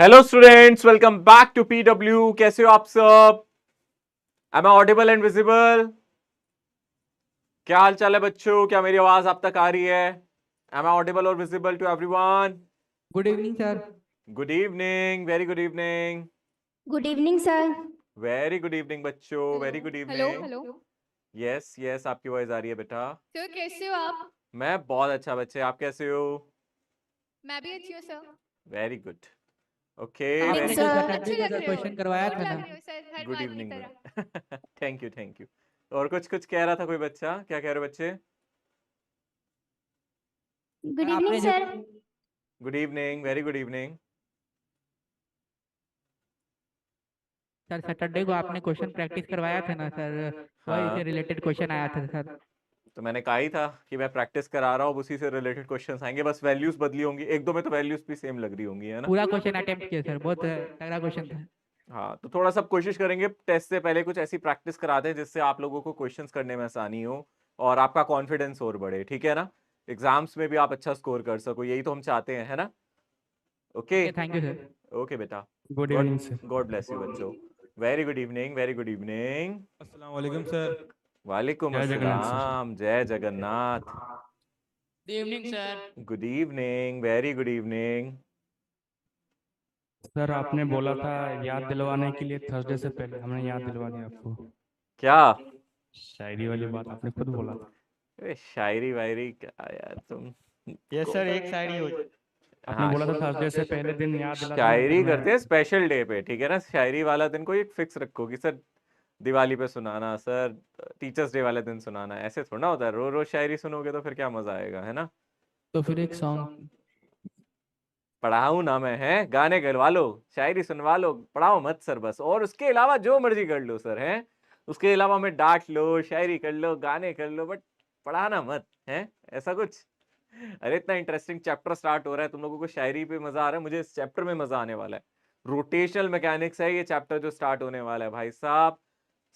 Hello students, welcome back to PW. कैसे हो आप सब? Am I audible and visible? क्या हाल चाल है बच्चों? क्या मेरी आवाज आप तक आ रही है? एम आई ऑडिबल और visible to everyone? Good evening sir. Good evening, very good evening. Good evening sir. Very good evening बच्चों, very good hello evening. Yes yes, आपकी वॉइस आ रही है बेटा। सर, कैसे हो आप? मैं बहुत अच्छा बच्चे, आप कैसे हो? मैं भी अच्छी हूँ सर। Very good. ओके, आपने वेरी कल सर। सैटरडे अच्छे को लग सर रहे हो, क्वेश्चन करवाया क्यूट था लग ना। रहे हो सर, हर गुड बार की इवनिंग तरह। बेटा। Thank you thank you. और कुछ कुछ कह रहा था कोई बच्चा, क्या कह रहे हो बच्चे? गुड आपने इवनिंग जो sir. Good evening, very good evening. Sir Saturday को आपने क्वेश्चन प्रैक्टिस करवाया था ना सर, वही हाँ, से रिलेटेड क्वेश्चन आया था सर। तो मैंने कहा ही था कि मैं प्रैक्टिस करा रहा हूँ, उसी से रिलेटेड क्वेश्चंस आएंगे, बस वैल्यूज बदली होंगी, एक दो में तो वैल्यूज भी सेम लग रही होंगी, है ना? पूरा क्वेश्चन अटेम्प्ट किया सर, बहुत तगड़ा क्वेश्चन था। हाँ, तो थोड़ा सा कोशिश करेंगे टेस्ट से पहले कुछ ऐसी प्रैक्टिस कराते हैं जिससे आप लोगों को क्वेश्चंस करने में आसानी हो और आपका कॉन्फिडेंस और बढ़े, ठीक है ना? एग्जाम्स में भी आप अच्छा स्कोर कर सको, यही तो हम चाहते हैं, है ना? Okay, okay, thank you sir. Okay बेटा। Good god evening sir. God bless you बच्चों। Very good evening, very good evening. अस्सलाम वालेकुम सर। वालेकुम जय जगन्नाथ सर। अस्सलाम, जय Jagannath. Good evening sir. Good evening, very good evening. Sir आपने बोला था याद दिलवाने के लिए थर्सडे से पहले, हमने याद दिलवा दिया आपको। क्या? शायरी वाली बात आपने खुद बोला था। अरे शायरी वायरी क्या यार तुम। यस सर, एक शायरी हो। आपने हाँ, बोला था थर्सडे से पहले दिन याद दिला दूंगा, फिर शायरी मैं। करते हैं स्पेशल डे पे, ठीक है ना? शायरी वाला दिन को एक फिक्स रखो कि सर दिवाली पे सुनाना, सर टीचर्स डे वाले दिन सुनाना, ऐसे थोड़ा होता है। रोज रोज शायरी सुनोगे तो फिर क्या मजा आएगा, है ना? तो फिर एक सॉन्ग। पढ़ाऊं ना मैं, है गाने गलवा लो, शायरी सुनवा लो, पढ़ाओ मत सर बस, और उसके अलावा जो मर्जी कर लो सर, है उसके अलावा में डांट लो, शायरी कर लो, गाने कर लो, बट पढ़ाना मत, है ऐसा कुछ। अरे इतना इंटरेस्टिंग चैप्टर स्टार्ट हो रहा है, तुम लोगों को शायरी पे मजा आ रहा है, मुझे इस चैप्टर में मजा आने वाला है। रोटेशनल मैकेनिक्स है ये चैप्टर जो स्टार्ट होने वाला है भाई साहब।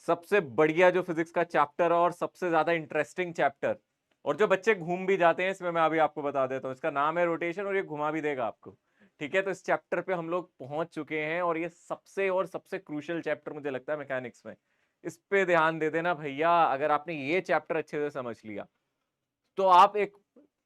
सबसे बढ़िया जो फिजिक्स का चैप्टर है और सबसे ज्यादा इंटरेस्टिंग चैप्टर। और जो बच्चे घूम भी जाते हैं इसमें, मैं अभी आपको बता देता हूँ, इसका नाम है रोटेशन और ये घुमा भी देगा आपको। ठीक है, तो इस चैप्टर पे हम लोग पहुंच चुके हैं और ये सबसे क्रूशियल चैप्टर मुझे लगता है मैकेनिक्स में। इस पे ध्यान दे देना भैया, अगर आपने ये चैप्टर अच्छे से समझ लिया तो आप एक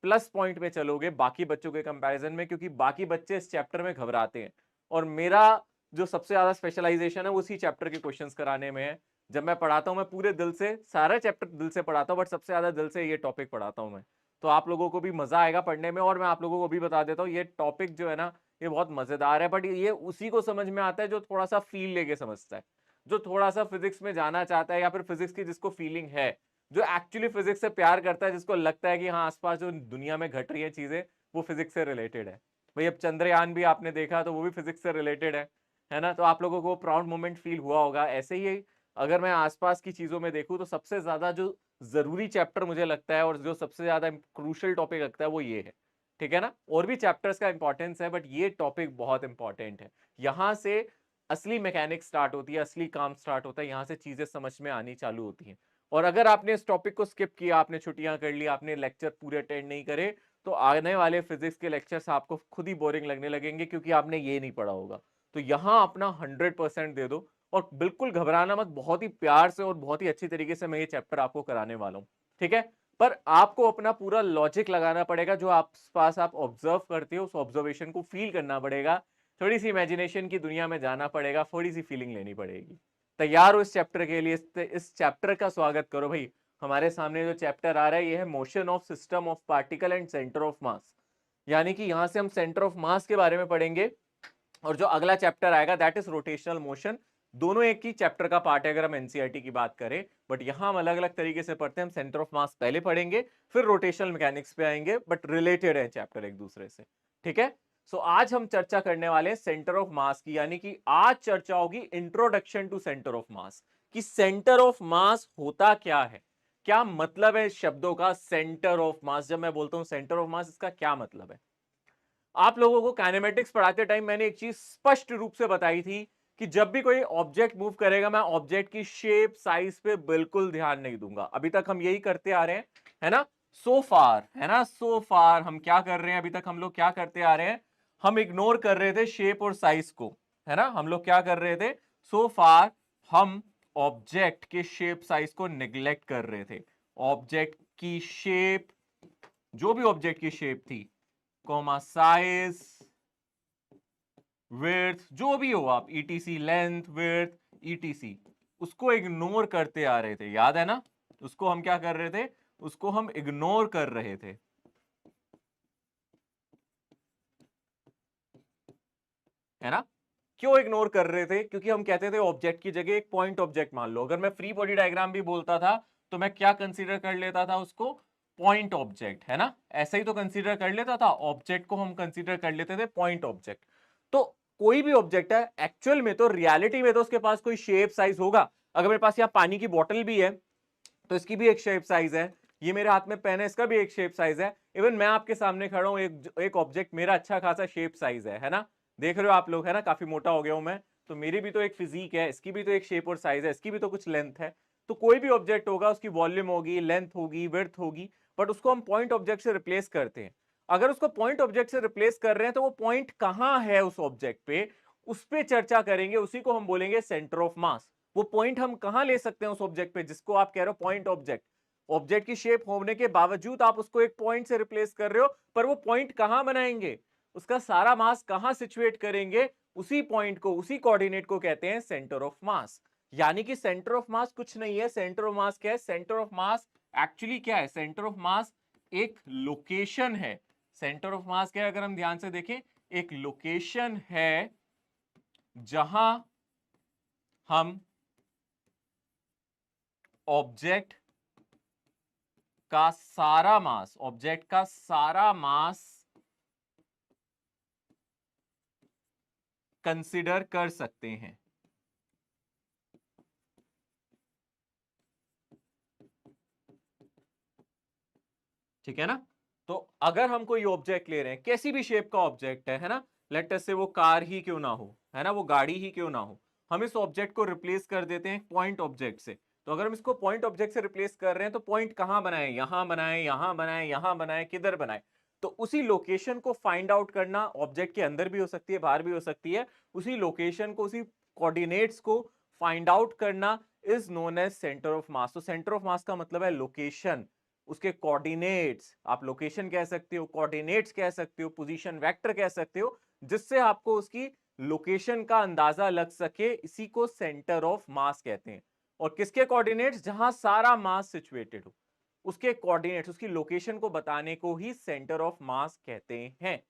प्लस पॉइंट पे चलोगे बाकी बच्चों के कंपैरिजन में, क्योंकि बाकी बच्चे इस चैप्टर में घबराते हैं और मेरा जो सबसे ज्यादा स्पेशलाइजेशन है उसी चैप्टर के क्वेश्चंस कराने में है। जब मैं पढ़ाता हूं मैं पूरे दिल से सारा चैप्टर दिल से पढ़ाता हूं, बट सबसे ज्यादा दिल से ये टॉपिक पढ़ाता हूं मैं। तो आप लोगों को भी मजा आएगा पढ़ने में, और मैं आप लोगों को भी बता देता हूँ ये टॉपिक जो है ना, ये बहुत मजेदार है, बट ये उसी को समझ में आता है जो थोड़ा सा फील लेके समझता है, जो थोड़ा सा फिजिक्स में जाना चाहता है या फिर फिजिक्स की जिसको फीलिंग है, जो एक्चुअली फिजिक्स से प्यार करता है, जिसको लगता है कि हाँ आसपास जो दुनिया में घट रही है चीजें वो फिजिक्स से रिलेटेड है। भाई अब चंद्रयान भी आपने देखा तो वो भी फिजिक्स से रिलेटेड है ना? तो आप लोगों को प्राउड मोमेंट फील हुआ होगा। ऐसे ही अगर मैं आसपास की चीजों में देखूं तो सबसे ज्यादा जो जरूरी चैप्टर मुझे लगता है और जो सबसे ज्यादा क्रूशियल टॉपिक लगता है वो ये है, ठीक है ना? और भी चैप्टर्स का इंपॉर्टेंस है बट ये टॉपिक बहुत इंपॉर्टेंट है। यहां से असली मैकेनिक्स स्टार्ट होती है, असली काम स्टार्ट होता है, यहां से चीजें समझ में आनी चालू होती हैं। और अगर आपने इस टॉपिक को स्किप किया, आपने छुट्टियां कर ली, आपने लेक्चर पूरे अटेंड नहीं करे, तो आने वाले फिजिक्स के लेक्चर्स आपको खुद ही बोरिंग लगने लगेंगे क्योंकि आपने ये नहीं पढ़ा होगा। तो यहां अपना 100% दे दो और बिल्कुल घबराना मत, बहुत ही प्यार से और बहुत ही अच्छी तरीके से मैं ये चैप्टर आपको कराने वाला हूं, ठीक है? पर आपको अपना पूरा लॉजिक लगाना पड़ेगा, जो आप पास आप ऑब्जर्व करते हो उस ऑब्जर्वेशन को फील करना पड़ेगा, थोड़ी सी इमेजिनेशन की दुनिया में जाना पड़ेगा, थोड़ी सी फीलिंग लेनी पड़ेगी। तैयार हो इस चैप्टर के लिए? इस चैप्टर का स्वागत करो भाई। हमारे सामने जो चैप्टर आ रहा है ये है motion of system of particle and centre of मास। यानी कि यहां से हम सेंटर ऑफ मास के बारे में पढ़ेंगे और जो अगला चैप्टर आएगा दैट इज रोटेशनल मोशन। दोनों एक ही चैप्टर का पार्ट है अगर हम एनसीईआरटी की बात करें, बट यहां हम अलग अलग तरीके से पढ़ते हैं। हम सेंटर ऑफ मास पहले पढ़ेंगे, फिर रोटेशनल मैकेनिक्स पे आएंगे, बट रिलेटेड है चैप्टर एक दूसरे से, ठीक है? सो आज हम चर्चा करने वाले हैं सेंटर ऑफ मास की, यानी कि आज चर्चा होगी introduction to centre of mass, कि सेंटर ऑफ मास होता क्या है, क्या मतलब है इस शब्दों का सेंटर ऑफ मास। जब मैं बोलता हूं सेंटर ऑफ मास, इसका क्या मतलब है? आप लोगों को काइनेमेटिक्स पढ़ाते टाइम मैंने एक चीज स्पष्ट रूप से बताई थी कि जब भी कोई ऑब्जेक्ट मूव करेगा मैं ऑब्जेक्ट की शेप साइज पे बिल्कुल ध्यान नहीं दूंगा। अभी तक हम यही करते आ रहे हैं, है ना? सो फार, है ना? सो फार हम क्या कर रहे हैं? अभी तक हम लोग क्या करते आ रहे हैं? हम इग्नोर कर रहे थे शेप और साइज को, है ना। हम लोग क्या कर रहे थे, सो फार हम ऑब्जेक्ट के शेप साइज को निग्लेक्ट कर रहे थे। ऑब्जेक्ट की शेप, जो भी ऑब्जेक्ट की शेप थी, कॉमा साइज, विड्थ, जो भी हो आप, ईटीसी, लेंथ, विड्थ, ईटीसी, उसको इग्नोर करते आ रहे थे, याद है ना। उसको हम क्या कर रहे थे, उसको हम इग्नोर कर रहे थे, है ना। क्यों इग्नोर कर रहे थे, क्योंकि हम कहते थे ऑब्जेक्ट की जगह एक पॉइंट ऑब्जेक्ट मान लो। अगर मैं फ्री बॉडी डायग्राम भी बोलता था तो मैं क्या कंसीडर कर लेता था उसको, पॉइंट ऑब्जेक्ट, है ना। ऐसा ही तो कंसीडर कर लेता था, ऑब्जेक्ट को हम कंसीडर कर लेते थे पॉइंट ऑब्जेक्ट। तो कोई भी ऑब्जेक्ट है, एक्चुअल में तो, रियलिटी में तो उसके पास कोई शेप साइज होगा। अगर मेरे पास यहाँ पानी की बोतल भी है तो इसकी भी एक शेप साइज है, ये मेरे हाथ में पेन है, इसका भी एक शेप साइज है। इवन मैं आपके सामने खड़ा हूं, एक ऑब्जेक्ट मेरा अच्छा खासा शेप साइज है ना। देख रहे हो आप लोग, है ना, काफी मोटा हो गया हूं मैं, तो मेरी भी तो एक फिजिक है, इसकी भी तो एक शेप और साइज है, इसकी भी तो कुछ लेंथ है। तो कोई भी ऑब्जेक्ट होगा, उसकी वॉल्यूम होगी, लेंथ होगी, विड्थ होगी, बट उसको हम पॉइंट ऑब्जेक्ट से रिप्लेस करते हैं। अगर उसको पॉइंट ऑब्जेक्ट से रिप्लेस कर रहे हैं तो वो पॉइंट कहां है उस ऑब्जेक्ट पे, उस पे चर्चा करेंगे, उसी को हम बोलेंगे सेंटर ऑफ मास। वो पॉइंट हम कहां ले सकते हैं उस ऑब्जेक्ट पे जिसको आप कह रहे हो पॉइंट ऑब्जेक्ट। ऑब्जेक्ट की शेप होने के बावजूद आप उसको एक पॉइंट से रिप्लेस कर रहे हो, पर वो पॉइंट कहां बनाएंगे, उसका सारा मास कहां सिचुएट करेंगे, उसी पॉइंट को, उसी कोऑर्डिनेट को कहते हैं सेंटर ऑफ मास। यानी कि सेंटर ऑफ मास कुछ नहीं है, सेंटर ऑफ मास क्या है, सेंटर ऑफ मास एक्चुअली क्या है, सेंटर ऑफ मास एक लोकेशन है। सेंटर ऑफ मास क्या है, अगर हम ध्यान से देखें, एक लोकेशन है जहां हम ऑब्जेक्ट का सारा मास, ऑब्जेक्ट का सारा मास कंसिडर कर सकते हैं। ठीक है ना। तो अगर हम कोई ऑब्जेक्ट ले रहे हैं, कैसी भी शेप का ऑब्जेक्ट है ना, लेट अस से वो कार ही क्यों ना हो, है ना, वो गाड़ी ही क्यों ना हो, हम इस ऑब्जेक्ट को रिप्लेस कर देते हैं पॉइंट ऑब्जेक्ट से। तो अगर हम इसको पॉइंट ऑब्जेक्ट से रिप्लेस कर रहे हैं तो पॉइंट कहां बनाए, यहां बनाए, यहां बनाए, यहां बनाए, किधर बनाए। तो उसी लोकेशन को फाइंड आउट करना, ऑब्जेक्ट के अंदर भी हो सकती है, बाहर भी हो सकती है, उसी लोकेशन को, उसी कोऑर्डिनेट्स को फाइंड आउट करना is known as centre of mass. तो सेंटर ऑफ मास का मतलब है लोकेशन, उसके कोऑर्डिनेट्स, आप लोकेशन कह सकते हो, कोऑर्डिनेट्स कह सकते हो, पोजीशन वेक्टर कह सकते हो, जिससे आपको उसकी लोकेशन का अंदाजा लग सके, इसी को सेंटर ऑफ मास कहते हैं। और किसके कोऑर्डिनेट्स, जहां सारा मास सिचुएटेड हो, उसके कोऑर्डिनेट्स, उसकी लोकेशन को बताने को ही सेंटर ऑफ मास कहते हैं।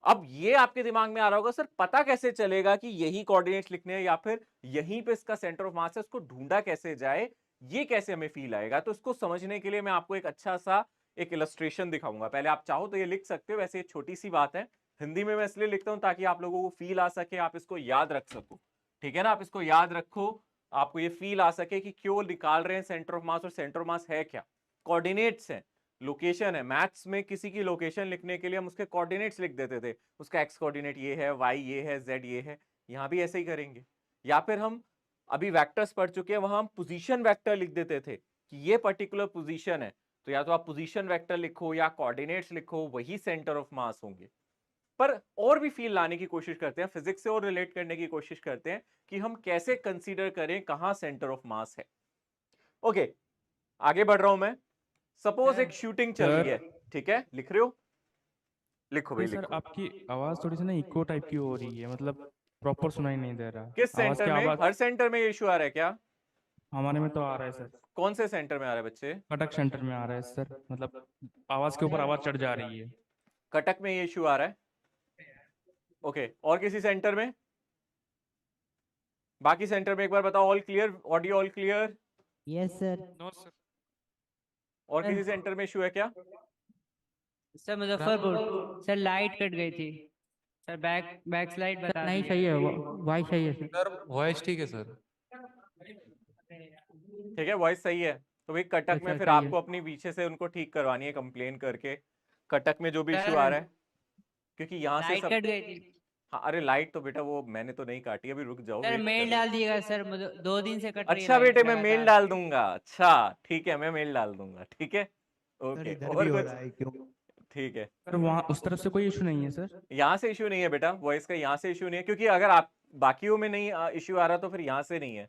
अब ये आपके दिमाग में आ रहा होगा, सर पता कैसे चलेगा कि यही कोऑर्डिनेट्स लिखने हैं या फिर यहीं पे इसका सेंटर ऑफ मास है, उसको ढूंढा कैसे जाए, ये कैसे हमें फील आएगा। तो इसको समझने के लिए मैं आपको एक अच्छा सा एक इलस्ट्रेशन दिखाऊंगा। पहले आप चाहो तो ये लिख सकते हो, वैसे ये छोटी सी बात है, हिंदी में मैं इसलिए लिखता हूं ताकि आप लोगों को फील आ सके, आप इसको याद रख सको। ठीक है ना, आप इसको याद रखो, आपको ये फील आ सके कि क्यों निकाल रहे हैं सेंटर ऑफ मास, और सेंटर ऑफ मास है क्या, कोऑर्डिनेट्स है, लोकेशन है। मैथ्स में किसी की लोकेशन लिखने के लिए हम उसके कोऑर्डिनेट्स लिख देते थे, उसका एक्स कोऑर्डिनेट ये है, वाई ये है, जेड ये है। यहां भी ऐसे ही करेंगे। या फिर हम अभी वेक्टर्स पढ़ चुके हैं, वहां हम पोजीशन वेक्टर लिख देते थे कि ये पर्टिकुलर पोजीशन है, तो या तो आप पोजीशन वेक्टर लिखो या कोऑर्डिनेट्स लिखो, वही सेंटर ऑफ मास होंगे। पर और भी फील लाने की कोशिश करते हैं, फिजिक्स से और रिलेट करने की कोशिश करते हैं कि हम कैसे कंसीडर करें कहां सेंटर ऑफ मास है। ओके, आगे बढ़ रहा हूं मैं। सपोज एक शूटिंग चल रही है, ठीक है, लिख रहे हो, लिखो भाई सर लिखो। आपकी आवाज थोड़ी सी ना इको टाइप की हो रही है, मतलब प्रॉपर सुनाई नहीं दे रहा। किस आवाज सेंटर की में, आवाज हर सेंटर में ये इशू आ रहा है क्या, हमारे में तो आ रहा है सर, कौन से सेंटर में आ रहा है बच्चे, कटक सेंटर में आ रहा है सर, मतलब आवाज के ऊपर आवाज चढ़ जा रही है। कटक में ये इशू आ रहा है। ओके, और किसी सेंटर में, बाकी सेंटर में एक बार बताओ, all clear, audio all clear. Yes sir. No sir. और किसी सेंटर में इशू है क्या, sir Muzaffarpur sir light cut गई थी सर, बैक स्लाइड सर बता नहीं दीजिए। सही है, वॉइस सही है सर। सर वॉइस ठीक है सर। ठीक है, वॉइस सही है। तो भाई कटक में सर फिर सही आपको है। अपनी पीछे से उनको ठीक करवानी है कंप्लेन करके, कटक में जो भी इशू सर, आ रहा है, क्योंकि यहाँ से लाइट सब। कट गई थी हाँ, अरे लाइट तो बेटा वो मैंने तो नहीं काटी, अभी रुक जाओ, सर, वेट मेल करो। डाल दिएगा सर, मुझे 2 दिन से कट रही है अच्छा लाइट बेटे, मैं मेल लगातार। डाल दूंगा, अच्छा ठीक है, मैं मेल डाल दूंगा, ठीक है, सर ओके। इधर और भी हो कुछ, रहा है क्यों? ठीक है, सर वहाँ उस तरफ से कोई इशू नहीं है सर? यहाँ से इशू नहीं है बेटा, वॉइस का यहाँ से इशू नहीं है, क्योंकि अगर आप बाकियों में नहीं इशू आ रहा तो फिर यहाँ से नहीं है,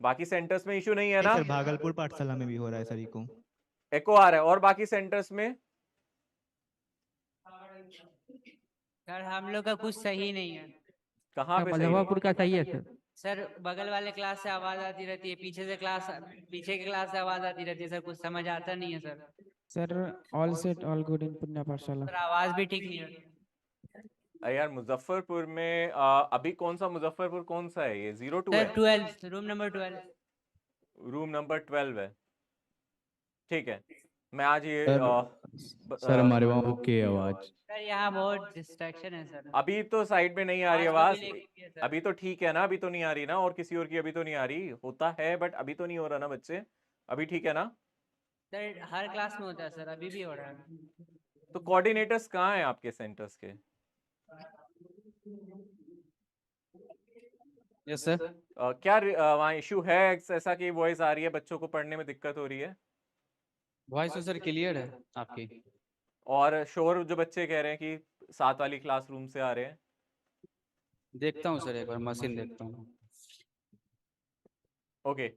बाकी सेंटर्स में इशू नहीं है ना। सर भागलपुर पाठशाला में भी हो रहा है सर इको। एको आ रहा है, और बाकी सेंटर्स में सर हम लोग का कुछ सही नहीं है। कहाँ सर पे सही नहीं? मुजफ्फरपुर का सही है सर। सर बगल वाले क्लास से आवाज आती रहती है, पीछे के क्लास से आवाज आती रहती है सर, कुछ समझ आता नहीं है sir. Sir all set all good in पुण्य पाठशाला। सर आवाज भी ठीक नहीं है। अरे यार मुजफ्फरपुर में अभी कौन सा मुजफ्फरपुर कौन सा है, ये 02 सर है, 12 रूम नंबर 12। रूम नंबर 12 है। ठीक है, मैं आज ये सर हमारे वहाँ ओके आवाज। सर यहाँ बहुत डिस्ट्रैक्शन है सर। अभी तो साइड में नहीं आ रही आवाज को भी आवाज, लेके किया सर। अभी तो ठीक है ना, अभी तो नहीं आ रही ना, और किसी और की अभी तो नहीं आ रही, होता है बट अभी तो नहीं हो रहा ना बच्चे, अभी ठीक है ना। सर हर क्लास में होता है सर, अभी भी हो रहा है। तो कोऑर्डिनेटर्स कहाँ हैं आपके सेंटर्स के? Yes sir. क्या वहाँ इशू है ऐसा कि वॉइस आ रही है, बच्चों को पढ़ने में दिक्कत हो रही है? वॉइस तो सर क्लियर है आपकी। और शोर जो बच्चे कह रहे हैं कि साथ वाली क्लासरूम से आ रहे हैं? देखता हूँ सर, एक बार मशीन देखता हूँ। ओके,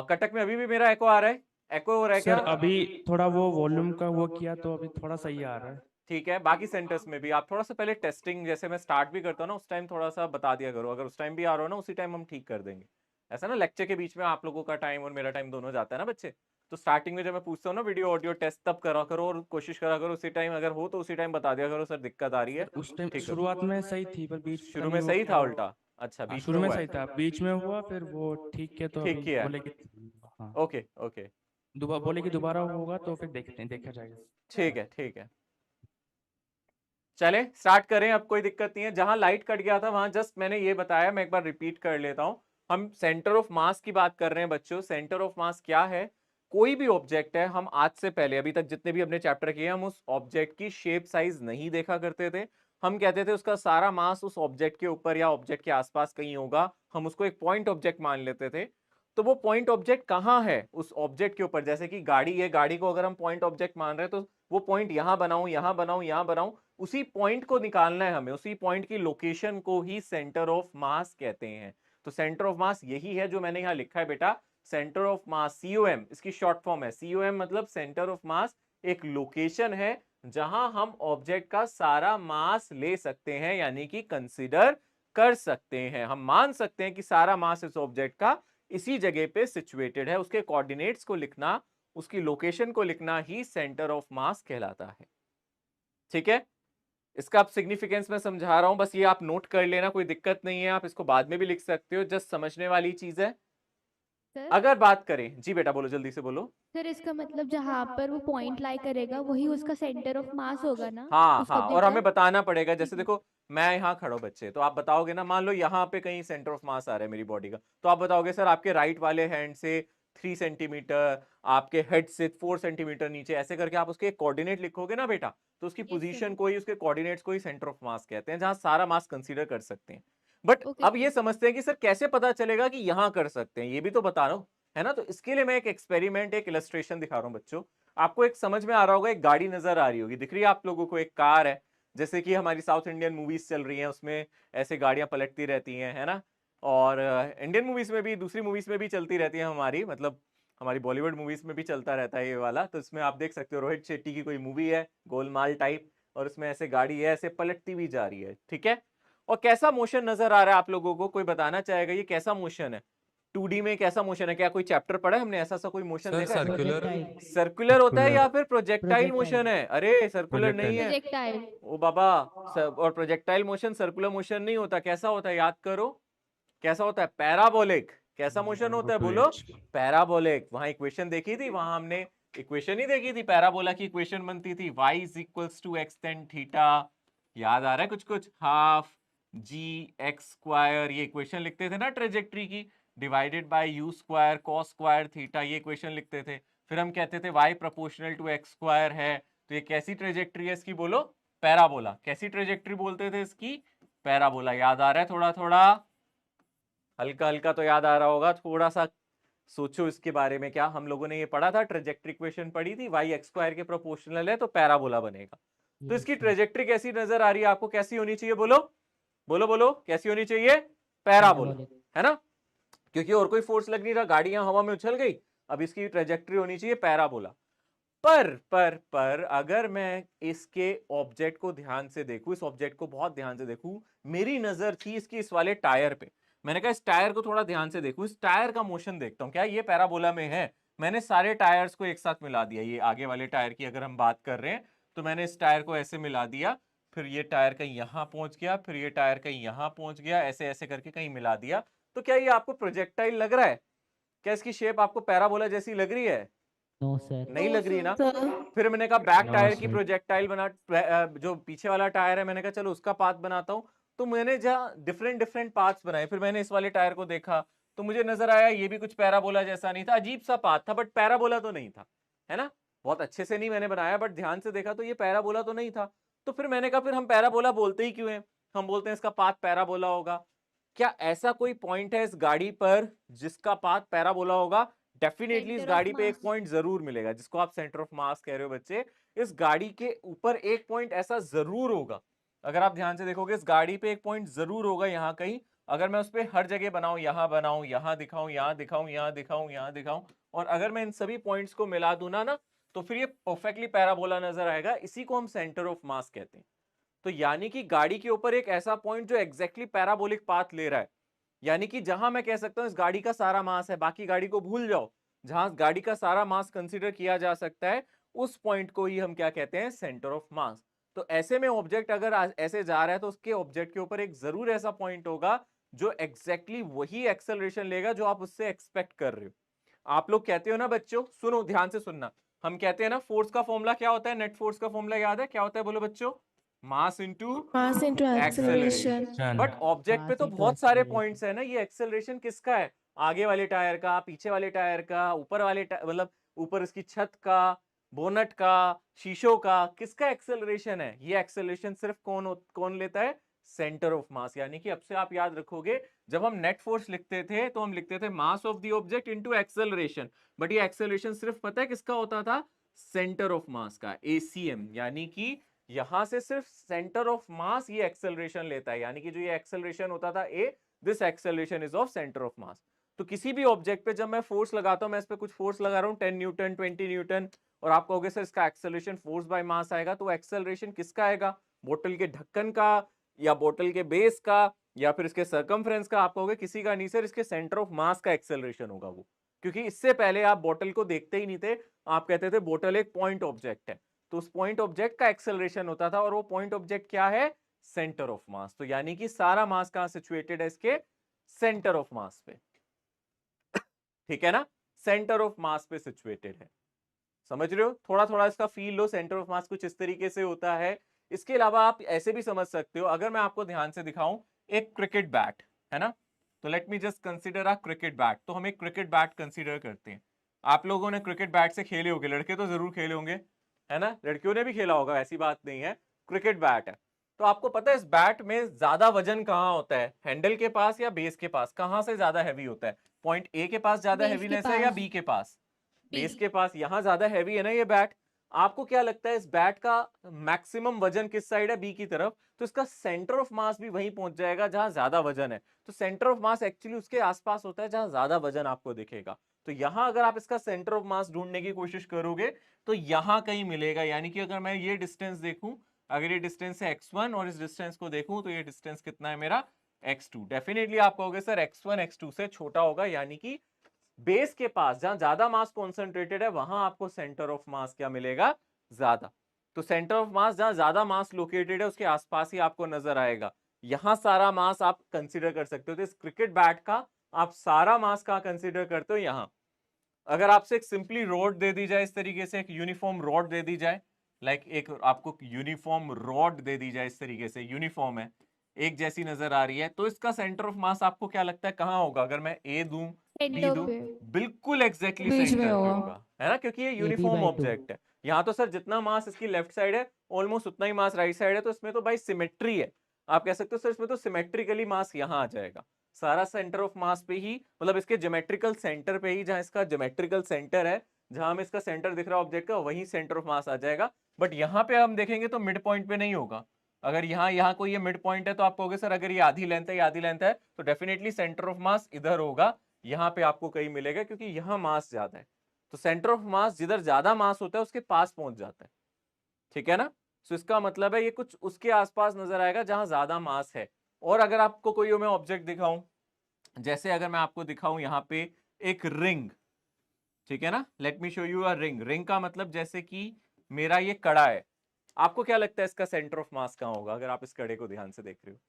कटक में अभी भी मेरा एको आ रहा है, एको हो रहा है सर क्या? अभी थोड़ा वो वॉल्यूम का वो किया तो अभी थोड़ा सही आ रहा है। ठीक है, बाकी सेंटर्स में भी आप थोड़ा सा पहले टेस्टिंग, जैसे मैं स्टार्ट भी करता हूँ ना उस टाइम थोड़ा सा बता दिया करो, अगर उस टाइम भी आ रहा हो ना उसी टाइम हम ठीक कर देंगे। ऐसा ना लेक्चर के बीच में आप लोगों का टाइम और मेरा टाइम दोनों जाता है ना बच्चे, तो स्टार्टिंग में जब मैं पूछता हूँ ना वीडियो ऑडियो टेस्ट तब करा करो, और कोशिश करा करो उसी टाइम, अगर हो तो उसी टाइम बता दिया करो सर दिक्कत आ रही है। उस टाइम ठीक है, शुरुआत में सही थी पर बीच शुरू में सही था उल्टा? अच्छा, बीच शुरू में हुआ है। सही था, बीच में हुआ फिर वो ठीक है तो ठीक अभी किया है। बोले कि हाँ ओके ओके, दोबारा बोले कि दोबारा होगा तो फिर देखते हैं, देखा जाएगा। ठीक है ठीक है, चले स्टार्ट करें, अब कोई दिक्कत नहीं है। जहां लाइट कट गया था वहां जस्ट मैंने ये बताया, मैं एक बार रिपीट कर लेता हूं। हम सेंटर ऑफ मास की बात कर रहे हैं बच्चों। सेंटर ऑफ मास क्या है? कोई भी ऑब्जेक्ट है, हम आज से पहले अभी तक जितने भी अपने चैप्टर किए हम उस ऑब्जेक्ट की शेप साइज नहीं देखा करते थे। हम कहते थे उसका सारा मास उस ऑब्जेक्ट के ऊपर या ऑब्जेक्ट के आसपास कहीं होगा, हम उसको एक पॉइंट ऑब्जेक्ट मान लेते थे। तो वो पॉइंट ऑब्जेक्ट कहाँ है उस ऑब्जेक्ट के ऊपर? जैसे कि गाड़ी है, गाड़ी को अगर हम पॉइंट ऑब्जेक्ट मान रहे हैं तो वो पॉइंट यहां बनाऊं, यहां बनाऊं, यहां बनाऊं, उसी पॉइंट को निकालना है हमें, उसी पॉइंट की लोकेशन को ही सेंटर ऑफ मास कहते हैं। तो सेंटर ऑफ मास यही है जो मैंने यहां लिखा है बेटा, सेंटर ऑफ मास, COM इसकी शॉर्ट फॉर्म है। COM मतलब सेंटर ऑफ मास एक लोकेशन है जहां हम ऑब्जेक्ट का सारा मास ले सकते हैं, यानी कि कंसीडर कर सकते हैं, हम मान सकते हैं कि सारा मास इस ऑब्जेक्ट का इसी जगह पे सिचुएटेड है। उसके कोऑर्डिनेट्स को लिखना, उसकी लोकेशन को लिखना ही सेंटर ऑफ मास कहलाता है। ठीक है, इसका आप सिग्निफिकेंस मैं समझा रहा हूं, बस ये आप नोट कर लेना, कोई दिक्कत नहीं है, आप इसको बाद में भी लिख सकते हो, जस्ट समझने वाली चीज है। सर अगर बात करें, जी बेटा बोलो, जल्दी से बोलो। सर इसका मतलब जहाँ पर वो पॉइंट लाई करेगा वही उसका सेंटर ऑफ मास होगा ना, हाँ उस हाँ, और ऑब्जेक्ट हमें का? बताना पड़ेगा, जैसे देखो मैं यहाँ खड़ा हूं बच्चे, तो आप बताओगे ना, मान लो यहाँ पे कहीं सेंटर ऑफ मास आ रहा है मेरी बॉडी का, तो आप बताओगे सर आपके राइट वाले हैंड से 3 सेंटीमीटर, आपके हेड से 4 सेंटीमीटर नीचे, ऐसे करके आप उसके कोऑर्डिनेट लिखोगे ना बेटा, तो उसकी Yes, पोजीशन sir. को ही, उसके कोऑर्डिनेट्स को ही सेंटर ऑफ मास कहते हैं, जहां सारा मास कंसीडर कर सकते हैं। बट Okay, अब ये समझते हैं कि सर कैसे पता चलेगा कि यहाँ कर सकते हैं, ये भी तो बता रहा हूँ, है ना। तो इसके लिए मैं एक एक्सपेरिमेंट, एक इलस्ट्रेशन दिखा रहा हूँ बच्चों। आपको एक समझ में आ रहा होगा, एक गाड़ी नजर आ रही होगी, दिख रही है आप लोगों को, एक कार है, जैसे कि हमारी साउथ इंडियन मूवीज चल रही हैं उसमें ऐसे गाड़ियां पलटती रहती हैं, है ना। और इंडियन मूवीज में भी, दूसरी मूवीज में भी चलती रहती है हमारी, मतलब हमारी बॉलीवुड मूवीज में भी चलता रहता है ये वाला। तो इसमें आप देख सकते हो रोहित शेट्टी की कोई मूवी है गोलमाल टाइप, और उसमें ऐसे गाड़ी है ऐसे पलटती भी जा रही है, ठीक है। और कैसा मोशन नजर आ रहा है आप लोगों को, कोई बताना चाहेगा ये कैसा मोशन है? 2D में कैसा मोशन है? क्या कोई चैप्टर पढ़ा है हमने, ऐसा सा कोई मोशन सर देखा है? सर्कुलर सर्कुलर होता है या सर्कुलर फिर प्रोजेक्टाइल मोशन है? अरे सर्कुलर नहीं है प्रोजेक्टाइल। ओ बाबा, और प्रोजेक्टाइल मोशन सर्कुलर मोशन नहीं होता, कैसा होता है याद करो, कैसा होता है? पैराबोलिक। कैसा मोशन होता है बोलो? पैराबोलिक। वहां इक्वेशन देखी थी, वहां हमने इक्वेशन ही देखी थी, पैराबोला की इक्वेशन बनती थी y equals to x tan theta, याद आ रहा है कुछ कुछ, हाफ जी एक्स स्क्वायर, ये इक्वेशन लिखते थे ना ट्रेजेक्ट्री की, divided by u square cos square theta, ये इक्वेशन लिखते थे। फिर हम कहते थे y proportional to x square है, तो ये कैसी ट्रेजेक्ट्री है इसकी बोलो? पैराबोला। कैसी ट्रेजेक्ट्री बोलते थे इसकी? पैराबोला। याद आ रहा है थोड़ा थोड़ा, हल्का हल्का तो याद आ रहा होगा, थोड़ा सा सोचो इसके बारे में, क्या हम लोगों ने ये पढ़ा था, ट्रेजेक्ट्री इक्वेशन पढ़ी थी, y x स्क्वायर के प्रोपोर्शनल है तो पैराबोला बनेगा। तो इसकी ट्रेजेक्ट्री कैसी नजर आ रही है आपको, कैसी होनी चाहिए, बोलो बोलो बोलो, कैसी होनी चाहिए, पैराबोला, है ना, क्योंकि और कोई फोर्स लग नहीं रहा, गाड़ी यहां हवा में उछल गई, अब इसकी ट्रेजेक्ट्री होनी चाहिए पैराबोला। पर अगर मैं इसके ऑब्जेक्ट को ध्यान से देखूं, इस ऑब्जेक्ट को बहुत ध्यान से देखूं, मेरी नजर थी इसकी इस वाले टायर पे, मैंने कहा इस टायर को थोड़ा ध्यान से देखूं, इस टायर का मोशन देखता हूं, क्या ये पैराबोला में है, मैंने सारे टायर्स को एक साथ मिला दिया, ये आगे वाले टायर की अगर हम बात कर रहे हैं तो मैंने इस टायर को ऐसे मिला दिया, फिर ये टायर कहीं यहां पहुंच गया, फिर ये टायर कहीं यहां पहुंच गया, ऐसे ऐसे करके कहीं मिला दिया। तो क्या ये आपको प्रोजेक्टाइल लग रहा है, क्या इसकी शेप आपको पैराबोला जैसी लग रही है, नो सर, नहीं लग रही ना। फिर मैंने कहा बैक No, टायर की sir. प्रोजेक्टाइल बना, जो पीछे वाला टायर है मैंने कहा चलो उसका पाथ बनाता हूं, तो मैंने जहाँ डिफरेंट डिफरेंट पाथ्स बनाए, फिर मैंने इस वाले टायर को देखा तो मुझे नजर आया ये भी कुछ पैराबोला जैसा नहीं था, अजीब सा पाथ था, बट पैराबोला तो नहीं था, है ना, बहुत अच्छे से नहीं मैंने बनाया, बट ध्यान से देखा तो ये पैराबोला तो नहीं था। तो फिर मैंने कहा फिर हम पैराबोला बोलते ही क्यों हैं, हम बोलते हैं इसका पाथ पैराबोला होगा। क्या ऐसा कोई पॉइंट है इस गाड़ी पर जिसका पाथ पैराबोला होगा, डेफिनेटली इस Center of गाड़ी पे एक mass. पॉइंट जरूर मिलेगा, जिसको आप सेंटर ऑफ मास कह रहे हो बच्चे, इस गाड़ी के ऊपर एक पॉइंट ऐसा जरूर होगा, अगर आप ध्यान से देखोगे इस गाड़ी पे एक पॉइंट जरूर होगा यहाँ कहीं, अगर मैं उस पर हर जगह बनाऊं, यहाँ बनाऊं, यहाँ दिखाऊं, यहाँ दिखाऊं, यहाँ दिखाऊं, यहाँ दिखाऊं, और अगर मैं इन सभी पॉइंट्स को मिला दूं ना तो फिर ये परफेक्टली पैराबोला नजर आएगा, इसी को हम सेंटर ऑफ मास कहते हैं। तो यानी कि गाड़ी के ऊपर एक ऐसा पॉइंट जो एग्जैक्टली पैराबोलिक पाथ ले रहा है, यानी कि जहां मैं कह सकता हूं इस गाड़ी का सारा मास है, बाकी गाड़ी को भूल जाओ, जहां गाड़ी का सारा मास कंसीडर किया जा सकता है उस पॉइंट को ही हम क्या कहते हैं, सेंटर ऑफ मास। तो ऐसे में ऑब्जेक्ट अगर ऐसे जा रहा है तो उसके ऑब्जेक्ट के ऊपर एक जरूर ऐसा पॉइंट होगा जो एग्जैक्टली वही एक्सेलरेशन लेगा जो आप उससे एक्सपेक्ट कर रहे हो। आप लोग कहते हो ना बच्चों, सुनो ध्यान से सुनना, हम कहते हैं ना फोर्स का फॉर्मूला क्या होता है, नेट फोर्स का फॉर्मूला याद है क्या होता है, बोलो बच्चों, मास इनटू एक्सेलरेशन। बट ऑब्जेक्ट पे तो बहुत सारे पॉइंट्स है ना, ये एक्सेलरेशन किसका है, आगे वाले टायर का, पीछे वाले टायर का, ऊपर वाले मतलब ऊपर इसकी छत का, बोनट का, शीशों का, किसका एक्सेलरेशन है, ये एक्सेलरेशन सिर्फ कौन लेता है, सेंटर ऑफ मास। यानी कि अब से आप याद रखोगे जब हम नेट फोर्स लिखते थे तो हम लिखते थे mass of the object into acceleration, but ये एक्सेलरेशन सिर्फ पता है किसका होता था, सेंटर ऑफ मास का, ACM, यानी कि यहां से सिर्फ सेंटर ऑफ मास ये एक्सेलरेशन लेता है, यानी कि जो ये एक्सेलरेशन होता था A, this acceleration is of centre of mass. तो किसी भी ऑब्जेक्ट पे जब मैं फोर्स लगाता हूं, मैं इस पे कुछ फोर्स लगा रहा हूं 10 न्यूटन 20 न्यूटन, और आप कहोगे सर इसका एक्सेलरेशन फोर्स बाय मास आएगा, तो एक्सेलरेशन किसका आएगा, बोतल के ढक्कन का या बोतल के बेस का या फिर इसके सर्कमफ्रेंस का, आप कहोगे किसी का नहीं सर, इसके सेंटर ऑफ मास का एक्सेलरेशन होगा वो, क्योंकि इससे पहले आप बोतल को देखते ही नहीं थे, आप कहते थे बोतल एक पॉइंट ऑब्जेक्ट है, तो उस पॉइंट ऑब्जेक्ट का एक्सेलरेशन होता था, और वो पॉइंट ऑब्जेक्ट क्या है, सेंटर ऑफ मास। तो यानी कि सारा मास कहां सिचुएटेड है, इसके सेंटर ऑफ मास पे, ठीक है ना, सेंटर ऑफ मास पे सिचुएटेड है, समझ रहे हो, थोड़ा थोड़ा इसका फील लो, सेंटर ऑफ मास कुछ इस तरीके से होता है। इसके अलावा आप ऐसे भी समझ सकते हो, अगर मैं आपको ध्यान से दिखाऊं एक क्रिकेट बैट है ना, तो let me just consider a cricket bat, तो हम एक क्रिकेट बैट कंसीडर करते हैं, आप लोगों ने क्रिकेट बैट से खेले होंगे, लड़के तो जरूर खेले होंगे, है ना, लड़कियों ने भी खेला होगा, ऐसी बात नहीं है, क्रिकेट बैट है, तो आपको पता है इस बैट में ज्यादा वजन कहाँ होता है, हैंडल के पास या बेस के पास, कहां से ज्यादा हैवी होता है, पॉइंट A के पास ज्यादा बेस के हैवीनेस है या पास। B के पास, B। बेस के पास, यहां ज्यादा हैवी है ना ये बैट। आपको क्या लगता है इस बैट का मैक्सिमम वजन किस साइड है, B की तरफ, तो इसका सेंटर ऑफ मास भी वहीं पहुंच जाएगा जहां ज्यादा वजन है, तो सेंटर ऑफ मास एक्चुअली उसके आसपास होता है जहां ज्यादा वजन आपको दिखेगा। तो यहां अगर आप इसका सेंटर ऑफ मास ढूंढने की कोशिश करोगे तो यहां कहीं मिलेगा, यानी कि अगर मैं ये डिस्टेंस देखूं, अगर ये डिस्टेंस है x1 और इस डिस्टेंस को देखूं तो ये डिस्टेंस कितना है मेरा, x2, डेफिनेटली आप कहोगे सर x1 x2 से छोटा होगा, यानी कि बेस के पास जहां ज्यादा मास कॉन्सेंट्रेटेड है वहां आपको सेंटर ऑफ मास क्या मिलेगा, ज्यादा। तो सेंटर ऑफ मास जहां ज्यादा मास लोकेटेड है उसके आसपास ही आपको नजर आएगा, यहां सारा मास आप कंसीडर कर सकते हो। तो इस क्रिकेट बैट का आप सारा मास कहां कंसीडर करते हो, यहां। अगर आपसे एक सिंपली रॉड दे दी जाए, इस तरीके से एक यूनिफॉर्म रॉड दे दी जाए, एक आपको यूनिफॉर्म रॉड दे दी जाए, इस तरीके से यूनिफॉर्म है, एक जैसी नजर आ रही है, तो इसका सेंटर ऑफ मास आपको क्या लगता है कहां होगा, अगर मैं A दूं B सेंटर दूं, पे। बिल्कुल एग्जैक्टली बीच सेंटर में पे होगा। होगा, है ना, क्योंकि ये यूनिफॉर्म by 2। ऑब्जेक्ट है। यहाँ तो सर जितना मास इसकी लेफ्ट साइड है ऑलमोस्ट उतना ही मास राइट साइड है, तो इसमें तो भाई सिमेट्री है, आप कह सकते हो सर इसमें तो सिमेट्रिकली मास यहाँ आ जाएगा, सारा सेंटर ऑफ मास पे ही, मतलब इसके ज्योमेट्रिकल सेंटर पे ही, जहां इसका ज्योमेट्रिकल सेंटर है, जहां हमें इसका सेंटर दिख रहा है ऑब्जेक्ट का, वही सेंटर ऑफ मास आ जाएगा। बट यहाँ पे हम देखेंगे तो मिड पॉइंट पे नहीं होगा। अगर यहाँ कोई ये मिड पॉइंट है तो आप कहोगे सर अगर ये आधी लेंथ है, ये आधी लेंथ है, तो डेफिनेटली सेंटर ऑफ मास इधर होगा, यहाँ पे आपको कहीं मिलेगा, क्योंकि यहाँ मास ज्यादा है। तो सेंटर ऑफ मास जिधर ज्यादा मास होता है उसके पास पहुंच जाता है, ठीक है ना। तो इसका मतलब है ये कुछ उसके आसपास नजर आएगा जहां ज्यादा मास है। और अगर आपको कोई मैं ऑब्जेक्ट दिखाऊं, जैसे अगर मैं आपको दिखाऊं यहाँ पे एक रिंग, ठीक है ना, let me show you a ring. Ring का मतलब जैसे कि मेरा ये कड़ा है, आपको क्या लगता है इसका सेंटर ऑफ मास कहाँ होगा? अगर आप इस कड़े को ध्यान से देख रहे हो,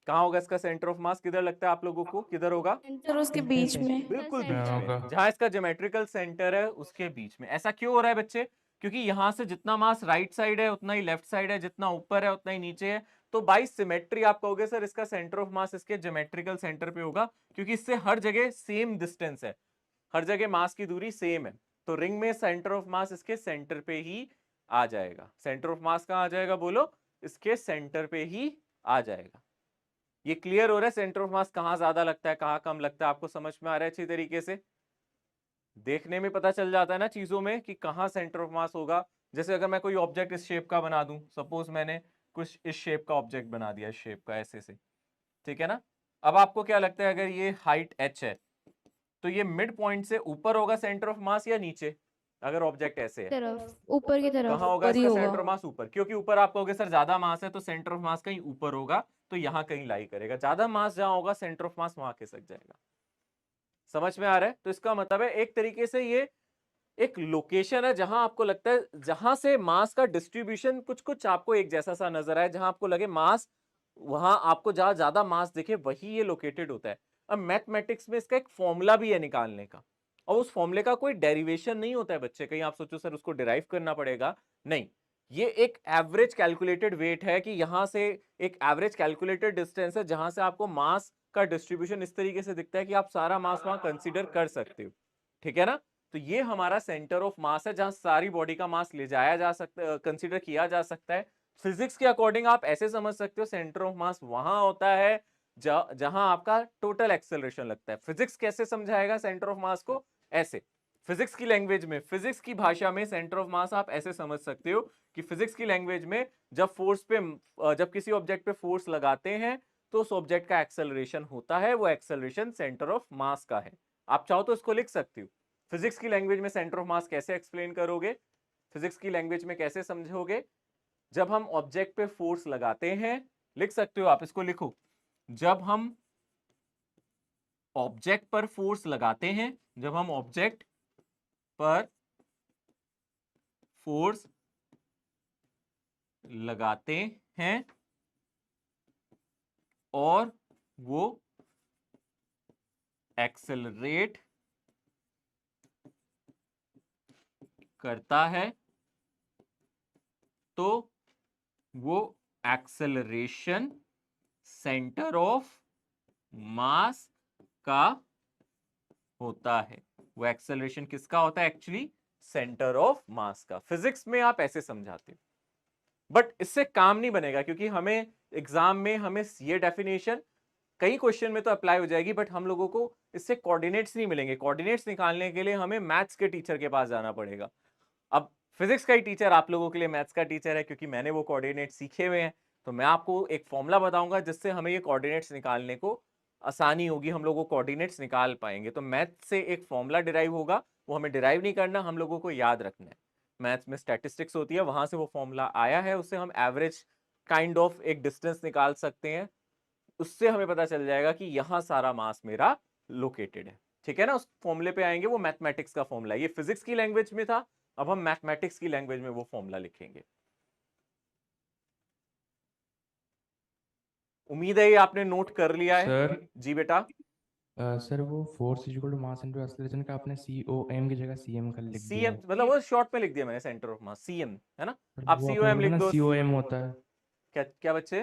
कहाँ होगा इसका सेंटर ऑफ मास? किधर लगता है आप लोगों को, किधर होगा? सेंटर उसके बीच में। बिल्कुल सेंटर। बीच होगा। में, जहां इसका ज्योमेट्रिकल सेंटर है उसके बीच में। ऐसा क्यों हो रहा है बच्चे? क्योंकि यहां से जितना मास राइट साइड है उतना ही लेफ्ट साइड है, जितना ऊपर है उतना ही नीचे है। तो बाई सिमेट्री आप कहोगे सर इसका सेंटर ऑफ मास इसके ज्योमेट्रिकल सेंटर पे होगा, क्योंकि इससे हर जगह सेम डिस्टेंस है, हर जगह मास की दूरी सेम है। तो रिंग में सेंटर ऑफ मास इसके सेंटर पे ही आ जाएगा। सेंटर ऑफ मास कहाँ आ जाएगा बोलो? इसके सेंटर पे ही आ जाएगा। ये क्लियर हो रहा है सेंटर ऑफ मास कहाँ ज्यादा लगता है, कहाँ कम लगता है? आपको समझ में आ रहा है अच्छी तरीके से? देखने में पता चल जाता है ना चीजों में कि कहाँ सेंटर ऑफ मास होगा। जैसे अगर मैं कोई ऑब्जेक्ट इस शेप का बना दूं, सपोज मैंने कुछ इस शेप का ऑब्जेक्ट बना दिया, इस शेप का ऐसे से, ठीक है ना। अब आपको क्या लगता है अगर ये हाइट h है तो ये मिड पॉइंट से ऊपर होगा सेंटर ऑफ मास या नीचे? अगर ऑब्जेक्ट ऐसे है, तरफ, ऊपर की तरफ। कहाँ होगा ऊपर ही इसका होगा। सेंटर ऑफ मास? ऊपर, क्योंकि ऊपर आप कहोगे सर ज्यादा मास है तो सेंटर ऑफ मास कहीं ऊपर होगा, तो यहाँ कहीं लाई करेगा। ज्यादा मास जहां होगा सेंटर ऑफ मास वहां खिसक जाएगा। समझ में आ रहा है? तो इसका मतलब है एक तरीके से ये एक लोकेशन है जहां आपको लगता है जहां से मास का डिस्ट्रीब्यूशन कुछ कुछ आपको एक जैसा सा नजर आए, जहां आपको लगे मास, वहां आपको जहां ज्यादा मास दिखे वही ये लोकेटेड होता है। अब मैथमेटिक्स में इसका एक फॉर्मूला भी है निकालने का, और उस फॉर्मूले का कोई डेरिवेशन नहीं होता है बच्चे। कहीं आप सोचो सर उसको डिराइव करना पड़ेगा, नहीं। ये एक एवरेज कैलकुलेटेड वेट है कि यहां से एक एवरेज कैलकुलेटेड डिस्टेंस है जहां से आपको मास का डिस्ट्रीब्यूशन इस तरीके से दिखता है कि आप सारा मास वहां कंसीडर कर सकते हो, ठीक है ना। तो ये हमारा सेंटर ऑफ मास है जहां सारी बॉडी का मास ले जाया जा सकता, कंसीडर किया जा सकता है। फिजिक्स के अकॉर्डिंग आप ऐसे समझ सकते हो सेंटर ऑफ मास वहां होता है जहां आपका टोटल एक्सेलरेशन लगता है। फिजिक्स कैसे समझाएगा सेंटर ऑफ मास को? ऐसे, फिजिक्स की लैंग्वेज में, फिजिक्स की भाषा में सेंटर ऑफ मास आप ऐसे समझ सकते हो कि फिजिक्स की लैंग्वेज में जब किसी ऑब्जेक्ट पे फोर्स लगाते हैं तो उस ऑब्जेक्ट का एक्सेलरेशन होता है, वो एक्सेलरेशन सेंटर ऑफ मास का है। आप चाहो तो इसको लिख सकते हो। फिजिक्स की लैंग्वेज में सेंटर ऑफ मास कैसे एक्सप्लेन करोगे, फिजिक्स की लैंग्वेज में कैसे समझोगे? जब हम ऑब्जेक्ट पे फोर्स लगाते हैं, लिख सकते हो आप, इसको लिखो, जब हम ऑब्जेक्ट पर फोर्स लगाते हैं, जब हम ऑब्जेक्ट पर फोर्स लगाते हैं और वो एक्सेलरेट करता है तो वो एक्सेलरेशन सेंटर ऑफ मास का होता है। वो एक्सेलरेशन किसका होता है? एक्चुअली सेंटर ऑफ मास का। फिजिक्स में आप ऐसे समझाते हो, बट इससे काम नहीं बनेगा, क्योंकि हमें एग्जाम में हमें ये डेफिनेशन कई क्वेश्चन में तो अप्लाई हो जाएगी, बट हम लोगों को इससे कोऑर्डिनेट्स नहीं मिलेंगे। कोऑर्डिनेट्स निकालने के लिए हमें मैथ्स के टीचर के पास जाना पड़ेगा। अब फिजिक्स का ही टीचर आप लोगों के लिए मैथ्स का टीचर है, क्योंकि मैंने वो कोऑर्डिनेट सीखे हुए हैं। तो मैं आपको एक फॉर्मूला बताऊंगा जिससे हमें ये कोऑर्डिनेट्स निकालने को आसानी होगी, हम लोगों को कोऑर्डिनेट्स निकाल पाएंगे। तो मैथ से एक फॉर्मूला डिराइव होगा, वो हमें डिराइव नहीं करना, हम लोगों को याद रखना है। मैथ्स में स्टैटिस्टिक्स होती है, वहां से वो फॉर्मूला आया है, उससे हम एवरेज काइंड ऑफ एक डिस्टेंस निकाल सकते हैं। उससे हमें पता चल जाएगा कि यहां सारा मास मेरा लोकेटेड है, ठीक है ना। उस फॉर्मूले पे आएंगे, वो मैथमेटिक्स का फॉर्मूला, ये फिजिक्स की लैंग्वेज में था, अब हम मैथमेटिक्स की लैंग्वेज में वो फॉर्मूला लिखेंगे। उम्मीद है ये आपने नोट कर लिया है। सर जी बेटा। सर वो force is equal to mass into acceleration का आपने COM की जगह CM कर लिख दिया सीएम मतलब वो शॉर्ट में लिख दिया मैंने, सेंटर ऑफ मास सीएम है ना। है। आप वो आपने COM बोला लिख ना दो। COM होता है, क्या क्या बच्चे?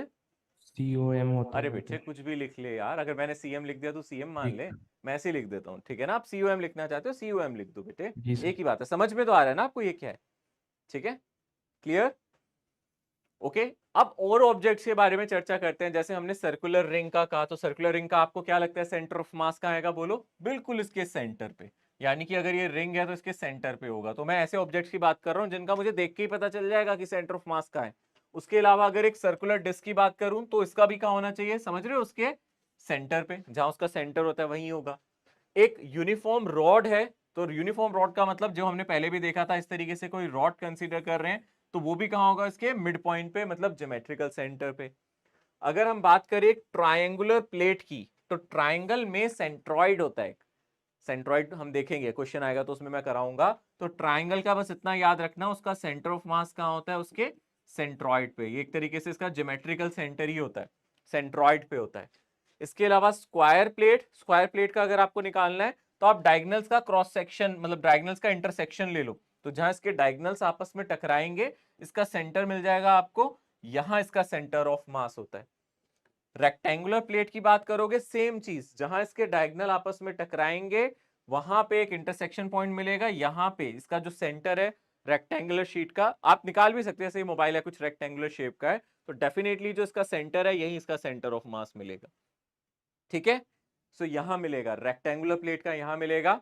COM होता अरे है वो बेटे तो। कुछ भी लिख ले यार, अगर मैंने सीएम लिख दिया तो सीएम मान ले, ठीक, मैं ऐसे ही लिख देता हूँ, ठीक है ना। आप COM लिखना चाहते हो COM लिख दो बेटे, जी सर। एक ही बात है। समझ में तो आ रहा है ना आपको ये क्या है? ठीक है, क्लियर। ओके अब और ऑब्जेक्ट्स के बारे में चर्चा करते हैं। जैसे हमने सर्कुलर रिंग का कहा, तो सर्कुलर रिंग का आपको क्या लगता है सेंटर ऑफ मास कहाँ आएगा? बोलो। बिल्कुल इसके सेंटर पे, यानी कि अगर ये रिंग है तो इसके सेंटर पे होगा। तो मैं ऐसे ऑब्जेक्ट्स की बात कर रहा हूं जिनका मुझे देख के ही पता चल जाएगा कि सेंटर ऑफ मास कहाँ है। उसके अलावा अगर एक सर्कुलर डिस्क की बात करूं तो इसका भी कहाँ होना चाहिए? समझ रहे हो? उसके सेंटर पे, जहां उसका सेंटर होता है वहीं होगा। एक यूनिफॉर्म रॉड है, तो यूनिफॉर्म रॉड का मतलब जो हमने पहले भी देखा था, इस तरीके से कोई रॉड कंसीडर कर रहे हैं तो वो भी कहाँ होगा? इसके मिड पॉइंट पे, मतलब ज्योमेट्रिकल सेंटर पे। अगर हम बात करें ट्रायंगुलर प्लेट की, तो ट्रायंगल में सेंट्रॉइड होता है। सेंट्रॉइड हम देखेंगे, क्वेश्चन आएगा तो उसमें मैं कराऊंगा। तो ट्रायंगल का बस इतना याद रखना, उसका सेंटर ऑफ मास कहाँ होता है? उसके सेंट्रॉइड पे। ये एक तरीके से इसका ज्योमेट्रिकल सेंटर ही होता है, सेंट्रॉइड पे होता है। इसके अलावा स्क्वायर प्लेट, स्क्वायर प्लेट का अगर आपको निकालना है तो आप डायगोनल्स का क्रॉस सेक्शन, मतलब डायगोनल्स का इंटरसेक्शन ले लो। तो जहां इसके डायगोनल्स आपस में टकराएंगे, इसका सेंटर मिल जाएगा आपको, यहां इसका सेंटर ऑफ मास होता है। रेक्टेंगुलर प्लेट की बात करोगे, सेम चीज, जहां इसके डायगोनल आपस में टकराएंगे वहां पे एक इंटरसेक्शन पॉइंट मिलेगा, यहां पे इसका जो सेंटर है रेक्टेंगुलर शीट का, आप निकाल भी सकते हैं, जैसे मोबाइल है कुछ रेक्टेंगुलर शेप का है, तो डेफिनेटली जो इसका सेंटर है यही इसका सेंटर ऑफ मास मिलेगा। ठीक है, सो यहां मिलेगा रेक्टेंगुलर प्लेट का, यहां मिलेगा।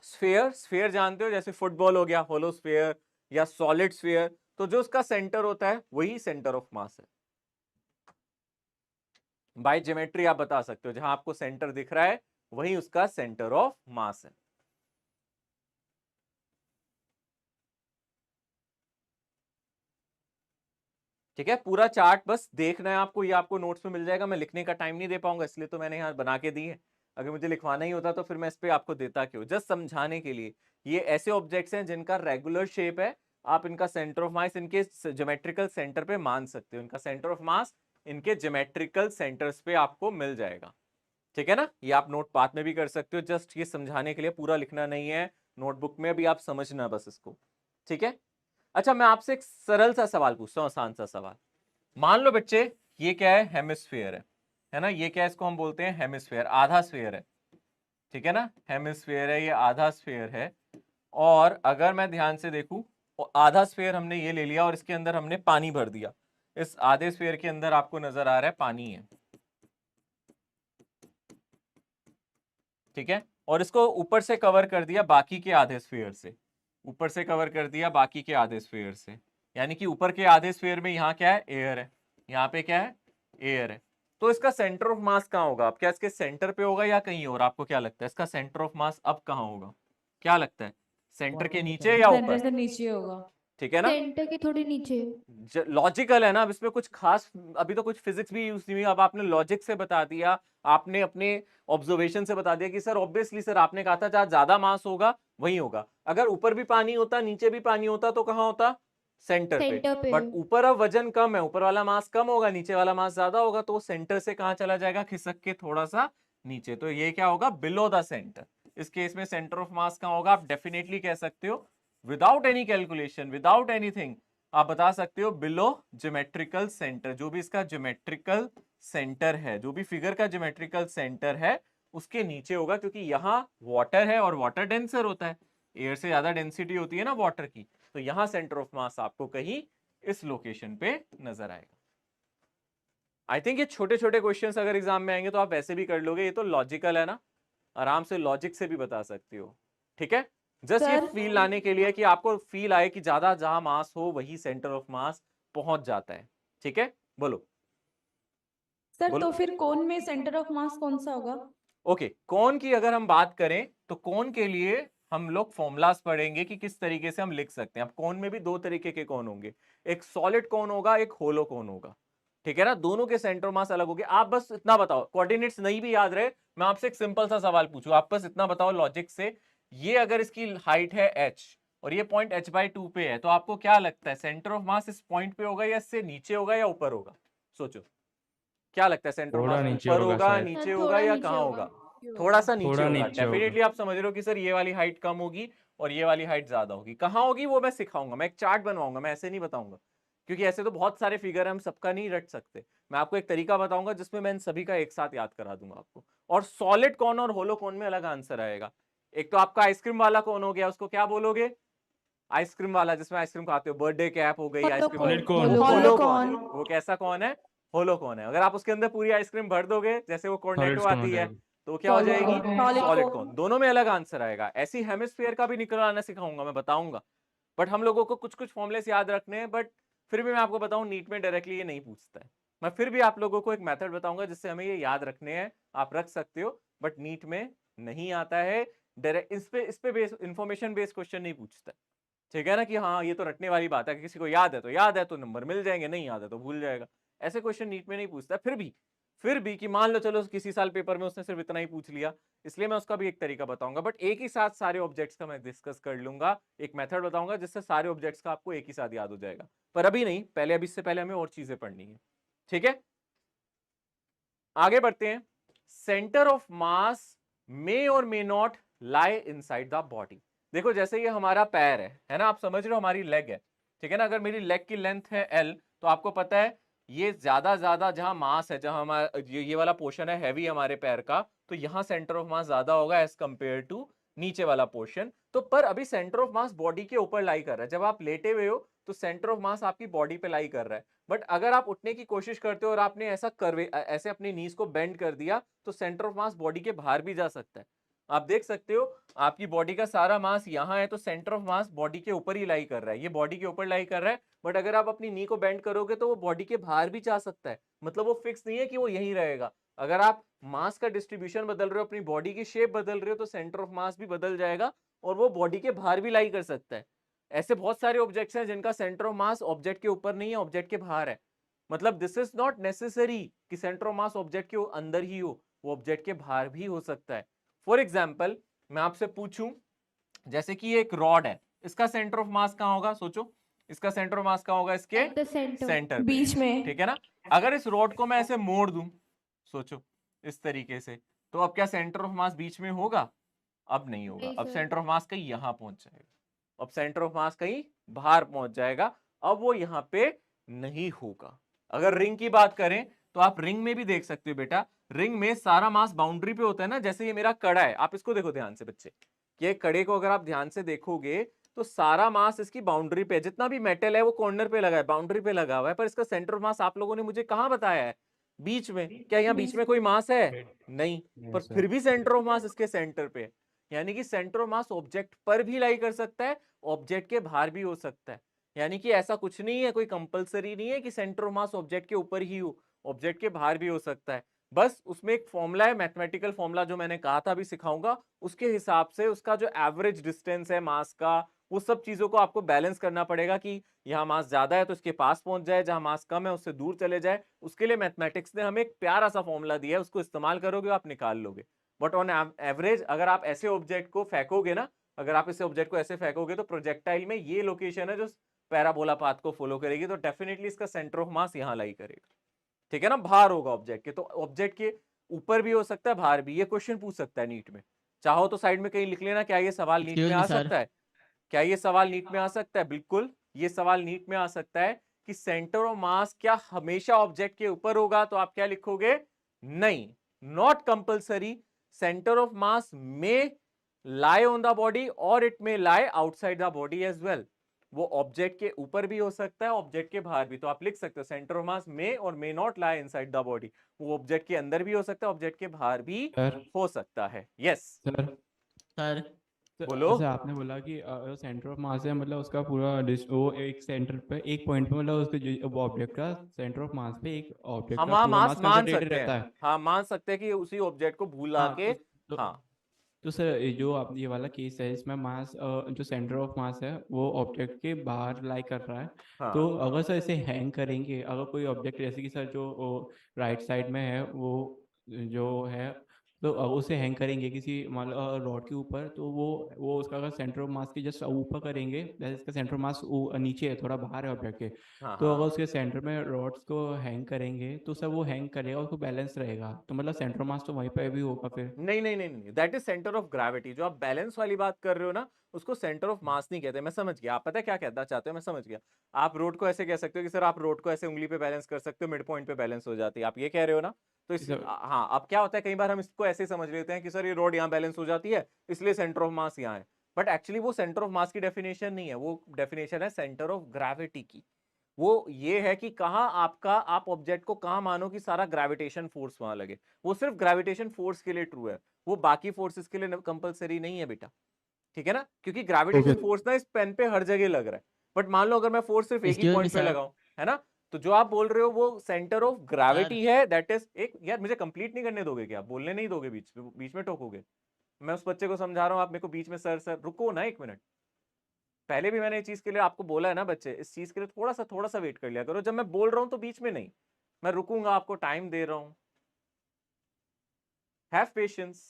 स्फीयर, स्फीयर जानते हो, जैसे फुटबॉल हो गया होलो स्फीयर या सॉलिड स्फीयर, तो जो उसका सेंटर होता है वही सेंटर ऑफ मास है। बाय ज्योमेट्री आप बता सकते हो, जहां आपको सेंटर दिख रहा है वही उसका सेंटर ऑफ मास है। ठीक है, पूरा चार्ट बस देखना है आपको, ये आपको नोट्स में मिल जाएगा। मैं लिखने का टाइम नहीं दे पाऊंगा, इसलिए तो मैंने यहाँ बना के दी है। अगर मुझे लिखवाना ही होता तो फिर मैं इस पे आपको देता क्यों, जस्ट समझाने के लिए। ये ऐसे ऑब्जेक्ट्स हैं जिनका रेगुलर शेप है, आप इनका सेंटर ऑफ मास इनके ज्योमेट्रिकल सेंटर पे मान सकते हो। इनका सेंटर ऑफ मास इनके ज्योमेट्रिकल सेंटर्स पे आपको मिल जाएगा। ठीक है ना, ये आप नोट बाद में भी कर सकते हो, जस्ट ये समझाने के लिए, पूरा लिखना नहीं है, नोटबुक में भी आप समझना बस इसको। ठीक है, अच्छा मैं आपसे एक सरल सा सवाल पूछता हूँ, आसान सा सवाल। मान लो बच्चे, ये क्या है? हेमिस्फीयर है ना, ये क्या है? इसको हम बोलते हैं हेमिस्फीयर, आधा स्फीयर है। ठीक है ना, हेमिस्फीयर है, ये आधा स्फीयर है। और अगर मैं ध्यान से देखूं, आधा स्फीयर हमने ये ले लिया और इसके अंदर हमने पानी भर दिया। इस आधे स्फीयर के अंदर आपको नजर आ रहा है पानी है। ठीक है, और इसको ऊपर से कवर कर दिया बाकी के आधे स्फीयर से, ऊपर से कवर कर दिया बाकी के आधे स्फीयर से, यानी कि ऊपर के आधे स्फीयर में यहाँ क्या है? एयर है, यहाँ पे क्या है? एयर है। तो इसका सेंटर ऑफ मास कहाँ होगा? अब क्या इसके सेंटर पे होगा या कहीं और? आपको क्या लगता है इसका सेंटर ऑफ मास अब कहाँ होगा? क्या लगता है, सेंटर के नीचे या सेंटर ऊपर? से नीचे होगा। ठीक है ना, सेंटर के थोड़ी नीचे। लॉजिकल है ना। अब इसमें कुछ खास, अभी तो कुछ फिजिक्स भी यूज नहीं हुई, अब आपने लॉजिक से बता दिया, आपने अपने ऑब्जर्वेशन से बता दिया कि सर ऑब्वियसली सर आपने कहा था जहां ज्यादा मास होगा वहीं होगा। अगर ऊपर भी पानी होता नीचे भी पानी होता तो कहाँ होता? सेंटर पे। सेंटर पे। बट ऊपर अब वजन कम है, ऊपर वाला मास कम होगा, नीचे वाला मास ज्यादा होगा, तो सेंटर से कहाँ चला जाएगा? खिसक के थोड़ा सा नीचे। तो ये क्या होगा? Below the centre. इस केस में सेंटर ऑफ मास कहाँ होगा? आप डेफिनेटली कह सकते हो without any calculation, without anything, आप बता सकते हो बिलो ज्योमेट्रिकल सेंटर। जो भी इसका ज्योमेट्रिकल सेंटर है, जो भी फिगर का ज्योमेट्रिकल सेंटर है, उसके नीचे होगा, क्योंकि यहाँ वाटर है और वाटर डेंसर होता है, एयर से ज्यादा डेंसिटी होती है ना वाटर की। तो यहाँ सेंटर ऑफ मास आपको कहीं इस लोकेशन पे नजर आएगा। आई थिंक ये छोटे छोटे क्वेश्चंस अगर एग्जाम में आएंगे तो आप वैसे भी कर लोगे, ये तो लॉजिकल है ना, आराम से लॉजिक से भी बता सकते हो। ठीक है, जस्ट ये फील लाने के लिए कि आपको फील आए कि ज्यादा जहां मास हो वही सेंटर ऑफ मास पहुंच जाता है। ठीक है, बोलो सर बोलो। तो फिर कोन में सेंटर ऑफ मास कौन सा होगा? ओके, कौन की अगर हम बात करें तो कौन के लिए हम लोग फॉर्मूलाज पढ़ेंगे कि किस तरीके से हम लिख सकते हैं। अब कौन में भी दो तरीके के कौन होंगे, एक सॉलिड कौन होगा, एक होलो कौन होगा। ठीक है ना, दोनों के सेंटर मास अलग होंगे। आप बस इतना बताओ, कोऑर्डिनेट्स नहीं भी याद रहे, मैं आपसे एक सिंपल सा सवाल पूछूं, आप बस इतना बताओ लॉजिक से, ये अगर इसकी हाइट है h और ये पॉइंट h/2 पे है, तो आपको क्या लगता है सेंटर ऑफ मास इस पॉइंट पे होगा या इससे नीचे होगा या ऊपर होगा? सोचो क्या लगता है, सेंटर ऑफ थोड़ा मास नीचे ऊपर होगा होगा, शायद। नीचे थोड़ा होगा या नीचे कहाँ होगा। होगा? थोड़ा सा नीचे थोड़ा होगा। नीचे होगा। डेफिनेटली आप समझ रहे हो कि सर ये वाली हाइट कम होगी और ये वाली हाइट ज्यादा होगी। कहाँ होगी वो मैं सिखाऊंगा, मैं एक चार्ट बनवाऊंगा, मैं ऐसे नहीं बताऊंगा, क्योंकि ऐसे तो बहुत सारे फिगर है, हम सबका नहीं रट सकते। मैं आपको एक तरीका बताऊंगा जिसमें मैं इन सभी का एक साथ याद करा दूंगा आपको। और सॉलिड कौन और होलो कौन में अलग आंसर आएगा। एक तो आपका आइसक्रीम वाला कौन हो गया, उसको क्या बोलोगे? आइसक्रीम वाला जिसमें आइसक्रीम खाते हो, बर्थडे कैप हो गई, आइसक्रीम होलोकॉन होलोकॉन, वो कैसा कौन है? होलोकॉन है। अगर आप उसके अंदर पूरी आइसक्रीम भर दोगे, जैसे वो कॉर्नेटो Solid cone हो आती है, जाएगी। तो क्या हो जाएगी? Solid solid cone। कौन। दोनों में अलग आंसर आएगा। ऐसी हेमिस्फीयर का भी निकलवाना सिखाऊंगा, मैं बताऊंगा, बट हम लोगों को कुछ कुछ फॉर्मुले याद रखने हैं। बट फिर भी मैं आपको बताऊं, नीट में डायरेक्टली ये नहीं पूछता है। मैं फिर भी आप लोगों को एक मेथड बताऊंगा जिससे हमें ये याद रखने हैं, आप रख सकते हो, बट नीट में नहीं आता है डायरेक्ट। इस पे बेस इंफॉर्मेशन बेस्ड क्वेश्चन नहीं पूछता है, ठीक है ना, कि हाँ ये तो रटने वाली बात है कि किसी को याद है तो नंबर मिल जाएंगे, नहीं याद है तो भूल जाएगा। ऐसे क्वेश्चन नीट में नहीं पूछता। फिर भी कि मान लो चलो किसी साल पेपर में उसने सिर्फ इतना ही पूछ लिया, इसलिए मैं उसका भी एक तरीका बताऊंगा, बट एक ही साथ सारे ऑब्जेक्ट्स का मैं डिस्कस कर लूंगा, एक मेथड बताऊंगा जिससे सारे ऑब्जेक्ट्स का आपको एक ही साथ याद हो जाएगा। पर अभी नहीं, पहले अभी इससे पहले हमें और चीजें पढ़नी है, ठीक है। आगे बढ़ते हैं। सेंटर ऑफ मास मे और may not lie inside the body. देखो जैसे ये हमारा पैर है ना, आप समझ रहे हो हमारी लेग है, ठीक है ना। अगर मेरी लेग की लेंथ है L, तो आपको पता है ये ज्यादा जहां मास है, जहां हमारा ये वाला पोर्शन है हैवी हमारे पैर का, तो यहां सेंटर ऑफ मास ज्यादा होगा एज कंपेयर टू नीचे वाला पोर्शन। तो पर अभी सेंटर ऑफ मास बॉडी के ऊपर लाई कर रहा है। जब आप लेटे हुए हो तो सेंटर ऑफ मास आपकी बॉडी पे लाई कर रहा है, बट अगर आप उठने की कोशिश करते हो और आपने ऐसे अपनी नीज को बेंड कर दिया, तो सेंटर ऑफ मास बॉडी के बाहर भी जा सकता है। आप देख सकते हो आपकी बॉडी का सारा मास यहाँ है, तो सेंटर ऑफ मास बॉडी के ऊपर ही लाई कर रहा है, ये बॉडी के ऊपर लाई कर रहा है, बट अगर आप अपनी नी को बेंड करोगे तो वो बॉडी के बाहर भी जा सकता है। मतलब वो फिक्स नहीं है कि वो यहीं रहेगा। अगर आप मास का डिस्ट्रीब्यूशन बदल रहे हो, अपनी बॉडी की शेप बदल रहे हो, तो सेंटर ऑफ मास भी बदल जाएगा और वो बॉडी के बाहर भी लाई कर सकता है। ऐसे बहुत सारे ऑब्जेक्ट्स हैं जिनका सेंटर ऑफ मास ऑब्जेक्ट के ऊपर नहीं है, ऑब्जेक्ट के बाहर है। मतलब दिस इज नॉट नेसेसरी कि सेंटर ऑफ मास ऑब्जेक्ट के अंदर ही हो, वो ऑब्जेक्ट के बाहर भी हो सकता है। फॉर एग्जाम्पल मैं आपसे पूछूं, जैसे कि ये एक रॉड है, इसका सेंटर ऑफ मास कहां होगा? सोचो, इसका सेंटर ऑफ मास कहां होगा? इसके At the center. सेंटर बीच में। ठीक है ना। अगर इस रॉड को मैं ऐसे मोड़ दूं, सोचो इस तरीके से, तो अब क्या सेंटर ऑफ मास बीच में होगा? अब नहीं होगा। नहीं अब सर। सेंटर ऑफ मास कहीं यहां पहुंच जाएगा, अब सेंटर ऑफ मास कहीं बाहर पहुंच जाएगा, अब वो यहां पे नहीं होगा। अगर रिंग की बात करें तो आप रिंग में भी देख सकते हो बेटा, रिंग में सारा मास बाउंड्री पे होता है ना। जैसे ये मेरा कड़ा है, आप इसको देखो ध्यान से बच्चे, ये कड़े को अगर आप ध्यान से देखोगे तो सारा मास इसकी बाउंड्री पे, जितना भी मेटल है वो कॉर्नर पे लगा है, बाउंड्री पे लगा हुआ है, पर इसका सेंटर ऑफ मास आप लोगों ने मुझे कहां बताया है? बीच में। क्या यहाँ बीच में कोई मास है? नहीं, पर फिर भी सेंटर ऑफ मास इसके सेंटर पे है। यानी कि सेंटर ऑफ मास ऑब्जेक्ट पर भी लाई कर सकता है, ऑब्जेक्ट के बाहर भी हो सकता है। यानी कि ऐसा कुछ नहीं है, कोई कंपलसरी नहीं है कि सेंटर ऑफ मास ऑब्जेक्ट के ऊपर ही हो, ऑब्जेक्ट के बाहर भी हो सकता है। बस उसमें एक फॉर्मूला है, मैथमेटिकल फॉर्मूला, जो मैंने कहा था अभी सिखाऊंगा, उसके हिसाब से उसका जो एवरेज डिस्टेंस है मास का, वो सब चीजों को आपको बैलेंस करना पड़ेगा कि यहाँ मास ज्यादा है तो इसके पास पहुंच जाए, जहां मास कम है उससे दूर चले जाए। उसके लिए मैथमेटिक्स ने हमें एक प्यारा सा फॉर्मूला दिया है, उसको इस्तेमाल करोगे आप निकाल लोगे। बट ऑन एवरेज अगर आप ऐसे ऑब्जेक्ट को फेंकोगे ना, अगर आप इसे ऑब्जेक्ट को ऐसे फेंकोगे तो प्रोजेक्टाइल में ये लोकेशन है जो पैराबोला पाथ को फॉलो करेगी, तो डेफिनेटली इसका सेंटर ऑफ मास यहाँ लाई करेगा, ठीक है ना, बाहर होगा ऑब्जेक्ट के। तो ऑब्जेक्ट के ऊपर भी हो सकता है, बाहर भी। ये क्वेश्चन पूछ सकता है नीट में, चाहो तो साइड में कहीं लिख लेना। क्या ये सवाल नीट में आ सकता है? क्या ये सवाल नीट में आ सकता है? बिल्कुल ये सवाल नीट में आ सकता है कि सेंटर ऑफ मास क्या हमेशा ऑब्जेक्ट के ऊपर होगा? तो आप क्या लिखोगे? नहीं, नॉट कंपल्सरी। सेंटर ऑफ मास में lie on the body और it may lie outside the body as well। वो ऑब्जेक्ट के ऊपर भी हो सकता है, ऑब्जेक्ट के बाहर भी। तो आप लिख सकते हो सेंटर ऑफ मास में और may not lie inside the body. वो ऑब्जेक्ट के अंदर भी हो सकता है, ऑब्जेक्ट के बाहर भी सर हो सकता है। यस सर सर बोलो। जैसे आपने बोला कि सेंटर ऑफ मास है, मतलब उसका पूरा वो एक सेंटर पे एक पॉइंट पे, मतलब उसके ऑब्जेक्ट का सेंटर ऑफ मास पे एक ऑब्जेक्ट हम का पूरा मास मास मान कंसंट्रेटेड सकते रहता हैं, है। हाँ मान सकते हैं कि उसी ऑब्जेक्ट को भूला हाँ के। हाँ तो सर ये जो आप ये वाला केस है, इसमें मास जो सेंटर ऑफ मास है वो ऑब्जेक्ट के बाहर लाई कर रहा है। हाँ तो अगर सर इसे हैंग करेंगे, अगर कोई ऑब्जेक्ट जैसे कि सर जो राइट साइड में है वो जो है, तो उसे हैंग करेंगे किसी मतलब रॉड के ऊपर, तो वो उसका अगर सेंटर ऑफ मास के जस्ट ऊपर करेंगे, जैसे इसका सेंटर ऑफ मास नीचे है, थोड़ा बाहर है ऑब्जेक्ट के, हाँ तो अगर हाँ उसके सेंटर में रॉड्स को हैंग करेंगे तो सर वो हैंग करेगा, उसको बैलेंस रहेगा, तो मतलब सेंटर ऑफ मास तो वहीं पे भी होगा फिर। नहीं नहीं नहीं नहीं, that is centre of gravity. जो आप बैलेंस वाली बात कर रहे हो ना, उसको सेंटर ऑफ मास नहीं कहते। मैं समझ गया, आप पता है क्या कहना चाहते हो, मैं समझ गया। आप रोड को ऐसे कह सकते हो कि सर आप रोड को ऐसे उंगली पे बैलेंस कर सकते हो, मिड पॉइंट पे बैलेंस हो जाती है, आप ये कह रहे हो ना। तो इस सर हाँ, अब क्या होता है कई बार हम इसको ऐसे समझ लेते हैं कि सर ये रोड यहाँ बैलेंस हो जाती है इसलिए सेंटर ऑफ मास यहाँ है, बट एक्चुअली वो सेंटर ऑफ मास की डेफिनेशन नहीं है, वो डेफिनेशन है सेंटर ऑफ ग्रेविटी की। वो ये है कि कहाँ आपका, आप ऑब्जेक्ट को कहाँ मानो कि सारा ग्रेविटेशन फोर्स वहां लगे। वो सिर्फ ग्रेविटेशन फोर्स के लिए ट्रू है, वो बाकी फोर्सेस के लिए कंपलसरी नहीं है बेटा, ठीक है ना, क्योंकि ग्रेविटेशन फोर्स ना इस पेन पे हर जगह लग रहा है। बट मान लो अगर मैं फोर्स सिर्फ एक ही पॉइंट पे लगाऊं, है ना, तो जो आप बोल रहे हो वो सेंटर ऑफ ग्रेविटी है, दैट इज एक, यार मुझे कंप्लीट नहीं करने दोगे क्या, बोलने नहीं दोगे, बीच में टोकोगे। मैं उस बच्चे को समझा रहा हूं, आप मेरे को बीच में सर रुको ना 1 मिनट। पहले भी मैंने इस चीज के लिए आपको बोला है ना बच्चे, इस चीज के लिए थोड़ा सा वेट कर लिया करो, जब मैं बोल रहा हूं तो बीच में नहीं, मैं रुकूंगा, आपको टाइम दे रहा हूं, हैव पेशेंस।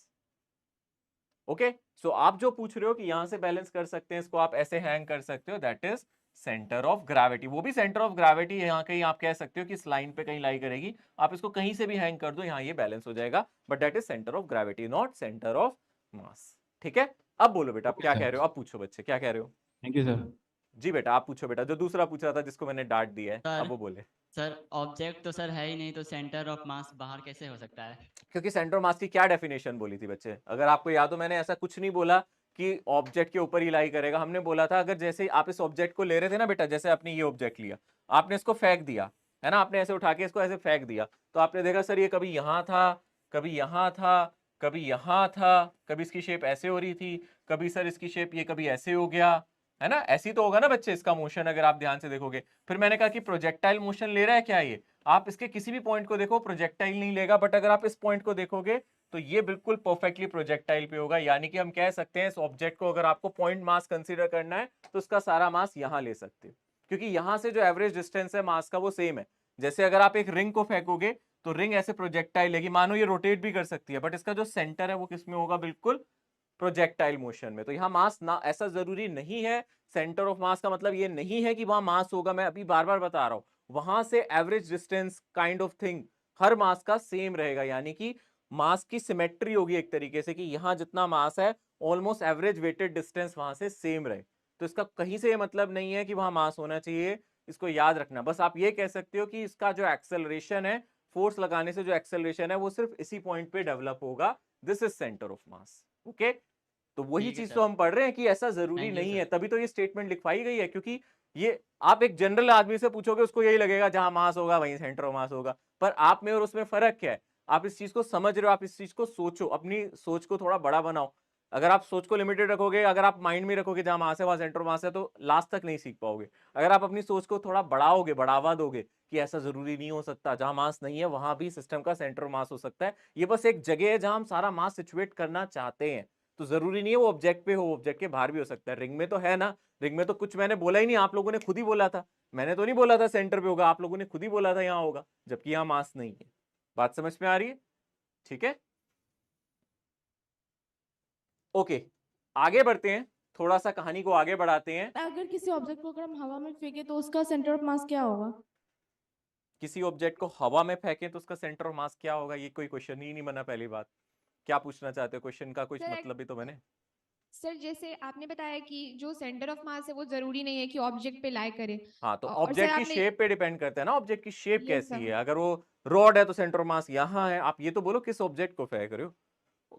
ओके, सो आप जो पूछ रहे हो कि यहां से बैलेंस कर सकते हैं, इसको आप ऐसे हैंग कर सकते हो, that is centre of gravity. वो भी सेंटर ऑफ ग्रेविटी यहाँ कहीं आप कह सकते हो कि इस लाइन पे कहीं लाई करेगी, आप इसको कहीं से भी हैंग कर दो, यहाँ ये बैलेंस हो जाएगा, but that is centre of gravity, not centre of मास। ठीक है, अब बोलो बेटा, आप क्या कह रहे हो, अब पूछो बच्चे, क्या कह रहे हो। Thank you sir. जी बेटा, आप पूछो बेटा, जो दूसरा पूछ रहा था जिसको मैंने डांट दिया है, अब वो बोले। सर ऑब्जेक्ट तो सर है ही नहीं, तो सेंटर ऑफ मास बाहर कैसे हो सकता है। क्योंकि सेंटर ऑफ मास की क्या डेफिनेशन बोली थी बच्चे, अगर आपको याद हो, मैंने ऐसा कुछ नहीं बोला कि ऑब्जेक्ट के ऊपर ही लाई करेगा। हमने बोला था अगर जैसे आप इस ऑब्जेक्ट को ले रहे थे ना बेटा, जैसे आपने ये ऑब्जेक्ट लिया, आपने इसको फेंक दिया, है ना, आपने ऐसे उठा के इसको ऐसे फेंक दिया, तो आपने देखा सर ये कभी यहाँ था, कभी यहाँ था, कभी यहाँ था, कभी इसकी शेप ऐसे हो रही थी, कभी सर इसकी शेप ये कभी ऐसे हो गया, है ना, ऐसी तो होगा ना बच्चे इसका मोशन, अगर आप ध्यान से देखोगे। फिर मैंने कहा कि प्रोजेक्टाइल मोशन ले रहा है क्या ये, आप इसके किसी भी पॉइंट को देखो प्रोजेक्टाइल नहीं लेगा, बट अगर आप इस पॉइंट को देखोगे तो ये बिल्कुल परफेक्टली प्रोजेक्टाइल पे होगा। यानी कि हम कह सकते हैं इस ऑब्जेक्ट को अगर आपको पॉइंट मास कंसीडर करना है तो उसका सारा मास यहां ले सकते हो, क्योंकि यहां से जो एवरेज डिस्टेंस है मास का वो सेम है। जैसे अगर आप एक रिंग को फेंकोगे तो रिंग ऐसे प्रोजेक्टाइल लेगी, मानो ये रोटेट भी कर सकती है, बट इसका जो सेंटर है वो किसमें होगा, बिल्कुल प्रोजेक्टाइल मोशन में। तो यहाँ मास ना, ऐसा जरूरी नहीं है, सेंटर ऑफ मास का मतलब ये नहीं है कि वहां मास होगा, मैं अभी बार बार बता रहा हूं, वहां से average distance kind of thing हर मास का सेम रहेगा, यानी कि मास की सिमेट्री होगी एक तरीके से, कि यहाँ जितना मास है ऑलमोस्ट एवरेज वेटेड डिस्टेंस वहां से सेम रहे। तो इसका कहीं से ये मतलब नहीं है कि वहां मास होना चाहिए, इसको याद रखना। बस आप ये कह सकते हो कि इसका जो एक्सेलरेशन है, फोर्स लगाने से जो एक्सेलरेशन है वो सिर्फ इसी पॉइंट पे डेवलप होगा, this is centre of mass. Okay, तो वही चीज तो हम पढ़ रहे हैं कि ऐसा जरूरी नहीं है, तभी तो ये स्टेटमेंट लिखवाई गई है, क्योंकि ये आप एक जनरल आदमी से पूछोगे उसको यही लगेगा जहां मास होगा वहीं सेंटर ऑफ मास होगा, पर आप में और उसमें फर्क क्या है, आप इस चीज को समझ रहे हो, आप इस चीज को सोचो, अपनी सोच को थोड़ा बड़ा बनाओ। अगर आप सोच को लिमिटेड रखोगे, अगर आप माइंड में रखोगे जहां मास है वहां सेंटर ऑफ मास है, तो लास्ट तक नहीं सीख पाओगे। अगर आप अपनी सोच को थोड़ा बढ़ाओगे, बढ़ावा दोगे कि ऐसा जरूरी नहीं हो सकता, जहां मास नहीं है वहां भी सिस्टम का सेंटर ऑफ मास हो सकता है, ये बस एक जगह है जहां हम सारा मास सिचुएट करना चाहते हैं, तो जरूरी नहीं है वो ऑब्जेक्ट पे हो, ऑब्जेक्ट के बाहर भी हो सकता है। रिंग में तो है ना, रिंग में तो कुछ मैंने बोला ही नहीं, आप लोगों ने खुद ही बोला था, मैंने तो नहीं बोला था सेंटर पे होगा, आप लोगों ने खुद ही बोला था यहाँ होगा, जबकि यहाँ मास नहीं है। बात समझ में आ रही है, ठीक है, ओके, आगे बढ़ते हैं, थोड़ा सा कहानी को आगे बढ़ाते हैं। अगर किसी ऑब्जेक्ट को अगर हम हवा में फेंके तो उसका सेंटर ऑफ मास क्या होगा। किसी ऑब्जेक्ट को हवा में फेंके तो उसका सेंटर ऑफ मास क्या होगा, ये कोई क्वेश्चन ही नहीं बना। पहली बात, क्या पूछना चाहते हो, क्वेश्चन का कुछ Sir, मतलब भी तो बने। सर जैसे आपने बताया कि जो सेंटर ऑफ मास है वो जरूरी नहीं है कि ऑब्जेक्ट पे लाई करे। हाँ, तो और ऑब्जेक्ट सर की आपने शेप पे डिपेंड करता है ना, ऑब्जेक्ट की शेप Yes, कैसी sir. है। अगर वो रॉड है तो सेंटर ऑफ मास यहाँ है। आप ये तो बोलो किस ऑब्जेक्ट को फेंक रहे हो,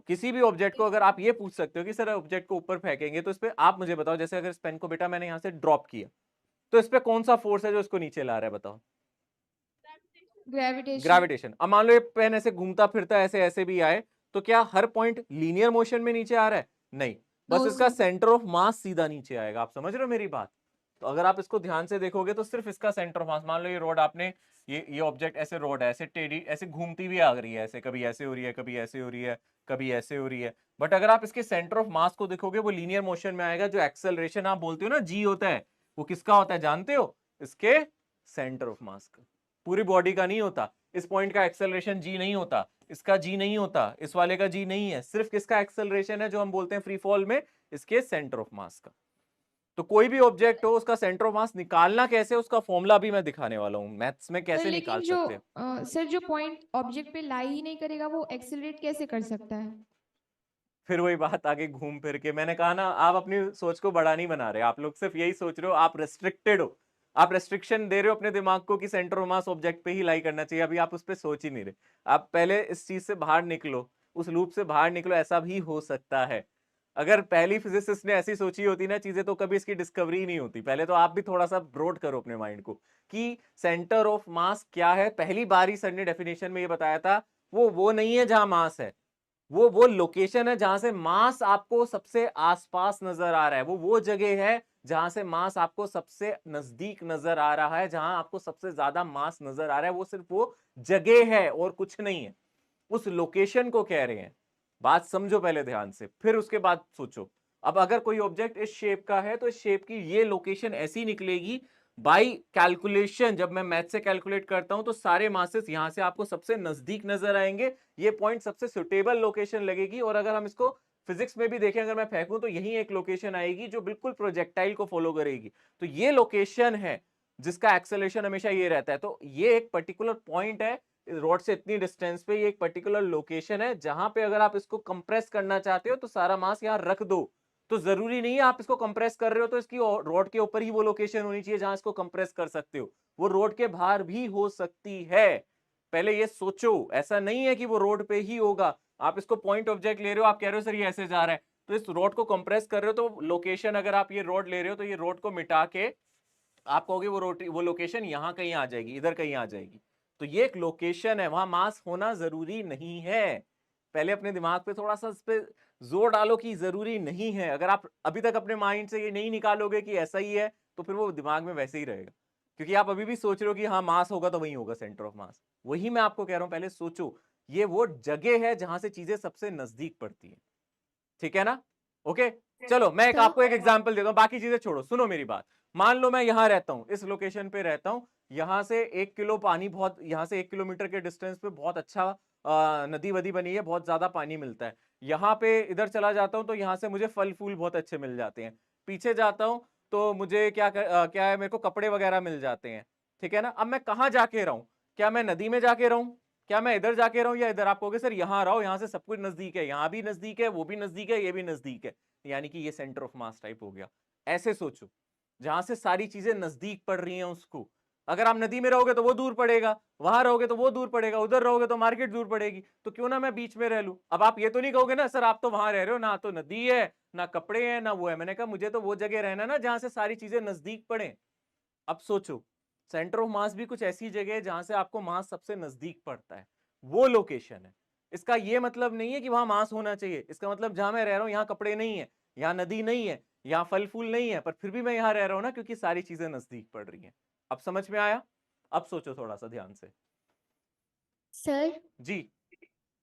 किसी भी ऑब्जेक्ट को। अगर आप ये पूछ सकते हो कि सर ऑब्जेक्ट को ऊपर फेंकेंगे तो इस पे आप मुझे बताओ, जैसे अगर इस पेन को बेटा मैंने यहाँ से ड्रॉप किया तो इस पे कौन सा फोर्स है जो इसको नीचे ला रहा है, बताओ। ग्रेविटेशन। ग्रेविटेशन। अब मान लो ये पेन ऐसे घूमता फिरता ऐसे ऐसे भी आए तो क्या हर पॉइंट लीनियर मोशन में नीचे आ रहा है, नहीं, बस No, इसका sir. सेंटर ऑफ मास सीधा नीचे आएगा। आप समझ रहे हो मेरी बात। तो अगर आप इसको ध्यान से देखोगे तो सिर्फ इसका सेंटर ऑफ मास, मान लो ये रोड आपने, ये ऑब्जेक्ट ऐसे रोड है, ऐसे टेढ़ी ऐसे घूमती भी आ रही है, ऐसे कभी ऐसे हो रही है, कभी ऐसे हो रही है, कभी ऐसे हो रही है, बट अगर आप इसके सेंटर ऑफ मास को देखोगे वो लीनियर मोशन में आएगा। जो एक्सेलरेशन आप बोलते हो ना जी होता है, वो किसका होता है जानते हो, इसके सेंटर ऑफ मास का, पूरी बॉडी का नहीं होता। इस पॉइंट का एक्सेलरेशन जी नहीं होता, इसका जी नहीं होता, इस वाले का जी नहीं है, सिर्फ किसका एक्सेलरेशन है जो हम बोलते हैं फ्री फॉल में, इसके सेंटर ऑफ मास का। तो कोई भी ऑब्जेक्ट हो उसका सेंटर ऑफ मास निकालना कैसे, उसका फॉर्मूला भी मैं दिखाने वाला हूं, मैथ्स में कैसे सर निकाल लेकिन जो सकते हैं। सर जो पॉइंट ऑब्जेक्ट पे लाई ही नहीं करेगा वो एक्सेलरेट कैसे कर सकता है। फिर वही बात आगे घूम फिर के, मैंने कहा ना आप अपनी सोच को बड़ा नहीं बना रहे, आप लोग सिर्फ यही सोच रहे हो, आप रेस्ट्रिक्टेड हो, आप रेस्ट्रिक्शन दे रहे हो अपने दिमाग को कि सेंटर ऑफ मास ऑब्जेक्ट पे ही लाई करना चाहिए। अभी आप उस पर सोच ही नहीं रहे। आप पहले इस चीज से बाहर निकलो, उस लूप से बाहर निकलो, ऐसा भी हो सकता है। अगर पहली फिजिसिस्ट ने ऐसी सोची होती ना चीजें तो कभी इसकी डिस्कवरी नहीं होती। पहले तो आप भी थोड़ा सा ब्रॉड करो अपने माइंड को कि सेंटर ऑफ मास क्या है। पहली बार ही सर ने डेफिनेशन में ये बताया था, वो नहीं है जहां मास है, वो लोकेशन है जहां से मास आपको सबसे आसपास नजर आ रहा है। वो जगह है जहां से मास आपको सबसे नजदीक नजर आ रहा है, जहां आपको सबसे ज्यादा मास नजर आ रहा है। वो सिर्फ वो जगह है और कुछ नहीं है। उस लोकेशन को कह रहे हैं। बात समझो पहले ध्यान से, फिर उसके बाद सोचो। अब अगर कोई ऑब्जेक्ट इस शेप का है तो इस शेप की ये लोकेशन ऐसी निकलेगी बाई कैलकुलेशन। जब मैं मैथ से कैलकुलेट करता हूं तो सारे मासेस यहां से आपको सबसे नजदीक नजर आएंगे। ये पॉइंट सबसे सुटेबल लोकेशन लगेगी। और अगर हम इसको फिजिक्स में भी देखें, अगर मैं फेंकूं तो यही एक लोकेशन आएगी जो बिल्कुल प्रोजेक्टाइल को फॉलो करेगी। तो ये लोकेशन है जिसका एक्सेलरेशन हमेशा ये रहता है। तो ये एक पर्टिकुलर पॉइंट है रॉड से इतनी डिस्टेंस पे, ये एक पर्टिकुलर लोकेशन है जहां पे अगर आप इसको कंप्रेस करना चाहते हो तो सारा मास यहां रख दो। तो जरूरी नहीं है आप इसको कंप्रेस कर रहे हो तो इसकी रॉड के ऊपर ही वो लोकेशन होनी चाहिए जहां इसको कंप्रेस कर सकते हो। वो रोड के बाहर भी हो सकती है। पहले ये सोचो, ऐसा नहीं है कि वो रोड पे ही होगा। आप इसको पॉइंट ऑब्जेक्ट ले रहे हो, आप कह रहे हो सर ये ऐसे जा रहा है, तो इस रोड को कंप्रेस कर रहे हो तो लोकेशन, अगर आप ये रोड ले रहे हो तो ये रोड को मिटा के आप कहोगे वो लोकेशन यहां कहीं आ जाएगी, इधर कहीं आ जाएगी। तो ये एक लोकेशन है, वहां मास होना जरूरी नहीं है। पहले अपने दिमाग पे थोड़ा सा इस पे जोर डालो कि जरूरी नहीं है। अगर आप अभी तक अपने माइंड से ये नहीं निकालोगे कि ऐसा ही है तो फिर वो दिमाग में वैसे ही रहेगा, क्योंकि आप अभी भी सोच रहे हो कि हाँ मास होगा तो वही होगा सेंटर ऑफ मास। वही मैं आपको कह रहा हूं, पहले सोचो। ये वो जगह है जहां से चीजें सबसे नजदीक पड़ती है। ठीक है ना? ओके, चलो मैं आपको एक एग्जांपल देता हूं, बाकी चीजें छोड़ो, सुनो मेरी बात। मान लो मैं यहां रहता हूं, इस लोकेशन पे रहता हूं, यहां से 1 किलो पानी, बहुत यहां से 1 किलोमीटर के डिस्टेंस पे बहुत अच्छा नदी वदी बनी है, बहुत ज्यादा पानी मिलता है। यहाँ पे इधर चला जाता हूं तो यहाँ से मुझे फल फूल बहुत अच्छे मिल जाते हैं। पीछे जाता हूं तो मुझे क्या है, मेरे को कपड़े वगैरह मिल जाते हैं। ठीक है ना? अब मैं कहाँ जाके रहूं? क्या मैं नदी में जाके रहूं, क्या मैं इधर जाके रहूं या इधर? आप कहोगे सर यहाँ रहो, यहाँ से सब कुछ नजदीक है, यहाँ भी नजदीक है, वो भी नजदीक है, ये भी नजदीक है। यानी कि ये सेंटर ऑफ मास टाइप हो गया। ऐसे सोचो, जहां से सारी चीजें नजदीक पड़ रही हैं उसको। अगर आप नदी में रहोगे तो वो दूर पड़ेगा, वहां रहोगे तो वो दूर पड़ेगा, उधर रहोगे तो मार्केट दूर पड़ेगी। तो क्यों ना मैं बीच में रह लूं। अब आप ये तो नहीं कहोगे ना सर आप तो वहां रह रहे हो, ना तो नदी है, ना कपड़े हैं, ना वो है। मैंने कहा मुझे तो वो जगह रहना ना जहां से सारी चीजें नजदीक पड़े। अब सोचो, सेंटर ऑफ मास भी कुछ ऐसी जगह है जहां से आपको मास सबसे नजदीक पड़ता है, वो लोकेशन है। इसका ये मतलब नहीं है कि वहां मास होना चाहिए। इसका मतलब जहां मैं रह रहा हूं यहाँ कपड़े नहीं है, यहाँ नदी नहीं है, यहाँ फल फूल नहीं है, पर फिर भी मैं यहाँ रह रहा हूं ना, क्योंकि सारी चीजें नजदीक पड़ रही हैं। अब समझ में आया? अब सोचो थोड़ा सा ध्यान से। सर जी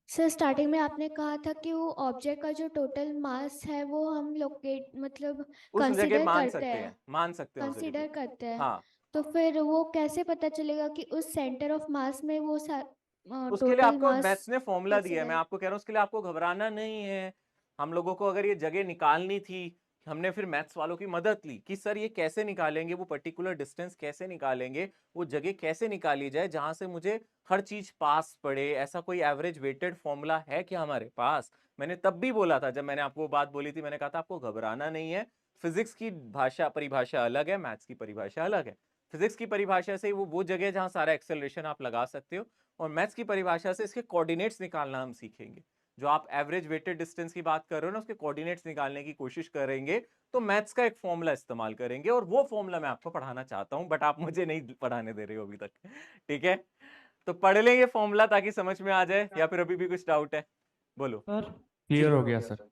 सर, स्टार्टिंग में आपने कहा था कि वो ऑब्जेक्ट का जो टोटल मास है वो हम लोकेट मतलब उस जगह कंसीडर मान करते सकते हैं, हैं, मान सकते हैं उस जगह कंसीडर पे। करते हैं। हाँ, तो फिर वो कैसे पता चलेगा कि उस सेंटर ऑफ मास में वो उसके लिए टोटल आपको मास मैथ्स ने फॉर्मूला दिया है। मैं कंसीडर? आपको कह रहा हूँ उसके लिए आपको घबराना नहीं है। हम लोगों को अगर ये जगह निकालनी थी, हमने फिर मैथ्स वालों की मदद ली कि सर ये कैसे निकालेंगे, वो पर्टिकुलर डिस्टेंस कैसे निकालेंगे, वो जगह कैसे निकाली जाए जहां से मुझे हर चीज पास पड़े। ऐसा कोई एवरेज वेटेड फॉर्मूला है क्या हमारे पास? मैंने तब भी बोला था, जब मैंने आपको वो बात बोली थी, मैंने कहा था आपको घबराना नहीं है। फिजिक्स की भाषा परिभाषा अलग है, मैथ्स की परिभाषा अलग है। फिजिक्स की परिभाषा से वो जगह जहां सारा एक्सेलरेशन आप लगा सकते हो, और मैथ्स की परिभाषा से इसके कोऑर्डिनेट्स निकालना हम सीखेंगे। जो आप एवरेज वेटेड डिस्टेंस की बात कर रहे हो ना, उसके कोऑर्डिनेट्स निकालने की कोशिश करेंगे तो मैथ्स का एक फॉर्मूला इस्तेमाल करेंगे, और वो फॉर्मूला मैं आपको पढ़ाना चाहता हूं, बट आप मुझे नहीं पढ़ाने दे रहे हो अभी तक। ठीक है, तो पढ़ लें ये फॉर्मूला ताकि समझ में आ जाए, या फिर अभी भी कुछ डाउट है? बोलो। सर क्लियर हो गया सर।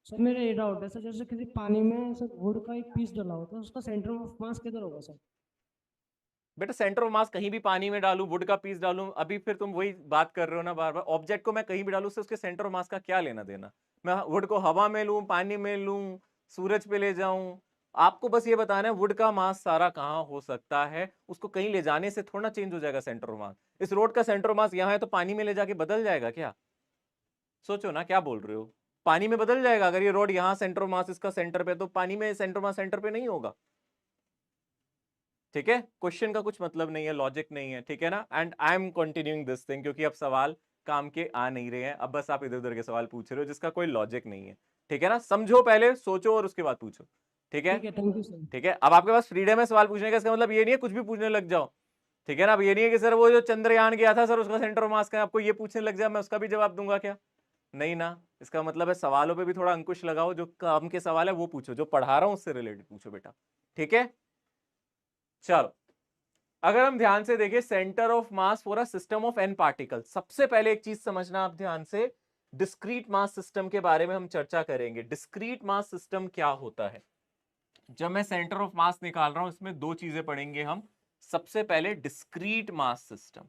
सर मेरा ये डाउट है सर, जैसे किसी पानी में सर वुड का एक पीस डाला होता है, उसका सेंटर ऑफ मास किधर होगा सर? बेटा सेंटर ऑफ मास कहीं भी पानी में डालूं, वुड का पीस डालूं, अभी फिर तुम वही बात कर रहे हो ना बार बार। ऑब्जेक्ट को मैं कहीं भी डालूं, उससे उसके सेंटर ऑफ मास का क्या लेना देना? मैं वुड को हवा में लूं, पानी में लूं, सूरज पे ले जाऊं, आपको बस ये बताना है वुड का मास सारा कहां हो सकता है। उसको कहीं ले जाने से थोड़ा चेंज हो जाएगा सेंटर ऑफ मास। इस रोड का सेंटर ऑफ मास यहाँ है तो पानी में ले जाके बदल जाएगा क्या? सोचो ना, क्या बोल रहे हो? पानी में बदल जाएगा? अगर ये रोड यहाँ सेंटर ऑफ मास इसका सेंटर पे, तो पानी में सेंटर ऑफ मास सेंटर पे नहीं होगा। ठीक है, क्वेश्चन का कुछ मतलब नहीं है, लॉजिक नहीं है। ठीक है ना? And I am continuing this thing, क्योंकि अब सवाल काम के आ नहीं रहे हैं। अब बस आप इधर उधर के सवाल पूछ रहे हो जिसका कोई लॉजिक नहीं है। ठीक है ना? समझो पहले, सोचो और उसके बाद पूछो। ठीक है? Thank you sir. ठीक है, अब आपके पास फ्रीडम है सवाल पूछने का। इसका मतलब ये नहीं है कुछ भी पूछने लग जाओ। ठीक है ना? अब ये नहीं है कि सर वो जो चंद्रयान गया था सर उसका सेंटर ऑफ मास का, आपको ये पूछने लग जाए मैं उसका भी जवाब दूंगा क्या? नहीं ना। इसका मतलब है सवालों पे भी थोड़ा अंकुश लगाओ, जो काम के सवाल है वो पूछो, जो पढ़ा रहा हूं उससे रिलेटेड पूछो बेटा, ठीक है। चलो अगर हम ध्यान से देखें centre of mass for a system of n particle, सबसे पहले एक चीज समझना आप ध्यान से, डिस्क्रीट मास सिस्टम के बारे में हम चर्चा करेंगे। डिस्क्रीट मास सिस्टम क्या होता है? जब मैं सेंटर ऑफ मास निकाल रहा हूं इसमें दो चीजें पढ़ेंगे हम। सबसे पहले डिस्क्रीट मास सिस्टम,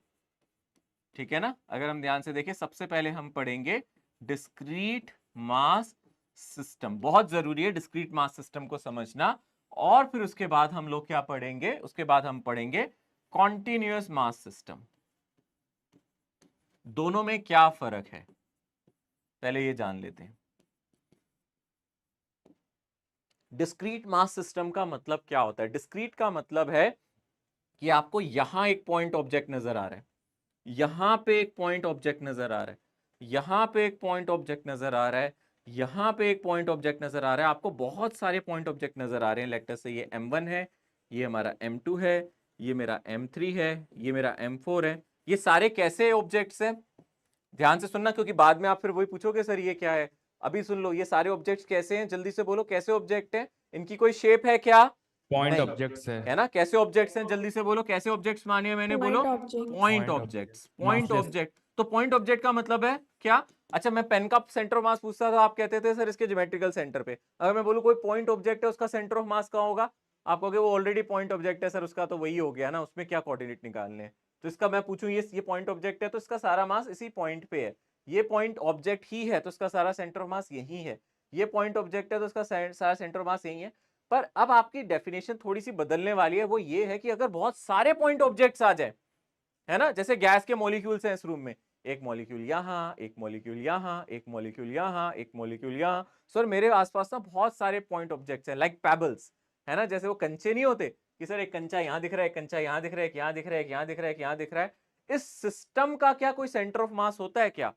ठीक है ना। अगर हम ध्यान से देखें सबसे पहले हम पढ़ेंगे डिस्क्रीट मास सिस्टम, बहुत जरूरी है डिस्क्रीट मास सिस्टम को समझना। और फिर उसके बाद हम लोग क्या पढ़ेंगे, उसके बाद हम पढ़ेंगे कॉन्टिन्यूअस मास सिस्टम। दोनों में क्या फर्क है पहले ये जान लेते हैं। डिस्क्रीट मास सिस्टम का मतलब क्या होता है? डिस्क्रीट का मतलब है कि आपको यहां एक पॉइंट ऑब्जेक्ट नजर आ रहा है, यहां पे एक पॉइंट ऑब्जेक्ट नजर आ रहा है, यहां पे एक पॉइंट ऑब्जेक्ट नजर आ रहा है, यहां पे एक पॉइंट ऑब्जेक्ट नजर आ रहा है। आपको बहुत सारे पॉइंट ऑब्जेक्ट नजर आ रहे हैं। लेक्चर से ये M1 है, ये हमारा M2 है, ये मेरा M3 है, ये मेरा M4 है। ये सारे कैसे ऑब्जेक्ट्स हैं? ध्यान से सुनना, क्योंकि बाद में आप फिर वही पूछोगे सर ये क्या है। अभी सुन लो, ये सारे ऑब्जेक्ट्स कैसे हैं, जल्दी से बोलो कैसे ऑब्जेक्ट हैं। इनकी कोई शेप है क्या? पॉइंट नहीं। ऑब्जेक्ट्स है ना, कैसे ऑब्जेक्ट्स हैं, जल्दी से बोलो कैसे ऑब्जेक्ट्स माने हैं मैंने, बोलो पॉइंट ऑब्जेक्ट्स। पॉइंट ऑब्जेक्ट, तो पॉइंट ऑब्जेक्ट का मतलब है क्या? अच्छा, मैं पेन का सेंटर ऑफ मास पूछता था, आप कहते थे सर इसके ज्योमेट्रिकल सेंटर पे। अगर मैं बोलूं कोई पॉइंट ऑब्जेक्ट है उसका सेंटर ऑफ मास कहाँ होगा, आप कहोगे वो ऑलरेडी पॉइंट ऑब्जेक्ट है सर, उसका तो वही हो गया ना, उसमें क्या कोऑर्डिनेट निकालने हैं। तो इसका मैं पूछूं ये पॉइंट ऑब्जेक्ट है तो इसका सारा मास इसी पॉइंट पे है। ये पॉइंट ऑब्जेक्ट ही है तो इसका सारा सेंटर ऑफ मास यही है। ये पॉइंट ऑब्जेक्ट है तो इसका सारा सेंटर ऑफ मास यही है। पर अब आपकी डेफिनेशन थोड़ी सी बदलने वाली है। वो ये है कि अगर बहुत सारे पॉइंट ऑब्जेक्ट्स आ जाए, है ना, जैसे गैस के मॉलिक्यूल्स हैं इस रूम में, एक मॉलिक्यूल यहाँ, एक मॉलिक्यूल यहाँ, एक मॉलिक्यूल यहाँ, एक मॉलिक्यूल यहाँ। सर मेरे आसपास ना बहुत सारे पॉइंट ऑब्जेक्ट्स हैं, लाइक पेबल्स, है ना, जैसे वो कंचे नहीं होते कि सर एक कंचा यहाँ दिख रहा है, एक कंचा यहाँ दिख रहा है, एक यहाँ दिख रहा है, एक यहाँ दिख रहा है, एक यहाँ दिख रहा है। इस सिस्टम का क्या कोई सेंटर ऑफ मास होता है क्या?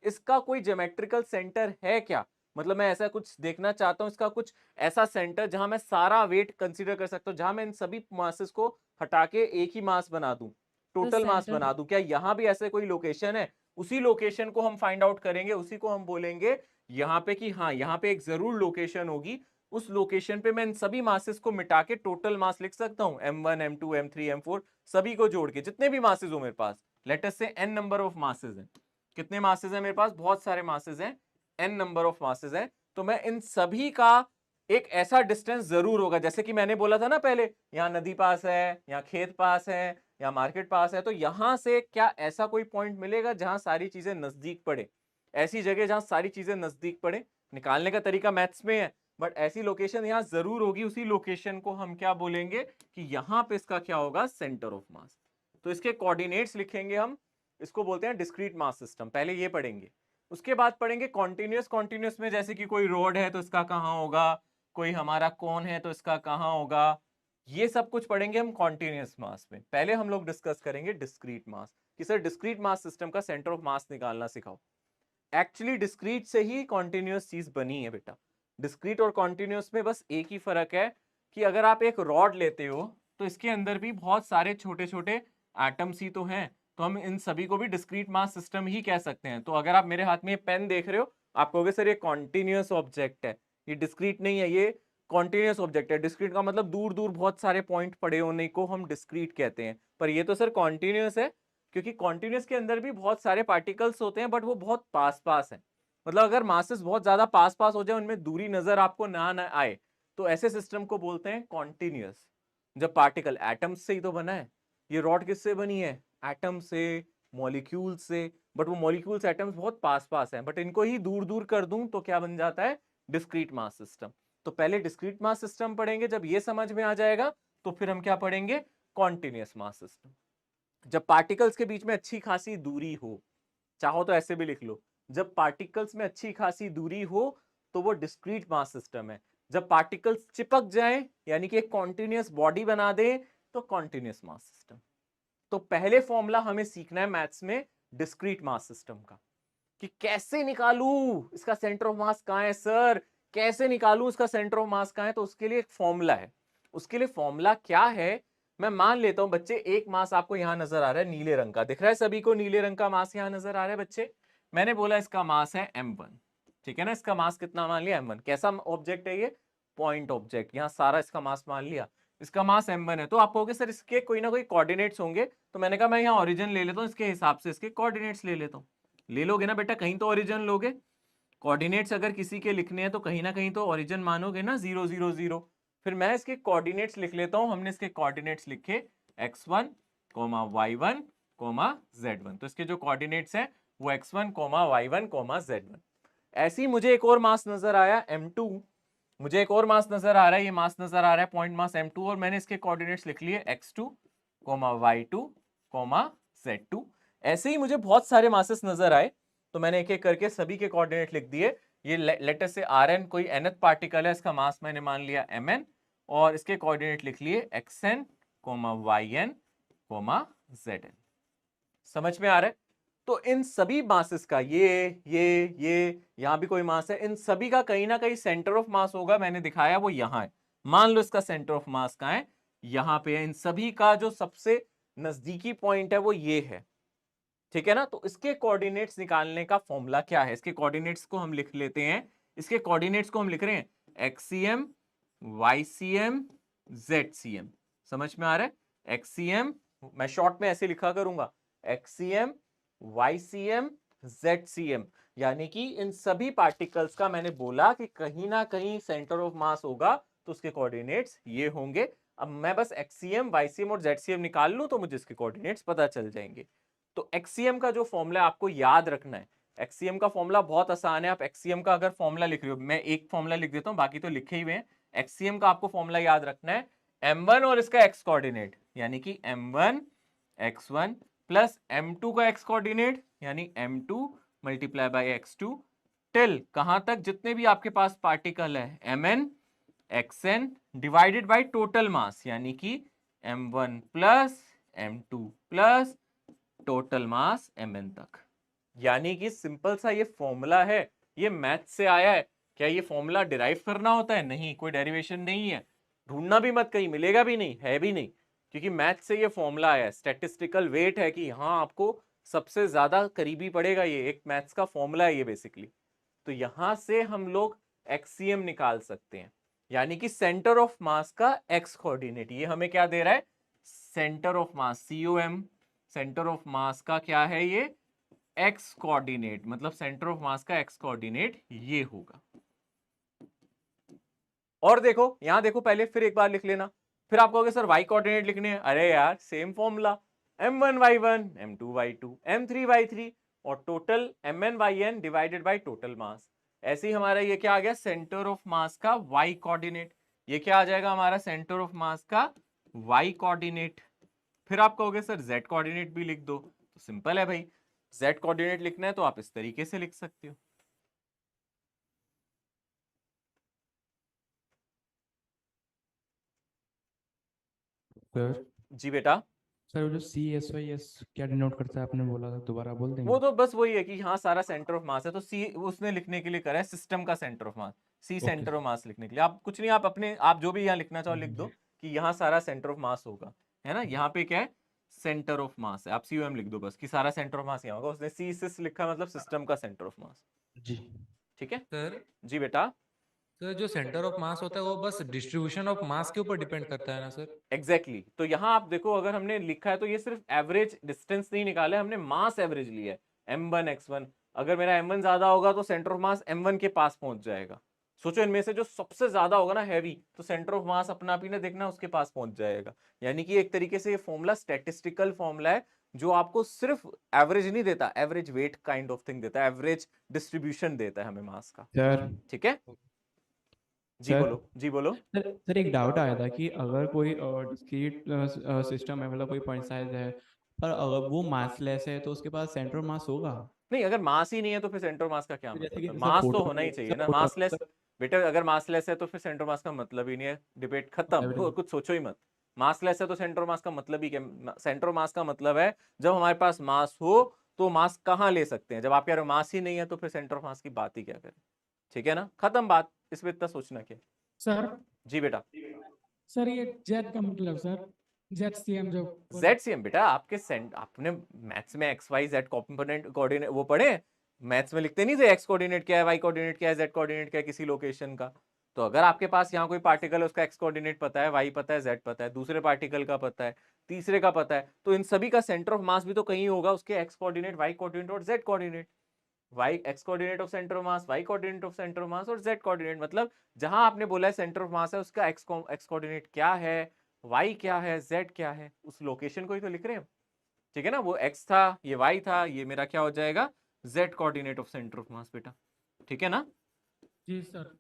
इसका कोई ज्योमेट्रिकल सेंटर है क्या? मतलब मैं ऐसा कुछ देखना चाहता हूं, इसका कुछ ऐसा सेंटर जहां मैं सारा वेट कंसीडर कर सकता हूं, जहां मैं इन सभी मासेस को हटा के एक ही मास बना दूं, टोटल मास बना दूं। क्या यहां भी ऐसे कोई लोकेशन है? उसी लोकेशन को हम फाइंड आउट करेंगे, उसी को हम बोलेंगे यहाँ पे कि हाँ यहाँ पे एक जरूर लोकेशन होगी। उस लोकेशन पे मैं इन सभी मासेस को मिटा के टोटल मास लिख सकता हूँ, M1 M2 M3 M4 सभी को जोड़ के, जितने भी मासेस हो मेरे पास। लेट अस से n नंबर ऑफ मासेस हैं। कितने मासेस हैं मेरे पास? बहुत सारे मासेस हैं, n नंबर ऑफ मासेस हैं। तो मैं इन सभी का एक ऐसा डिस्टेंस जरूर होगा, जैसे कि मैंने बोला था ना पहले, यहाँ नदी पास है, यहाँ खेत पास है, यहाँ मार्केट पास है। तो यहां से क्या ऐसा कोई पॉइंट मिलेगा जहां सारी चीजें नजदीक पड़े? ऐसी जगह जहां सारी चीजें नजदीक पड़े, निकालने का तरीका मैथ्स में है, बट ऐसी लोकेशन यहाँ जरूर होगी। उसी लोकेशन को हम क्या बोलेंगे कि यहाँ पे इसका क्या होगा, सेंटर ऑफ मास। तो इसके कोऑर्डिनेट्स लिखेंगे हम, इसको बोलते हैं डिस्क्रीट मास सिस्टम। पहले ये पढ़ेंगे, उसके बाद पढ़ेंगे कॉन्टिन्यूअस। कॉन्टिन्यूअस में जैसे कि कोई रोड है तो इसका कहाँ होगा, कोई हमारा कोन है तो इसका कहाँ होगा, ये सब कुछ पढ़ेंगे हम कॉन्टिन्यूअस मास में। पहले हम लोग डिस्कस करेंगे डिस्क्रीट मास, कि सर डिस्क्रीट मास सिस्टम का सेंटर ऑफ मास निकालना सिखाओ। एक्चुअली डिस्क्रीट से ही कॉन्टिन्यूअस चीज बनी है बेटा। डिस्क्रीट और कॉन्टिन्यूअस में बस एक ही फर्क है कि अगर आप एक रॉड लेते हो तो इसके अंदर भी बहुत सारे छोटे छोटे एटम्स ही तो हैं, तो हम इन सभी को भी डिस्क्रीट मास सिस्टम ही कह सकते हैं। तो अगर आप मेरे हाथ में पेन देख रहे हो, आप कहोगे सर ये कॉन्टिन्यूअस ऑब्जेक्ट है, ये डिस्क्रीट नहीं है, ये कॉन्टिन्यूअस ऑब्जेक्ट है। डिस्क्रीट का मतलब दूर दूर बहुत सारे पॉइंट पड़े होने को हम डिस्क्रीट कहते हैं, पर ये तो सर कॉन्टिन्यूअस है, क्योंकि कॉन्टिन्यूअस के अंदर भी बहुत सारे पार्टिकल्स होते हैं, बट वो बहुत पास पास है। मतलब अगर मासेस बहुत ज्यादा पास पास हो जाए, उनमें दूरी नजर आपको ना आए, तो ऐसे सिस्टम को बोलते हैं कॉन्टिन्यूअस। जब पार्टिकल एटम्स से ही तो बना है, ये रॉड किससे बनी है, एटम से, मॉलिक्यूल से, बट वो मॉलिक्यूल्स एटम्स बहुत पास पास हैं, बट इनको ही दूर दूर कर दूं तो क्या बन जाता है, डिस्क्रीट मास सिस्टम। तो पहले डिस्क्रीट मास सिस्टम पढ़ेंगे, जब ये समझ में आ जाएगा तो फिर हम क्या पढ़ेंगे, कॉन्टिन्यूअस मास सिस्टम। जब पार्टिकल्स के बीच में अच्छी खासी दूरी हो, चाहो तो ऐसे भी लिख लो, जब पार्टिकल्स में अच्छी खासी दूरी हो तो वो डिस्क्रीट मास सिस्टम है। जब पार्टिकल्स चिपक जाएं, यानी कि एक कॉन्टिन्यूअस बॉडी बना दे, तो कॉन्टिन्यूअस मास सिस्टम। तो पहले फॉर्मूला हमें सीखना है मैथ्स में डिस्क्रीट मास सिस्टम का, कि कैसे निकालूं इसका सेंटर ऑफ मास कहां है सर, कैसे निकालूं इसका सेंटर ऑफ मास कहां है। तो उसके लिए एक फॉर्मूला है। उसके लिए फॉर्मूला क्या है, मैं मान लेता हूं बच्चे, एक मास आपको यहां नजर आ रहा है, नीले रंग का दिख रहा है सभी को, नीले रंग का मास यहां नजर आ रहा है बच्चे। मैंने बोला इसका मास है M1, ठीक है ना। इसका मास कितना मान लिया m1। कैसा ऑब्जेक्ट है ये, पॉइंट ऑब्जेक्ट, यहाँ सारा इसका मास मान लिया, इसका मास m1 है। तो आप कहोगे सर इसके कोई ना कोई कोऑर्डिनेट्स होंगे, तो मैंने कहा मैं यहाँ ओरिजिन ले लेता हूँ, इसके हिसाब से इसके कोऑर्डिनेट्स ले लेता हूँ। ले लोगे ना बेटा, कहीं तो ओरिजिन लोगे, कोऑर्डिनेट्स अगर किसी के लिखने हैं तो कहीं ना कहीं तो ओरिजिन मानोगे ना, 0 0 0। फिर मैं इसके कोऑर्डिनेट्स लिख लेता हूँ। हमने इसके कोऑर्डिनेट्स लिखे x1, y1, z1। तो इसके जो कोऑर्डिनेट्स हैं वो x1, y1, z1। ऐसे ही मुझे एक और मास नजर आया m2, मुझे एक और मास नजर आ रहा है, ये मास नजर आ रहा है पॉइंट मास m2, और मैंने इसके कोऑर्डिनेट्स लिख लिए x2, y2, z2। ऐसे ही मुझे बहुत सारे मासेस नजर आए, तो मैंने एक एक करके सभी के कोऑर्डिनेट लिख दिए। ये लेटर से Rn कोई nth पार्टिकल है, इसका मास मैंने मान लिया Mn, और इसके कोऑर्डिनेट लिख लिए Xn, Yn, Zn। समझ में आ रहा है? तो इन सभी मासेस का ये यहाँ भी कोई मास है, इन सभी का कहीं ना कहीं सेंटर ऑफ मास होगा। मैंने दिखाया वो यहाँ है। मान लो इसका सेंटर ऑफ मास कहाँ है, यहाँ पे है। इन सभी का जो सबसे नजदीकी पॉइंट है वो ये है, ठीक है ना। तो इसके कोऑर्डिनेट्स निकालने का फॉर्मूला क्या है, इसके कोऑर्डिनेट्स को हम लिख लेते हैं। इसके कोऑर्डिनेट्स को हम लिख रहे हैं XCM, YCM, ZCM। समझ में आ रहा है? XCM मैं शॉर्ट में ऐसे लिखा करूंगा, XCM, YCM, ZCM। यानी कि इन सभी पार्टिकल्स का मैंने बोला कि कहीं ना कहीं सेंटर ऑफ मास होगा, तो उसके कोऑर्डिनेट्स ये होंगे। अब मैं बस XCM, YCM और ZCM निकाल लूं तो मुझे इसके कोऑर्डिनेट्स पता चल जाएंगे। तो XCM का जो फॉर्मूला आपको याद रखना है, XCM का फॉर्मूला बहुत आसान है। आप XCM का अगर फॉर्मूला लिख रहे हो, मैं एक फॉर्मूला लिख देता हूं, बाकी तो लिखे ही हुए हैं। XCM का आपको फॉर्मूला याद रखना है M1 और इसका x कोऑर्डिनेट, यानी कि M1 x1 प्लस M2 का x कोऑर्डिनेट, यानी M2 multiply by x2 till कहां तक, जितने भी आपके पास पार्टिकल है Mn xn divided by total mass, यानी कि M1 plus M2 plus total mass Mn तक। यानी कि सिंपल सा ये फॉर्मूला है, ये मैथ से आया है। क्या ये फॉर्मूला डिराइव करना होता है? नहीं, कोई डेरिवेशन नहीं है, ढूंढना भी मत, कहीं मिलेगा भी नहीं, है भी नहीं, क्योंकि मैथ से ये फॉर्मूला आया है। स्टैटिस्टिकल वेट है कि हाँ आपको सबसे ज्यादा करीबी पड़ेगा, ये एक मैथ्स का फॉर्मूला है ये बेसिकली। तो यहां से हम लोग XCM निकाल सकते हैं, यानी कि सेंटर ऑफ मास का x कोऑर्डिनेट। ये हमें क्या दे रहा है, centre of mass, COM। Centre of मास का क्या है ये, x कोऑर्डिनेट, मतलब सेंटर ऑफ मास का x कोऑर्डिनेट ये होगा। और देखो यहां देखो, पहले फिर एक बार लिख लेना, फिर आप कहोगे सर y कोऑर्डिनेट लिखने हैं। अरे यार same formula, M1 y1, M2 y2, M3 y3 और total Mn yn divided by total mass. ऐसे ही हमारा ये क्या आ गया, सेंटर ऑफ मास का y कोऑर्डिनेट। ये क्या आ जाएगा हमारा, सेंटर ऑफ मास का y कोऑर्डिनेट। फिर आप कहोगे सर z कोऑर्डिनेट भी लिख दो, तो सिंपल है भाई, z कोऑर्डिनेट लिखना है तो आप इस तरीके से लिख सकते हो। सर जी बेटा। सर वो जो CSYS क्या डिनोट करता है, आपने बोला था, दोबारा बोल देंगे? वो तो बस वही है कि यहाँ सारा सेंटर ऑफ मास है, तो सी उसने लिखने के लिए करा है सिस्टम का centre of mass, C centre of mass लिखने के लिए। आप कुछ नहीं, आप अपने आप जो भी यहाँ लिखना चाहो लिख दो कि यहाँ सारा सेंटर ऑफ मास होगा, है ना। यहाँ पे क्या है, सेंटर ऑफ मास है, आप COM लिख दो बस कि सारा सेंटर ऑफ मास यहाँ होगा। उसने सी सिस लिखा मतलब सिस्टम का सेंटर ऑफ मास। जी ठीक है सर। जी बेटा। सर जो सेंटर ऑफ मास होता है वो बस डिस्ट्रीब्यूशन ऑफ मास के ऊपर डिपेंड करता है ना सर? एग्जैक्टली तो यहाँ आप देखो, अगर हमने लिखा है तो ये सिर्फ एवरेज डिस्टेंस नहीं निकाला है, हमने मास एवरेज लिया है M1 x1। अगर मेरा M1 ज्यादा होगा तो सेंटर ऑफ मास M1 के पास पहुंच जाएगा। सोचो इनमें से जो सबसे ज्यादा होगा ना हैवी, तो सेंटर ऑफ मास अपना आप ही ना देखना उसके पास पहुंच जाएगा। यानी कि एक तरीके से ये फॉर्मूला स्टैटिस्टिकल फॉर्मूला है, जो आपको सिर्फ एवरेज नहीं देता, average weight kind of thing देता है, एवरेज डिस्ट्रीब्यूशन देता है हमें मास का। सर ठीक है जी सर, बोलो जी बोलो। सर एक डाउट आया था कि अगर कोई डिस्क्रीट सिस्टम है, मतलब कोई पॉइंट साइज है, पर अगर वो मासलेस है तो उसके पास सेंटर मास होगा? नहीं, अगर मास ही नहीं है तो फिर सेंटर मास का क्या जैसे मतलब कि है? सर मास तो फोटो होना ही में- चाहिए सर ना, फोटो- मासलेस। सर- बेटा अगर मासलेस है तो फिर सेंटर मास का मतलब ही नहीं है, डिबेट खत्म, Evidence- कुछ सोचो ही मत। मासलेस है तो सेंटर मास का मतलब ही क्या, सेंटर मास का मतलब है जब हमारे पास मास हो तो मास कहाँ ले सकते हैं, जब आप यार मास ही नहीं है तो फिर सेंटर मास की बात ही क्या करें। ठीक है ना, खत्म बात, इसमें इतना सोचना क्या। सर जी बेटा। सर ये जेड का मतलब सर, ZCM जो ZCM बेटा आपके आपने मैथ्स में XYZ कंपोनेंट कोऑर्डिनेट वो पढ़े, मैथ्स में लिखते नहीं थे एक्स कोऑर्डिनेट क्या है, वाई कोऑर्डिनेट क्या है, जेड कोऑर्डिनेट क्या है किसी लोकेशन का। तो अगर आपके पास यहाँ कोई पार्टिकल है, उसका एक्स कोऑर्डिनेट पता है, वाई पता है, जेड पता है, दूसरे पार्टिकल का पता है, तीसरे का पता है, तो इन सभी का सेंटर ऑफ मास भी तो कहीं होगा, उसके एक्स कोऑर्डिनेट, वाई कोऑर्डिनेट और z coordinate. Y x coordinate of centre of mass, y coordinate of centre of mass और जेड कोऑर्डिनेट। मतलब जहां आपने बोला है सेंटर ऑफ मास है, उसका एक्स कोऑर्डिनेट क्या है, वाई क्या है, जेड क्या है, उस लोकेशन को ही तो लिख रहे हैं। ठीक है ना, वो एक्स था, ये वाई था, ये मेरा क्या हो जाएगा, Z coordinate of centre of मास बेटा। ठीक है ना? जी सर।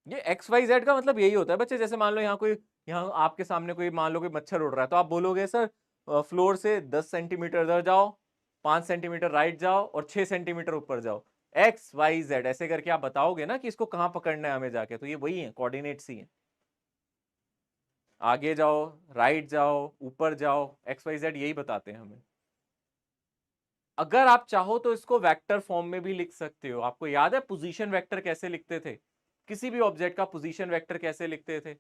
ये एक्स वाई जेड का मतलब यही होता है बच्चे। जैसे मान लो यहाँ आपके सामने कोई मान लो कोई मच्छर उड़ रहा है, तो आप बोलोगे सर फ्लोर से 10 सेंटीमीटर इधर जाओ, 5 सेंटीमीटर राइट जाओ और 6 सेंटीमीटर ऊपर जाओ, एक्स वाई जेड ऐसे करके आप बताओगे ना कि इसको कहाँ पकड़ना है हमें जाके। तो ये वही है, कोऑर्डिनेट्स ही है। आगे जाओ, राइट जाओ, ऊपर जाओ, एक्स वाई जेड यही बताते हैं हमें। अगर आप चाहो तो इसको वेक्टर फॉर्म में भी लिख सकते हो। आपको याद है पोजीशन वेक्टर कैसे लिखते थे? किसी भी ऑब्जेक्ट का पोजीशन वेक्टर कैसे लिखते थे?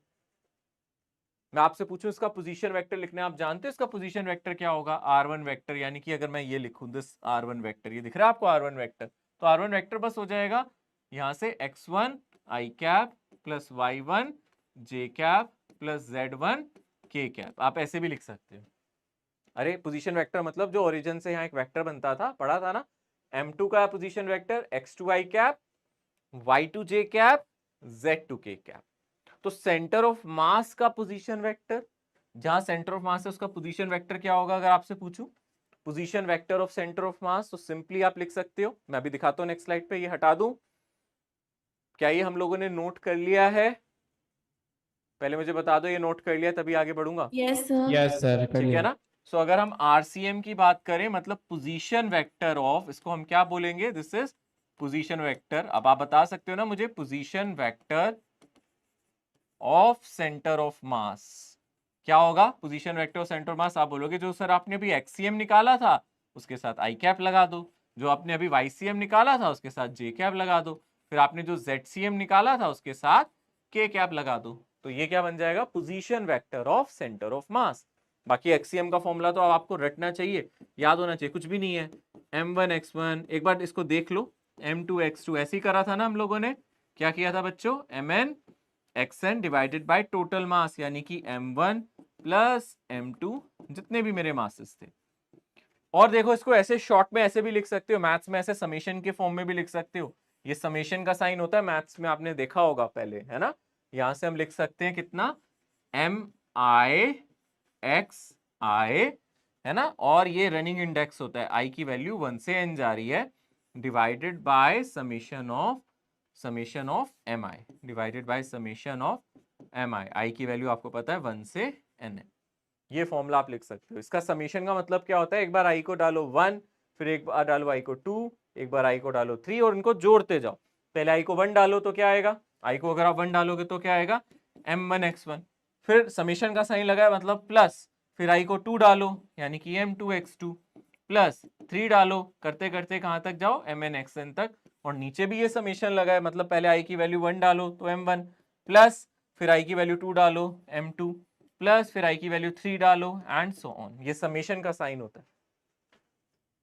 मैं आपसे पूछूं इसका पोजीशन वेक्टर लिखना, आप जानते हो इसका पोजीशन वेक्टर क्या होगा? R1 vector. यानी कि अगर मैं ये लिखूं दिस R1 वेक्टर, ये दिख रहा है आपको R1 वेक्टर, तो R1 वेक्टर बस हो जाएगा यहां से x1 i cap plus y1 j cap plus z1 k cap. आप ऐसे भी लिख सकते हो। अरे पोजीशन वेक्टर मतलब जो ओरिजिन से यहाँ एक वेक्टर बनता था, पढ़ा था ना, m2 का position vector x2 i cap, y2 j cap, z2 k cap. तो सेंटर ऑफ मास का पोजीशन वेक्टर, जहां सेंटर ऑफ मास है उसका पोजीशन वेक्टर क्या होगा? अगर आपसे पूछूं position vector of centre of mass, तो सिंपली आप लिख सकते हो, मैं अभी दिखाता हूं नेक्स्ट स्लाइड पे। ये हटा दूं, क्या ये हम लोगों ने नोट कर लिया है? पहले मुझे बता दो ये नोट कर लिया, तभी आगे बढ़ूंगा। Yes sir. यस सर, कर ठीक है लिया। ना? सो अगर हम आरसीएम की बात करें, मतलब पोजीशन वेक्टर ऑफ, इसको हम क्या बोलेंगे? This is position vector. अब आप बता सकते हो ना मुझे, position vector of centre of मास क्या होगा? Position vector of centre of मास आप बोलोगे जो सर आपने अभी एक्सीएम निकाला था उसके साथ आई कैप लगा दो, जो आपने अभी वाईसीएम निकाला था उसके साथ जे कैप लगा दो, फिर आपने जो जेडसीएम निकाला था उसके साथ के कैप लगा दो। तो ये क्या बन जाएगा? Position vector of centre of मास। बाकी एक्सीएम का फॉर्मूला तो आपको रटना चाहिए, याद होना चाहिए, कुछ भी नहीं है। m1 x1, एक बार इसको देख लो, m2 x2 ऐसे ही करा था ना हम लोगों ने। क्या किया था बच्चों? mn xn divided by total mass, यानी कि m1 प्लस m2 जितने भी मेरे मासेस थे। और देखो इसको ऐसे शॉर्ट में ऐसे भी लिख सकते हो, मैथ्स में ऐसे समेशन के फॉर्म में भी लिख सकते हो। ये समेशन का साइन होता है मैथ्स में, आपने देखा होगा पहले, है ना? यहां से हम लिख सकते हैं कितना, mi x i, है ना? और ये रनिंग इंडेक्स होता है, i की वैल्यू 1 से n जा रही है, divided by summation of mi, divided by summation of mi। i की वैल्यू आपको पता है 1 से n है। ये फॉर्मूला आप लिख सकते हो। इसका समेशन का मतलब क्या होता है? एक बार i को डालो 1, फिर एक बार डालो i को 2, एक बार i को डालो 3 और इनको जोड़ते जाओ। पहले i को 1 डालो तो क्या आएगा? i को अगर आप 1 डालोगे तो क्या आएगा? m1 x1, फिर समेशन का साइन लगाया मतलब प्लस, फिर i को 2 डालो यानी कि m2 x2, प्लस 3 डालो, करते करते कहां तक जाओ? mn xn तक। और नीचे भी ये समेशन लगाए, मतलब पहले i की वैल्यू 1 डालो तो m1, प्लस फिर i की वैल्यू 2 डालो m2, प्लस फिर i की वैल्यू 3 डालो एंड सो ऑन। ये समेशन का साइन होता है।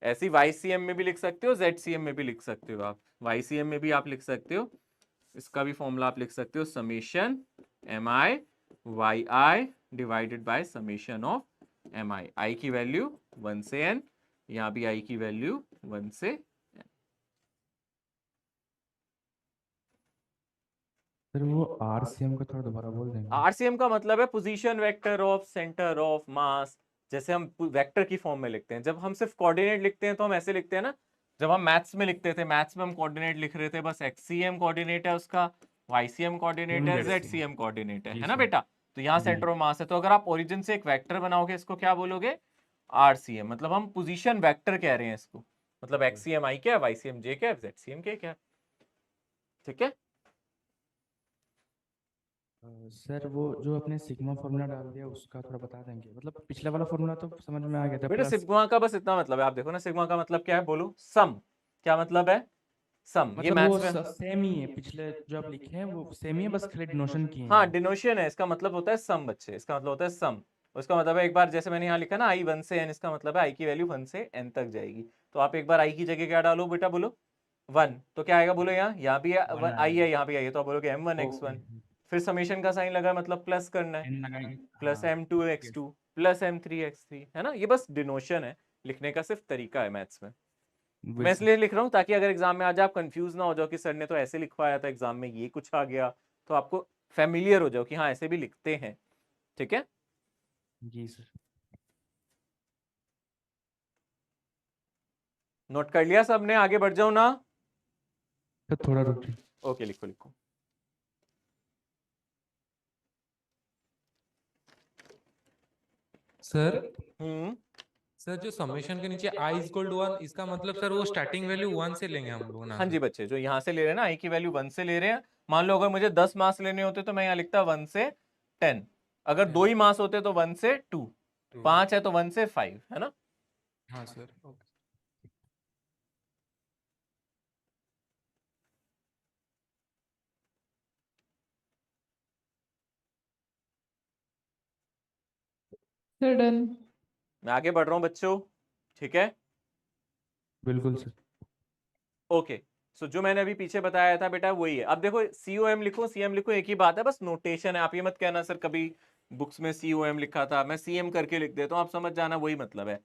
ऐसी YCM में भी लिख सकते हो, ZCM में भी लिख सकते हो। आप YCM में भी आप लिख सकते हो, इसका भी फॉर्मूला आप लिख सकते हो, summation mi yi divided by summation of mi। i की वैल्यू 1 से n, यहाँ भी i की वैल्यू 1 से n। सर वो आरसीएम का थोड़ा दोबारा बोल देंगे? आरसीएम का मतलब है position vector of centre of मास। जैसे हम वेक्टर की फॉर्म में लिखते हैं, जब हम सिर्फ कोऑर्डिनेट लिखते हैं तो हम ऐसे लिखते हैं ना। जब हम मैथ्स में लिखते थे, मैथ्स में हम कोऑर्डिनेट लिख रहे थे, बस एक्सीएम कोऑर्डिनेट है उसका, वाईसीएम कोऑर्डिनेट है, जेडसीएम कोऑर्डिनेट है ना बेटा? तो यहाँ सेंटर ऑफ मास है। तो अगर आप ओरिजिन से एक वेक्टर बनाओगे, इसको क्या बोलोगे? आरसीएम। मतलब हम पोजीशन वेक्टर कह रहे हैं इसको, मतलब एक्सीएम आई क्या, वाईसीएम जे क्या, जेडसीएम के क्या। ठीक है सर वो जो आपने सिग्मा फॉर्मूला डाल दिया उसका थोड़ा बता देंगे? मतलब पिछला वाला फॉर्मूला तो समझ में आ गया था। बेटा सिग्मा का बस इतना मतलब है, आप देखो ना सिग्मा का मतलब क्या है, बोलो सम। क्या मतलब है? सम। ये मतलब वो मैथ्स में सेम ही है, पिछले जो आप लिखे हैं वो सेम ही है, बस खाली डिनोशन की है। हाँ डिनोशन है, इसका मतलब होता है सम बच्चे, इसका मतलब होता है सम। उसका मतलब है एक बार जैसे मैंने यहाँ लिखा ना i 1 से n, इसका मतलब है i की वैल्यू 1 से n तक जाएगी। तो आप एक बार i की जगह क्या डालो बेटा, बोलो 1, तो क्या आएगा बोलो, यहाँ भी i है, यहाँ भी i है, तो आप बोलोगे m1 x1, फिर समेशन का साइन लगा मतलब प्लस करना है, plus m2 x2 plus m3 x3, है ना। ये बस डिनोशन है, लिखने का सिर्फ तरीका है मैथ्स में। मैं इसलिए लिख रहा हूँ ताकि अगर एग्जाम में आज आप कंफ्यूज ना हो जाओ कि सर ने तो ऐसे लिखवाया था, एग्जाम में ये कुछ आ गया, तो आपको फेमिलियर हो जाओ कि हाँ ऐसे भी लिखते हैं। ठीक है जी सर। नोट कर लिया सबने, आगे बढ़ जाओ ना। तो थोड़ा रुक जाइए। ओके लिखो लिखो। सर हम्म सर जो समेशन के नीचे i इज इक्वल टू 1, इसका मतलब सर वो स्टार्टिंग वैल्यू 1 से लेंगे हम लोग ना। हाँ जी बच्चे, जो यहाँ से ले रहे हैं ना i की वैल्यू 1 से ले रहे हैं। मान लो अगर मुझे 10 मार्क्स लेने होते तो मैं यहाँ लिखता 1 से 10, अगर 2 ही मार्क्स होते तो 1 से 2, 5 है तो 1 से 5, है ना। हाँ सर ओके। Sir done. मैं आगे बढ़ रहा हूँ बच्चों, ठीक है। बिल्कुल सर। ओके सो जो मैंने अभी पीछे बताया था बेटा वही है। अब देखो COM लिखो CM लिखो एक ही बात है, बस नोटेशन है। आप ये मत कहना सर कभी बुक्स में COM लिखा था, मैं CM करके लिख देता हूँ, आप समझ जाना वही मतलब है।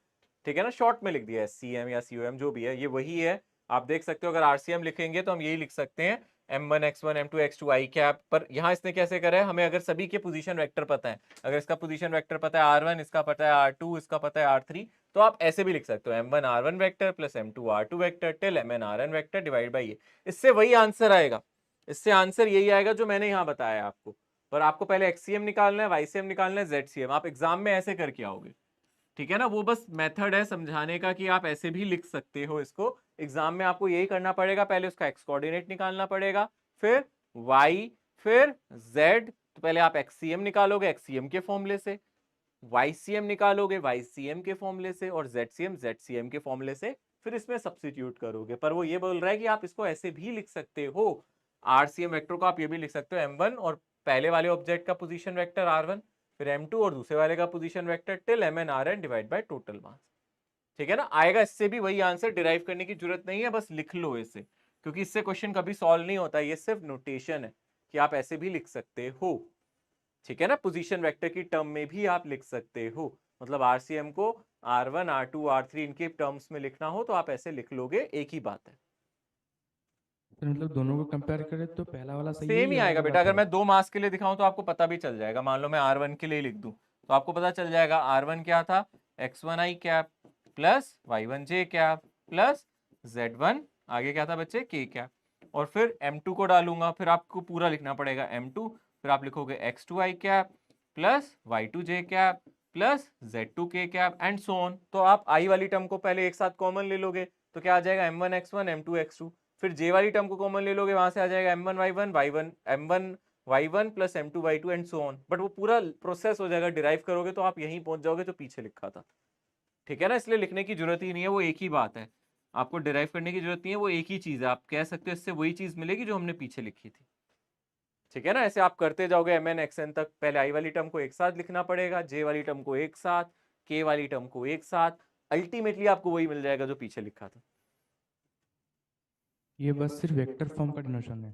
ठीक है ना, शॉर्ट में लिख दिया है CM या COM जो भी है, ये वही है। आप देख सकते हो अगर RCM लिखेंगे तो हम यही लिख सकते हैं m1 x1 m2 x2 i cap. पर यहाँ इसने कैसे करा है, हमें अगर सभी के पोजीशन वेक्टर पता है, अगर इसका पोजीशन वेक्टर पता है R1, इसका पता है R2, इसका पता है R3, तो आप ऐसे भी लिख सकते हो m1 R1 vector plus m2 R2 vector till mn Rn vector divide by ये। इससे वही आंसर आएगा, इससे आंसर यही आएगा जो मैंने यहाँ बताया आपको। पर आपको पहले XCM निकालना है, YCM निकालना है, ZCM। आप एग्जाम में ऐसे करके आओगे, ठीक है ना। वो बस मेथड है समझाने का कि आप ऐसे भी लिख सकते हो इसको। एग्जाम में आपको यही करना पड़ेगा, पहले उसका x कोऑर्डिनेट निकालना पड़ेगा, फिर y, फिर z। तो पहले आप XCM निकालोगे XCM के फॉर्मूले से, YCM निकालोगे YCM के फॉर्मूले से, और ZCM ZCM के फॉर्मूले से, फिर इसमें सब्स्टिट्यूट करोगे। पर वो ये बोल रहा है कि आप इसको ऐसे भी लिख सकते हो, RCM वेक्टर को आप ये भी लिख सकते हो m1 और पहले वाले ऑब्जेक्ट का पोजीशन वेक्टर R1, फिर m2 और दूसरे वाले का position vector till mn Rn divide by total mass. ठीक है ना, आएगा इससे भी वही आंसर, डिराइव करने की जरूरत नहीं है, बस लिख लो इसे, क्योंकि इससे क्वेश्चन कभी सॉल्व नहीं होता। ये सिर्फ नोटेशन है कि आप ऐसे भी लिख सकते हो। ठीक है ना, पोजीशन वेक्टर की टर्म में भी आप लिख सकते हो। मतलब RCM को R1 R2 R3 इनके टर्म्स में लिखना हो तो आप ऐसे लिख लोगे, एक ही बात है। तो मतलब दोनों को कंपेयर करें तो पहला वाला सही है सेम ही या आएगा अलग बेटा। आता अगर है? मैं 2 मार्क्स के लिए दिखाऊं तो आपको पता भी चल जाएगा। मान लो मैं R1 के लिए लिख दूं तो आपको पता चल जाएगा R1 क्या था, x1 i cap plus y1 j cap plus z1 आगे क्या था बच्चे k कैप, और फिर m2 को डालूंगा, फिर आपको पूरा लिखना पड़ेगा m2, फिर आप लिखोगे x2 i cap plus y2 j cap plus z2 k cap and so on. तो आप i वाली टर्म को पहले एक साथ कॉमन ले लोगे तो क्या आ जाएगा m1 x1 m2 x2, फिर j वाली टर्म को कॉमन ले लोगे, वहां से आ जाएगा m1 y1 m1 y1 plus m2 y2 and so on. But वो पूरा प्रोसेस हो जाएगा, डिराइव करोगे तो आप यहीं पहुंच जाओगे जो पीछे लिखा था। ठीक है ना, इसलिए लिखने की जरूरत ही नहीं है, वो एक ही बात है। आपको डिराइव करने की जरूरत नहीं है, वो एक ही चीज है। आप कह सकते हो इससे वही चीज मिलेगी जो हमने पीछे लिखी थी। ठीक है ना, ऐसे आप करते जाओगे mn xn तक। पहले i वाली टर्म को एक साथ लिखना पड़ेगा, j वाली टर्म को एक साथ, k वाली टर्म को एक साथ, अल्टीमेटली आपको वही मिल जाएगा जो पीछे लिखा था। ये बस सिर्फ वेक्टर फॉर्म का डिनोशन है।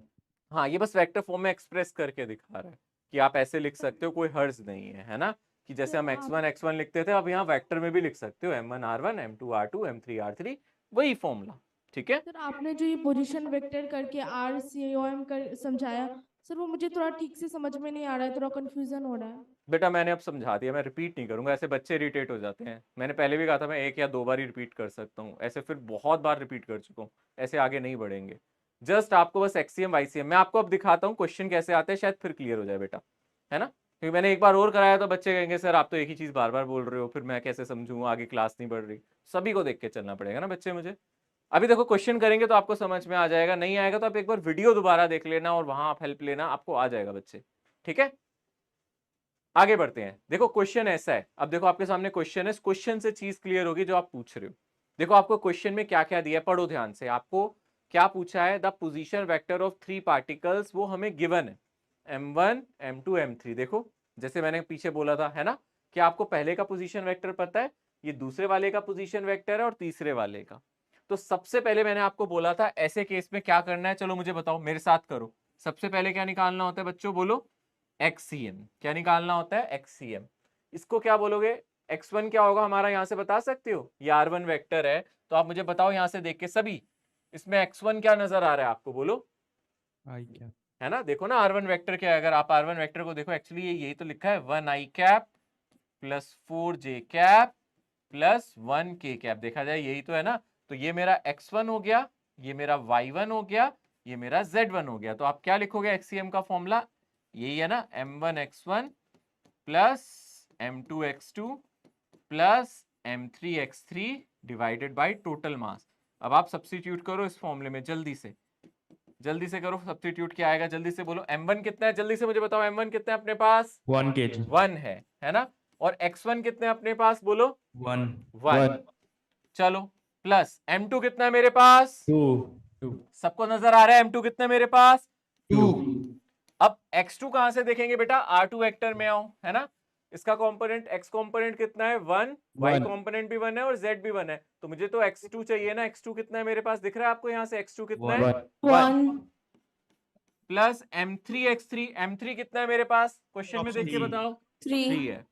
हाँ, ये बस वेक्टर फॉर्म में एक्सप्रेस करके दिखा रहा है कि आप ऐसे लिख सकते हो, कोई हर्ज नहीं है ना। कि जैसे हम x1 x1 लिखते थे, अब यहाँ वेक्टर में भी लिख सकते हो m1 r1 m2 r2 m3 r3, वही फॉर्मूला। ठीक है, सर आपने जो ये पोजीशन वेक्टर करके RCOM कर समझाया सर, वो मुझे थोड़ा ठीक से समझ में नहीं आ रहा है, थोड़ा कंफ्यूजन हो रहा है। बेटा मैंने अब समझा दिया, मैं रिपीट नहीं करूंगा, ऐसे बच्चे इरिटेट हो जाते हैं। मैंने पहले भी कहा था मैं 1 या 2 बार ही रिपीट कर सकता हूँ, ऐसे फिर बहुत बार रिपीट कर चुका हूँ, ऐसे आगे नहीं बढ़ेंगे। जस्ट आपको बस XCM YCM मैं आपको अब दिखाता हूँ क्वेश्चन कैसे आते हैं, शायद फिर क्लियर हो जाए बेटा, है ना। क्योंकि मैंने एक बार और कराया तो बच्चे कहेंगे सर आप तो एक ही चीज बार बार बोल रहे हो, फिर मैं कैसे समझूँ, आगे क्लास नहीं बढ़ रही। सभी को देख के चलना पड़ेगा ना बच्चे मुझे। अभी देखो क्वेश्चन करेंगे तो आपको समझ में आ जाएगा, नहीं आएगा तो आप एक बार वीडियो दोबारा देख लेना और वहां आप हेल्प लेना, आपको आ जाएगा बच्चे। ठीक है, आगे बढ़ते हैं। देखो क्वेश्चन ऐसा है, अब देखो आपके सामने क्वेश्चन है, क्वेश्चन से चीज क्लियर होगी जो आप पूछ रहे हो। देखो आपको क्वेश्चन में क्या क्या दिया है, पढ़ो ध्यान से। आपको क्या पूछा है, the position vector of 3 particles, वो हमें गिवन है m1 m2 m3। देखो जैसे मैंने पीछे बोला था, है ना, क्या आपको पहले का पोजीशन वेक्टर पता है, ये दूसरे वाले का पोजीशन वेक्टर है और तीसरे वाले का। तो सबसे पहले मैंने आपको बोला था ऐसे केस में क्या करना है, चलो मुझे बताओ, मेरे साथ करो। सबसे पहले क्या निकालना होता है बच्चों, बोलो एक्ससीएम। क्या निकालना होता है, एक्ससीएम। इसको क्या बोलोगे, x1 क्या होगा हमारा, यहां से बता सकते हो, ये r1 वेक्टर है, तो आप मुझे बताओ यहां से देख के सभी, इसमें x1 क्या नजर आ रहा है आपको, बोलो आई क्या है ना। देखो ना r1 वेक्टर क्या है, अगर आप r1 वेक्टर को देखो, एक्चुअली यही तो लिखा है 1i cap plus 4j cap plus 1k cap, देखा जाए यही तो है ना। तो ये मेरा x1 हो गया, ये मेरा y1 हो गया, ये मेरा z1 हो गया। तो आप क्या लिखोगे एक्ससीएम का फॉर्मूला, यही है ना, m1x1 plus m2x2 plus m3x3 divided by total mass. अब आप सब्स्टिट्यूट करो इस फॉर्मूले में, जल्दी से करो सब्स्टिट्यूट, क्या आएगा जल्दी से बोलो। m1 कितना है, जल्दी से मुझे बताओ, m1 कितना है अपने पास, 1 kg 1 है ना। और x1 कितने अपने पास, बोलो 1 चलो, प्लस m2 कितना है मेरे पास, 2 सबको नजर आ रहा है m2 कितना है मेरे पास, 2। अब x2 कहां से देखेंगे बेटा, r2 वेक्टर में आओ, है ना। इसका कंपोनेंट x कंपोनेंट कितना है 1, y कंपोनेंट भी 1 है और z भी 1 है, तो मुझे तो x2 चाहिए ना। x2 कितना है मेरे पास, दिख रहा है आपको यहाँ से, x2 कितना है 1 प्लस m3x3, m3 कितना है मेरे पास, क्वेश्चन में देख के बताओ 3 है।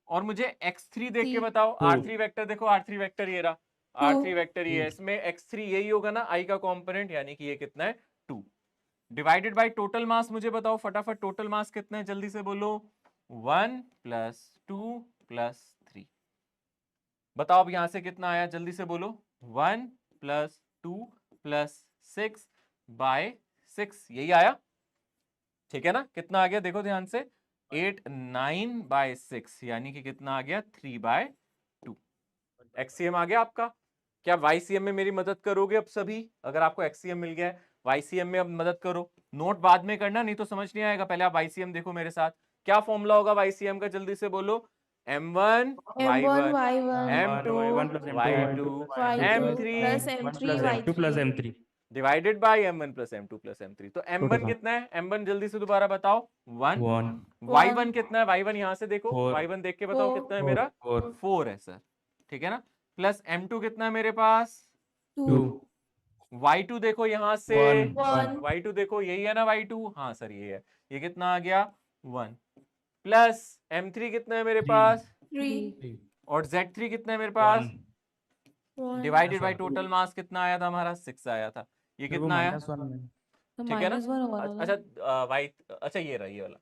और मुझे x3 देख के बताओ, r3 वेक्टर देखो, r3 वेक्टर ये रहा, r3 वेक्टर ये है, इसमें x3 यही होगा ना, i का कंपोनेंट, यानी कि ये कितना है 2 डिवाइडेड बाय टोटल मास। मुझे बताओ फटाफट टोटल मास कितना है, जल्दी से बोलो 1 प्लस 2 प्लस 3। बताओ अब यहां से कितना आया, जल्दी से बोलो 1 प्लस 2 प्लस 6 बाय 6, यही आया, ठीक है ना। कितना आ गया देखो ध्यान से, 8 9 बाय 6, यानी कि कितना आ गया 3 बाय 2। एक्ससीएम आ गया आपका। क्या वाईसीएम में मेरी मदद करोगे अब सभी, अगर आपको एक्ससीएम मिल गया है, वाईसीएम में अब मदद करो। नोट बाद में करना, नहीं तो समझ नहीं आएगा, पहले आप वाईसीएम देखो मेरे साथ। क्या फॉर्मूला होगा वाईसीएम का, जल्दी से बोलो, m1 y1 m2 y2 m3 plus m3 divided by m1 plus m2 plus m3। तो m1 कितना है, m1 जल्दी से दोबारा बताओ 1, y1 कितना है, y1 यहां से देखो, y1 देख के बताओ कितना है मेरा, 4 है सर, ठीक है ना। प्लस m2 कितना है मेरे पास 2 y2 देखो यहां से, y2 देखो यही है ना y2, हाँ सर ये है, ये कितना आ गया 1 प्लस m3 कितना है मेरे पास 3 और z3 कितना है मेरे पास, डिवाइडेड बाय टोटल मास कितना आया था हमारा 6 आया था, ये कितना आया, ठीक है ना। अच्छा वाई, अच्छा ये रहा, ये वाला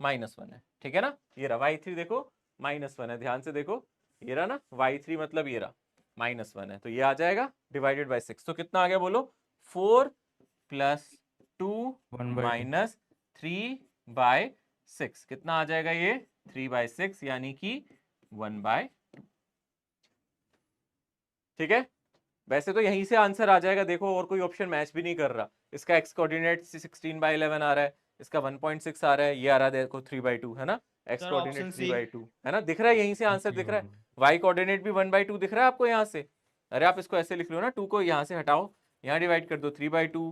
-1 है, ठीक है ना। ये रहा y3 देखो -1 है, ध्यान से देखो, ये रहा ना y3 मतलब ये रहा -1 है, तो ये आ जाएगा डिवाइडेड बाय 6। तो कितना आ गया बोलो, 4 प्लस 2 माइनस 3 बाय 6, कितना आ जाएगा ये 3 बाय 6, यानी कि 1 बाय 2, ठीक है। वैसे तो यहीं से आंसर आ जाएगा, देखो और कोई ऑप्शन मैच भी नहीं कर रहा। इसका x कोऑर्डिनेट 16 बाय 11 आ रहा है, इसका 1.6 आ रहा है, ये आ रहा है देखो 3 बाय 2 है ना, x कोऑर्डिनेट 3 बाय 2 है ना, दिख रहा है यहीं से आंसर दिख रहा है। y कोऑर्डिनेट भी 1 बाय 2 दिख रहा है आपको यहाँ से, अरे आप इसको ऐसे लिख लो ना, 2 को यहाँ से हटाओ, यहाँ डिवाइड कर दो 3 बाय 2,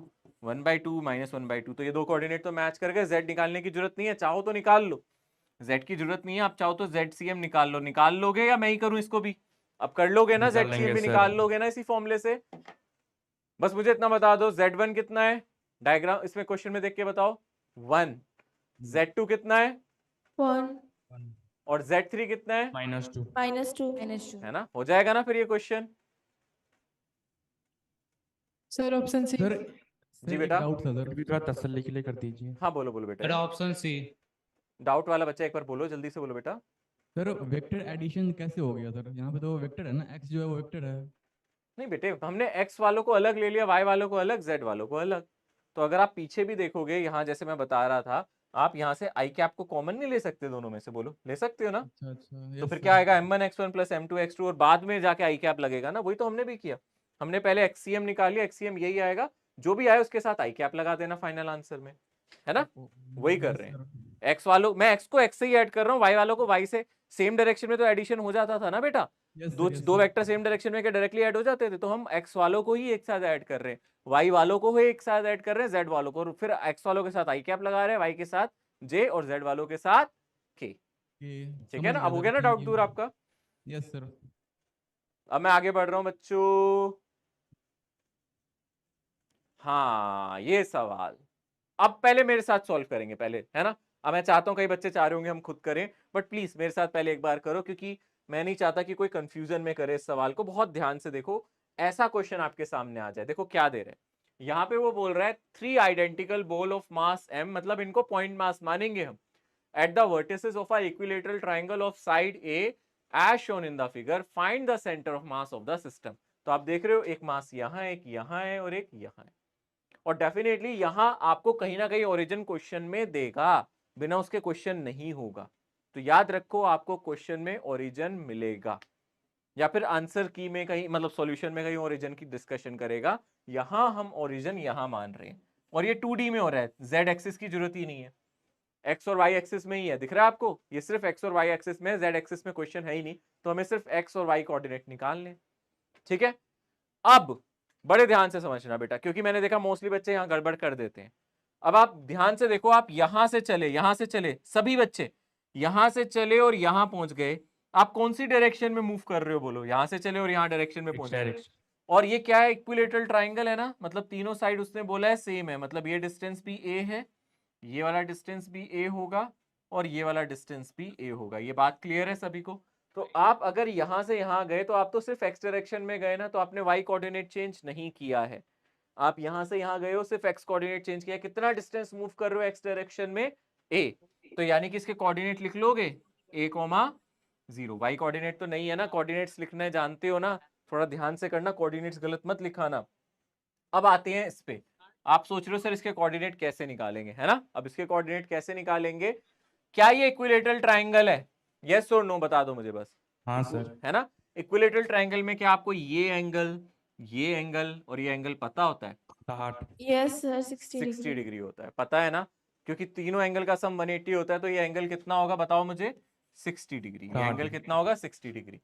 1 बाय 2 माइनस 1 बाय 2, तो ये दो कोऑर्डिनेट तो मैच कर गए। z निकालने की जरूरत नहीं है, चाहो तो निकाल लो, z की जरूरत नहीं है, आप चाहो तो ZCM निकाल लो। निकाल लोगे या मैं ही करूं इसको भी, अब कर लोगे ना, ZCM भी निकाल लोगे ना इसी फॉर्मूले से। बस मुझे इतना बता दो, Z1 कितना है, डायग्राम इसमें क्वेश्चन में देख के बताओ 1, Z2 कितना है 1 और Z3 कितना है -2 है ना, हो जाएगा ना फिर ये क्वेश्चन। Sir option C. जी बेटा, डाउट था सर, थोड़ा तसल्ली के लिए कर दीजिए। हाँ बोलो बोलो बेटा, ऑप्शन सी। डाउट वाला बच्चा एक बार बोलो, जल्दी से बोलो बेटा। सर वेक्टर एडिशन कैसे हो गया सर, यहाँ पे तो वेक्टर है ना, x जो है वो वेक्टर है। नहीं बेटे, हमने x वालों को अलग ले लिया, y वालों को अलग, z वालों को अलग। तो अगर आप पीछे भी देखोगे, यहाँ जैसे मैं बता रहा था, आप यहाँ से i कैप को कॉमन नहीं ले सकते दोनों में से, बोलो ले सकते हो ना। अच्छा तो फिर क्या आएगा m1x1 प्लस m2x2 और बाद में जाके i कैप लगेगा ना, वही तो हमने भी किया। हमने पहले XCM निकाल लिया, XCM यही आएगा, जो भी आए उसके साथ i कैप लगा देना फाइनल आंसर में, है ना, वही कर रहे हैं। x वालों, मैं x को x से ही ऐड कर रहा हूँ, y वालों को y से, सेम डायरेक्शन में तो एडिशन हो जाता था ना बेटा, दो वेक्टर सेम डायरेक्शन में क्या डायरेक्टली ऐड हो जाते थे, तो हम x वालों को ही एक साथ ऐड कर रहे हैं, y वालों को ही एक साथ ऐड कर रहे हैं, z वालों को, फिर x वालों के साथ i कैप लगा रहे हैं, y के साथ j और z वालों के साथ k, ठीक है ना, अब हो गया ना डाउट दूर आपका। Yes sir. अब मैं आगे बढ़ रहा हूं बच्चों। हाँ ये सवाल अब पहले मेरे साथ सॉल्व करेंगे पहले, है ना। अब मैं चाहता हूं कई बच्चे चाह रहे होंगे हम खुद करें, बट प्लीज मेरे साथ पहले एक बार करो, क्योंकि मैं नहीं चाहता कि कोई कंफ्यूजन में करे इस सवाल को। बहुत ध्यान से देखो, ऐसा क्वेश्चन आपके सामने आ जाए। देखो क्या दे रहे हैं यहाँ पे, वो बोल रहा है 3 identical ball of mass m, मतलब इनको पॉइंट मास मानेंगे हम, at the vertices of a equilateral triangle of side A as shown in the figure, find the center of mass of the system। तो आप देख रहे हो एक मास यहाँ है, एक यहाँ है और एक यहाँ है, और डेफिनेटली यहाँ आपको कहीं ना कहीं ओरिजिन क्वेश्चन में देगा, बिना उसके क्वेश्चन नहीं होगा। तो याद रखो आपको क्वेश्चन में ओरिजिन मिलेगा, या फिर आंसर की में कहीं, मतलब सॉल्यूशन में कहीं ओरिजिन की डिस्कशन करेगा। यहाँ हम ओरिजिन यहाँ मान रहे हैं, और ये 2D में हो रहा है, z एक्सिस की जरूरत ही नहीं है, x और y एक्सिस में ही है। दिख रहा है आपको, ये सिर्फ x और y एक्सिस में, z एक्सिस में क्वेश्चन है ही नहीं, तो हमें सिर्फ x और y कोऑर्डिनेट निकालने। ठीक है, अब बड़े ध्यान से समझना बेटा, क्योंकि मैंने देखा मोस्टली बच्चे यहाँ गड़बड़ कर देते हैं। अब आप ध्यान से देखो, आप यहां से चले, सभी बच्चे यहां से चले और यहां पहुंच गए। आप कौन सी डायरेक्शन में मूव कर रहे हो बोलो? यहां से चले और यहां डायरेक्शन में पहुंच गए। और ये क्या है? इक्विलेटरल ट्राइंगल है ना, मतलब तीनों साइड उसने बोला है सेम है, मतलब ये डिस्टेंस भी a है, ये वाला डिस्टेंस भी a होगा, और ये वाला डिस्टेंस भी a होगा। ये बात क्लियर है सभी को? तो आप अगर यहां से यहां गए तो आप तो सिर्फ x डायरेक्शन में गए ना, तो आपने y कोऑर्डिनेट चेंज नहीं किया है। आप यहां से यहां गए हो, सिर्फ x कोऑर्डिनेट चेंज किया। कितना डिस्टेंस मूव कर रहे हो x डायरेक्शन में? a। तो यानी कि इसके कोऑर्डिनेट लिख लोगे a, 0। y कोऑर्डिनेट तो नहीं है ना, कोऑर्डिनेट्स लिखना जानते हो ना, थोड़ा ध्यान से करना, कोऑर्डिनेट्स गलत मत लिखाना। अब आते हैं इस पे, आप सोच रहे हो सर इसके कोऑर्डिनेट कैसे निकालेंगे, है ना। अब इसके कोऑर्डिनेट कैसे निकालेंगे? क्या ये इक्विलेटरल ट्राइंगल है? यस और नो बता दो मुझे बस। हाँ सर। है ना, इक्विलेटरल ट्राइंगल में क्या आपको ये एंगल और ये एंगल पता होता है? यस सर, 60 डिग्री होता है, पता है ना, क्योंकि तीनों एंगल का सम 180 होता है। तो ये एंगल कितना होगा बताओ मुझे? 60 डिग्री। ये एंगल कितना होगा? 60 डिग्री।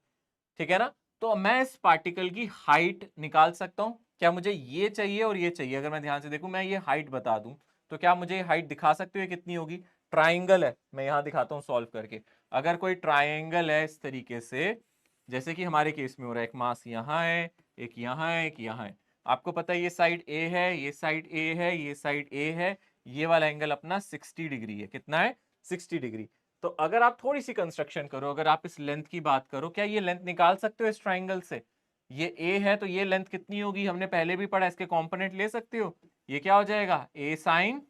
ठीक है ना। तो मैं इस पार्टिकल की हाइट निकाल सकता हूं क्या? मुझे ये चाहिए और ये चाहिए। अगर मैं ध्यान से देखूं, मैं ये हाइट बता दूं, तो क्या मुझे हाइट दिखा सकते हो कितनी होगी? ट्राइंगल है, मैं यहां दिखाता हूं सॉल्व करके। अगर कोई ट्राइंगल है इस तरीके से, जैसे कि हमारे केस में हो रहा है, एक मास यहाँ है, एक यहाँ है, एक यहाँ है। आपको पता है ये साइड ए है, ये साइड ए है, ये साइड ए है, ये वाला एंगल अपना 60 डिग्री है। कितना है? 60 डिग्री। तो अगर आप थोड़ी सी कंस्ट्रक्शन करो, अगर आप इस लेंथ की बात करो, क्या ये लेंथ निकाल सकते हो इस ट्राइंगल से? ये a है तो ये लेंथ कितनी होगी? हमने पहले भी पढ़ा, इसके कंपोनेंट ले सकते हो। ये क्या हो जाएगा? a sin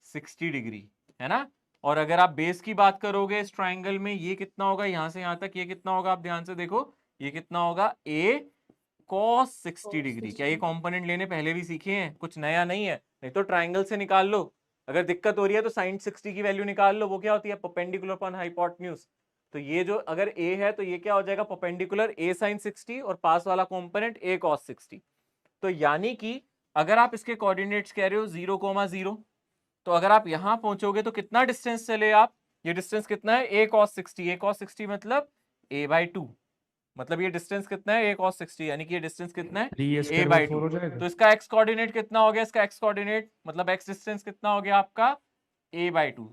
60 डिग्री, है ना। और अगर आप बेस की बात करोगे इस ट्राइंगल में, ये कितना होगा? यहां से यहां तक ये कितना होगा? आप ध्यान से देखो, ये कितना होगा? a cos 60 degree. क्या ये कंपोनेंट लेने पहले भी सीखे हैं? कुछ नया नहीं है। नहीं तो ट्राइंगल से निकाल लो। अगर दिक्कत हो रही है तो sin 60 की वैल्यू निकाल लो, वो क्या होती है? Perpendicular upon hypotenuse. तो ये जो अगर a है तो ये क्या हो जाएगा? परपेंडिकुलर a sin 60 और पास वाला कंपोनेंट a cos 60। तो यानी कि अगर आप इसके कोऑर्डिनेट्स कह रहे हो 0,0, तो अगर आप यहां पहुंचोगे तो कितना डिस्टेंस चले आप? ये डिस्टेंस कितना है? a cos 60। a cos 60 मतलब a/2, मतलब ये डिस्टेंस कितना है? a cos 60, यानी कि ये डिस्टेंस कितना है? a/2। तो इसका x कोऑर्डिनेट कितना हो गया? इसका x कोऑर्डिनेट मतलब x डिस्टेंस कितना हो गया आपका? a/2।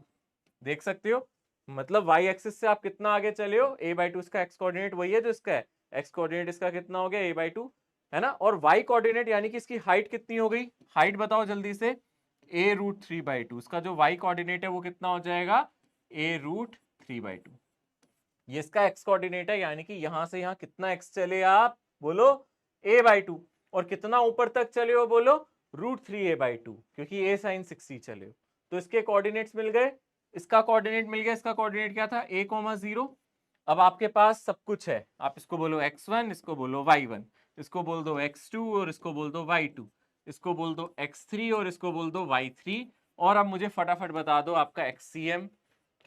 देख सकते हो, मतलब y एक्सिस से आप कितना आगे चले हो? a/2। इसका x कोऑर्डिनेट वही है जो इसका है, x कोऑर्डिनेट इसका कितना हो गया? a/2, है ना। और y कोऑर्डिनेट यानी कि इसकी हाइट कितनी हो गई? हाइट बताओ जल्दी से। a√3/2। इसका जो y कोऑर्डिनेट है वो कितना हो जाएगा? a√3/2। ये इसका x कोऑर्डिनेट है, यानी कि यहां से यहां कितना x चले आप? बोलो a/2। और कितना ऊपर तक चले हो? बोलो √3a/2, क्योंकि a sin 60 चले हो। तो इसके कोऑर्डिनेट्स मिल गए, इसका कोऑर्डिनेट मिल गया। इसका कोऑर्डिनेट क्या था? a, 0। अब आपके पास सब कुछ है, आप इसको बोलो x1, इसको बोलो y1, इसको बोल दो x2 और इसको बोल दो y2, इसको बोल दो x3 और इसको बोल दो y3। और अब मुझे फटाफट बता दो आपका xcm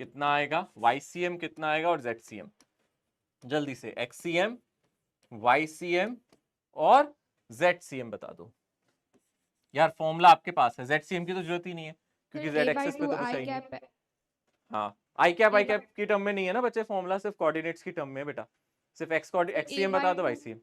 कितना आएगा, ycm कितना आएगा और zcm। जल्दी से xcm, ycm और zcm बता दो। यार फॉर्मूला आपके पास है, zcm की तो जरूरत ही नहीं है क्योंकि z एक्सिस पे तो कुछ है नहीं। हाँ, i कैप की टर्म में नहीं है ना बच्चे, फॉर्मूला सिर्फ कोऑर्डिनेट्स की टर्म में है बेटा। सिर्फ xcm बता दो, ycm।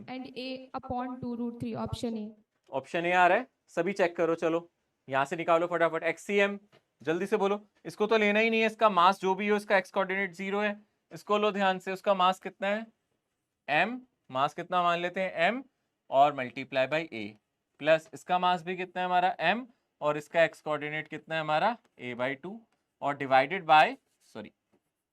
And a/2√3 option A. Option A आ रहा है, सभी चेक करो। चलो यहां से निकालो फटाफट। xcm जल्दी से बोलो, इसको तो लेना ही नहीं है, इसका मास जो भी हो इसका एक्स कोऑर्डिनेट 0 है, इसको लो ध्यान से, उसका मास कितना है m, मास कितना मान लेते हैं m और मल्टीप्लाई बाई a, प्लस इसका मास भी कितना है हमारा m और इसका एक्स कोऑर्डिनेट कितना है हमारा a/2 और divided by sorry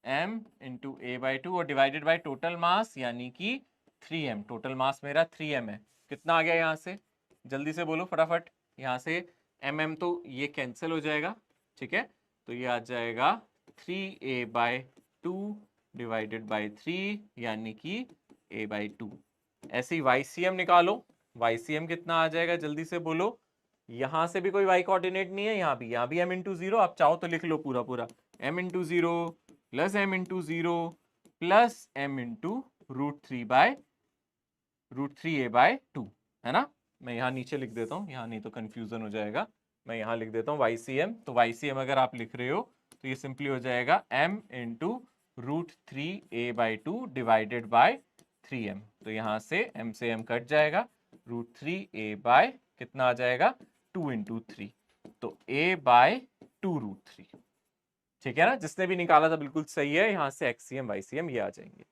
m into a/2 और डिवाइडेड बाय टोटल मास यानी कि 3m, टोटल मास मेरा 3m है। कितना आ गया यहाँ से, जल्दी से बोलो फटाफट, यहाँ से mm तो ये कैंसिल हो जाएगा, ठीक है, तो ये आ जाएगा 3a/2 डिवाइडेड बाय 3 यानी कि a/2। ऐसे ही YCM निकालो, YCM कितना आ जाएगा जल्दी से बोलो, यहां से भी कोई y कोऑर्डिनेट नहीं है, यहाँ भी m इंटू 0, आप चाहो तो लिख लो पूरा पूरा m into 0 plus m into 0 plus m into √3a/2 है ना। मैं यहाँ नीचे लिख देता हूँ, यहाँ नहीं तो कंफ्यूजन हो जाएगा, मैं यहाँ लिख देता हूँ YCM, तो YCM अगर आप लिख रहे हो तो ये सिंपली हो जाएगा m into √3a/2 divided by 3m, तो यहाँ से m से m कट जाएगा, √3a बाय कितना आ जाएगा 2 इंटू 3, तो a/2√3, ठीक है ना। जिसने भी निकाला था बिल्कुल सही है, यहाँ से XCM YCM ये आ जाएंगे।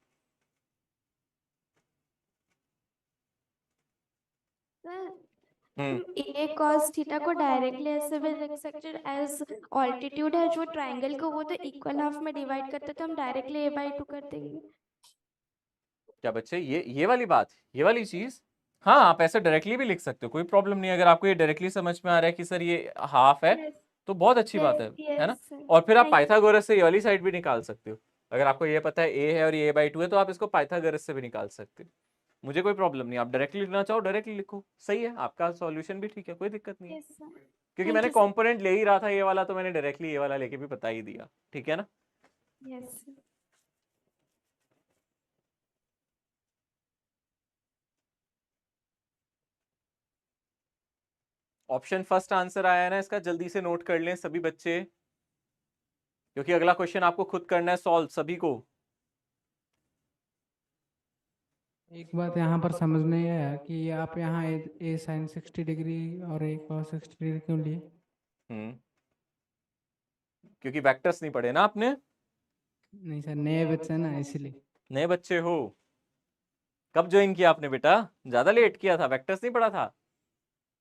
ए cos थीटा को डायरेक्टली ऐसे भी लिख सकते एज ऑल्टीट्यूड है जो ट्रायंगल को, वो तो इक्वल हाफ में डिवाइड करते तो हम डायरेक्टली a/2 कर देंगे। क्या बच्चे, ये वाली बात, ये वाली चीज, हाँ आप ऐसे डायरेक्टली भी लिख सकते हो, कोई प्रॉब्लम नहीं है। अगर आपको ये डायरेक्टली समझ में आ रहा है कि सर ये हाफ है तो बहुत अच्छी बात है ना। और फिर आप पाइथागोरस से ये वाली साइड भी निकाल सकते हो, अगर आपको ये पता है ए है और ये a/2 है तो आप इसको पाइथागोरस से भी निकाल सकते हो, मुझे कोई प्रॉब्लम नहीं, आप डायरेक्टली लिखना चाहो डायरेक्टली लिखो, सही है, आपका सॉल्यूशन भी ठीक है, कोई दिक्कत नहीं है। क्योंकि मैंने कंपोनेंट ले ही रहा था ये वाला, तो मैंने डायरेक्टली ये वाला लेके भी बता ही दिया, ठीक है ना। यस ऑप्शन फर्स्ट आंसर आया है ना इसका, जल्दी से नोट कर लें सभी बच्चे, क्योंकि अगला क्वेश्चन आपको खुद करना है सॉल्व सभी को। एक बात यहाँ पर समझ नहीं आया कि आप यहाँ ए साइन 60 डिग्री और ए cos 60 डिग्री क्यों लिए? क्योंकि वेक्टर्स नहीं पढ़े ना आपने। नहीं सर, नए बच्चे ना इसलिए। नए बच्चे हो, कब ज्वाइन किया आपने बेटा, ज्यादा लेट किया था, वेक्टर्स नहीं पढ़ा था।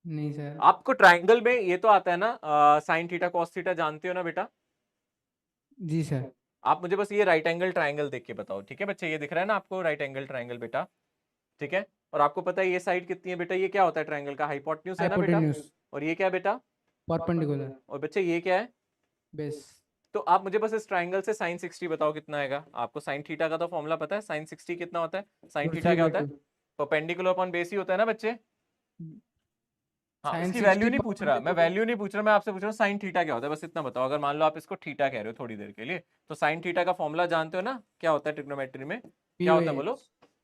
नहीं सर। आपको ट्राइंगल में ये तो आता है ना, साइन थीटा कॉस थीटा जानते हो ना बेटा। जी सर। आप मुझे बस ये राइट एंगल ट्राइंगल देख के बताओ, ठीक है बच्चे, ये दिख रहा है ना आपको राइट एंगल ट्राइंगल बेटा, ठीक है। और आपको पता है ये साइड कितनी है बेटा, ये क्या होता है ट्राइंगल का, हाइपोटेन्यूज है ना बेटा, और ये क्या है बेटा, परपेंडिकुलर। और बच्चे ये क्या है, बेस। तो आप मुझे बस इस ट्राइंगल से साइन 60 बताओ कितना आएगा। आपको साइन थीटा का तो फॉर्मूला पता है, साइन 60 कितना होता है, साइन थीटा क्या होता है, परपेंडिकुलर अपॉन बेस ही होता है ना बच्चे। हाँ, इसकी वैल्यू नहीं पूछ रहा मैं, वैल्यू नहीं पूछ रहा मैं, आपसे पूछ रहा हूँ साइन थीटा क्या होता है, बस इतना बताओ। अगर मान लो आप इसको थीटा कह रहे हो थोड़ी देर के लिए, तो साइन थीटा का फॉर्मूला जानते हो ना, क्या होता है ट्रिग्नोमेट्री में, क्या होता है बोलो,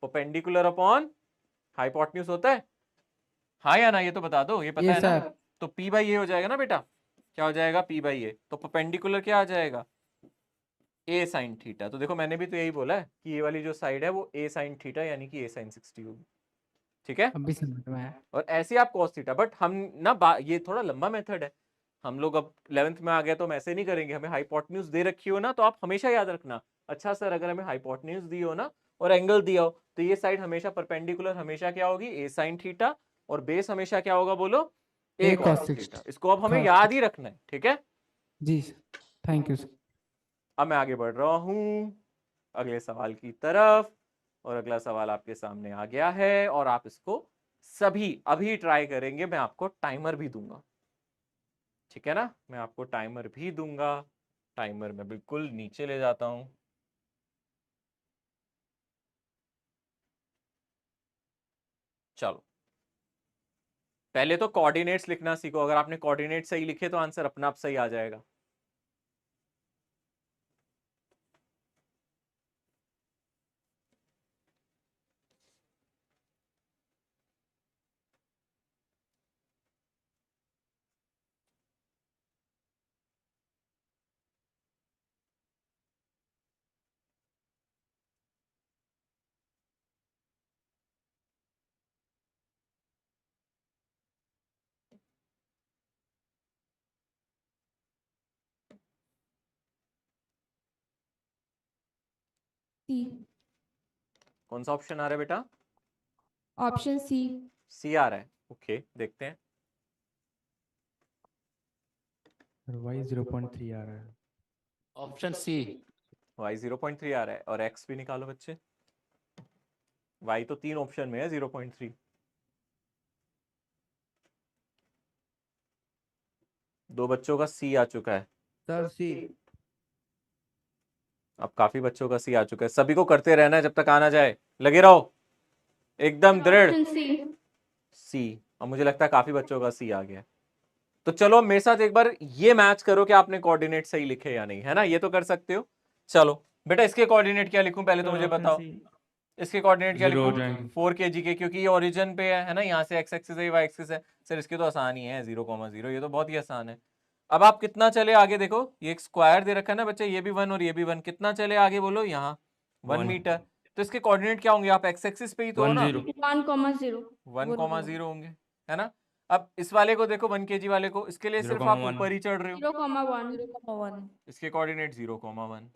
परपेंडिकुलर अपॉन हाइपोटेन्यूज होता है, हाँ या ना, ये तो बता दो, ये पता है ना। तो पी बाई ए हो जाएगा ना बेटा, क्या हो जाएगा पी बाई ए, तो परपेंडिकुलर क्या आ जाएगा ए साइन थीटा। तो देखो मैंने भी तो यही बोला है कि ये वाली जो साइड है वो ए साइन थीटा यानी कि ए साइन 60 होगी, ठीक है। अभी समझ में आया। और ऐसे आप cos थीटा, बट हम ना ये थोड़ा लंबा मेथड है, हम लोग अब 11th में आ गए तो हम ऐसे नहीं करेंगे। हमें हाइपोटेन्यूज दे रखी हो ना तो आप हमेशा याद रखना, अच्छा सर अगर हमें हाइपोटेन्यूज दी हो ना और एंगल दिया हो तो ये साइड हमेशा परपेंडिकुलर हमेशा क्या होगी ए साइन थीटा, और बेस हमेशा क्या होगा बोलो ए cos थीटा। इसको अब हमें याद ही रखना है, ठीक है जी थैंक यू सर। अब मैं आगे बढ़ रहा हूं अगले सवाल की तरफ, और अगला सवाल आपके सामने आ गया है और आप इसको सभी अभी ट्राई करेंगे, मैं आपको टाइमर भी दूंगा, ठीक है ना, मैं आपको टाइमर भी दूंगा। टाइमर में बिल्कुल नीचे ले जाता हूं, चलो पहले तो कोऑर्डिनेट्स लिखना सीखो, अगर आपने कोऑर्डिनेट सही लिखे तो आंसर अपना आप सही आ जाएगा। सी। कौन सा ऑप्शन आ रहा है बेटा? Option C. सी आ रहा है। ओके, देखते हैं। y 0.3 आ रहा है। Option C. y 0.3 आ रहा है और x भी निकालो बच्चे। y तो 3 ऑप्शन में है 0.3। दो बच्चों का सी आ चुका है। सर सी। अब काफी बच्चों का सी आ चुका है। सभी को करते रहना है जब तक आना जाए, लगे रहो एकदम दृढ़। Option C. सी। अब मुझे लगता है काफी बच्चों का सी आ गया है। तो चलो मेरे साथ एक बार ये मैच करो कि आपने कोऑर्डिनेट सही लिखे या नहीं, है ना? ये तो कर सकते हो। चलो बेटा, इसके कोऑर्डिनेट क्या लिखूं पहले तो मुझे बताओ। इसके कोऑर्डिनेट क्या 0 हो लिखूं? जाएंगे। 4 kg के, क्योंकि ये ओरिजिन पे है ना? यहाँ से एक्स एक्सिस है, वाई एक्सिस है। सर इसके तो आसान ही है, 0,0। ये तो बहुत ही आसान है। अब आप कितना चले आगे, देखो ये एक स्क्वायर दे रखा है ना बच्चे, ये भी 1 और ये भी 1। कितना चले आगे बोलो? यहाँ 1 मीटर। तो इसके कोऑर्डिनेट क्या होंगे? आप एक्स एक्सिस पे ही तो हो ना? 1,0 1,0 होंगे, है ना? अब इस वाले को देखो, 1 kg वाले को, इसके लिए सिर्फ आप 0,1 ऊपर ही चढ़ रहे हो। 0,1। इसके कोऑर्डिनेट 0,1।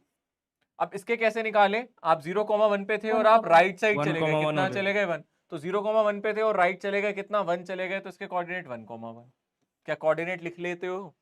अब इसके कैसे निकाले? आप 0,1 पे थे और आप राइट साइड चले गए, 1,1 कितना हो चले गए? 1। तो 0,1 पे थे और राइट चले गए, कितना? 1 चले गए, तो इसके कोऑर्डिनेट 1,1। क्या कोऑर्डिनेट लिख लेते हो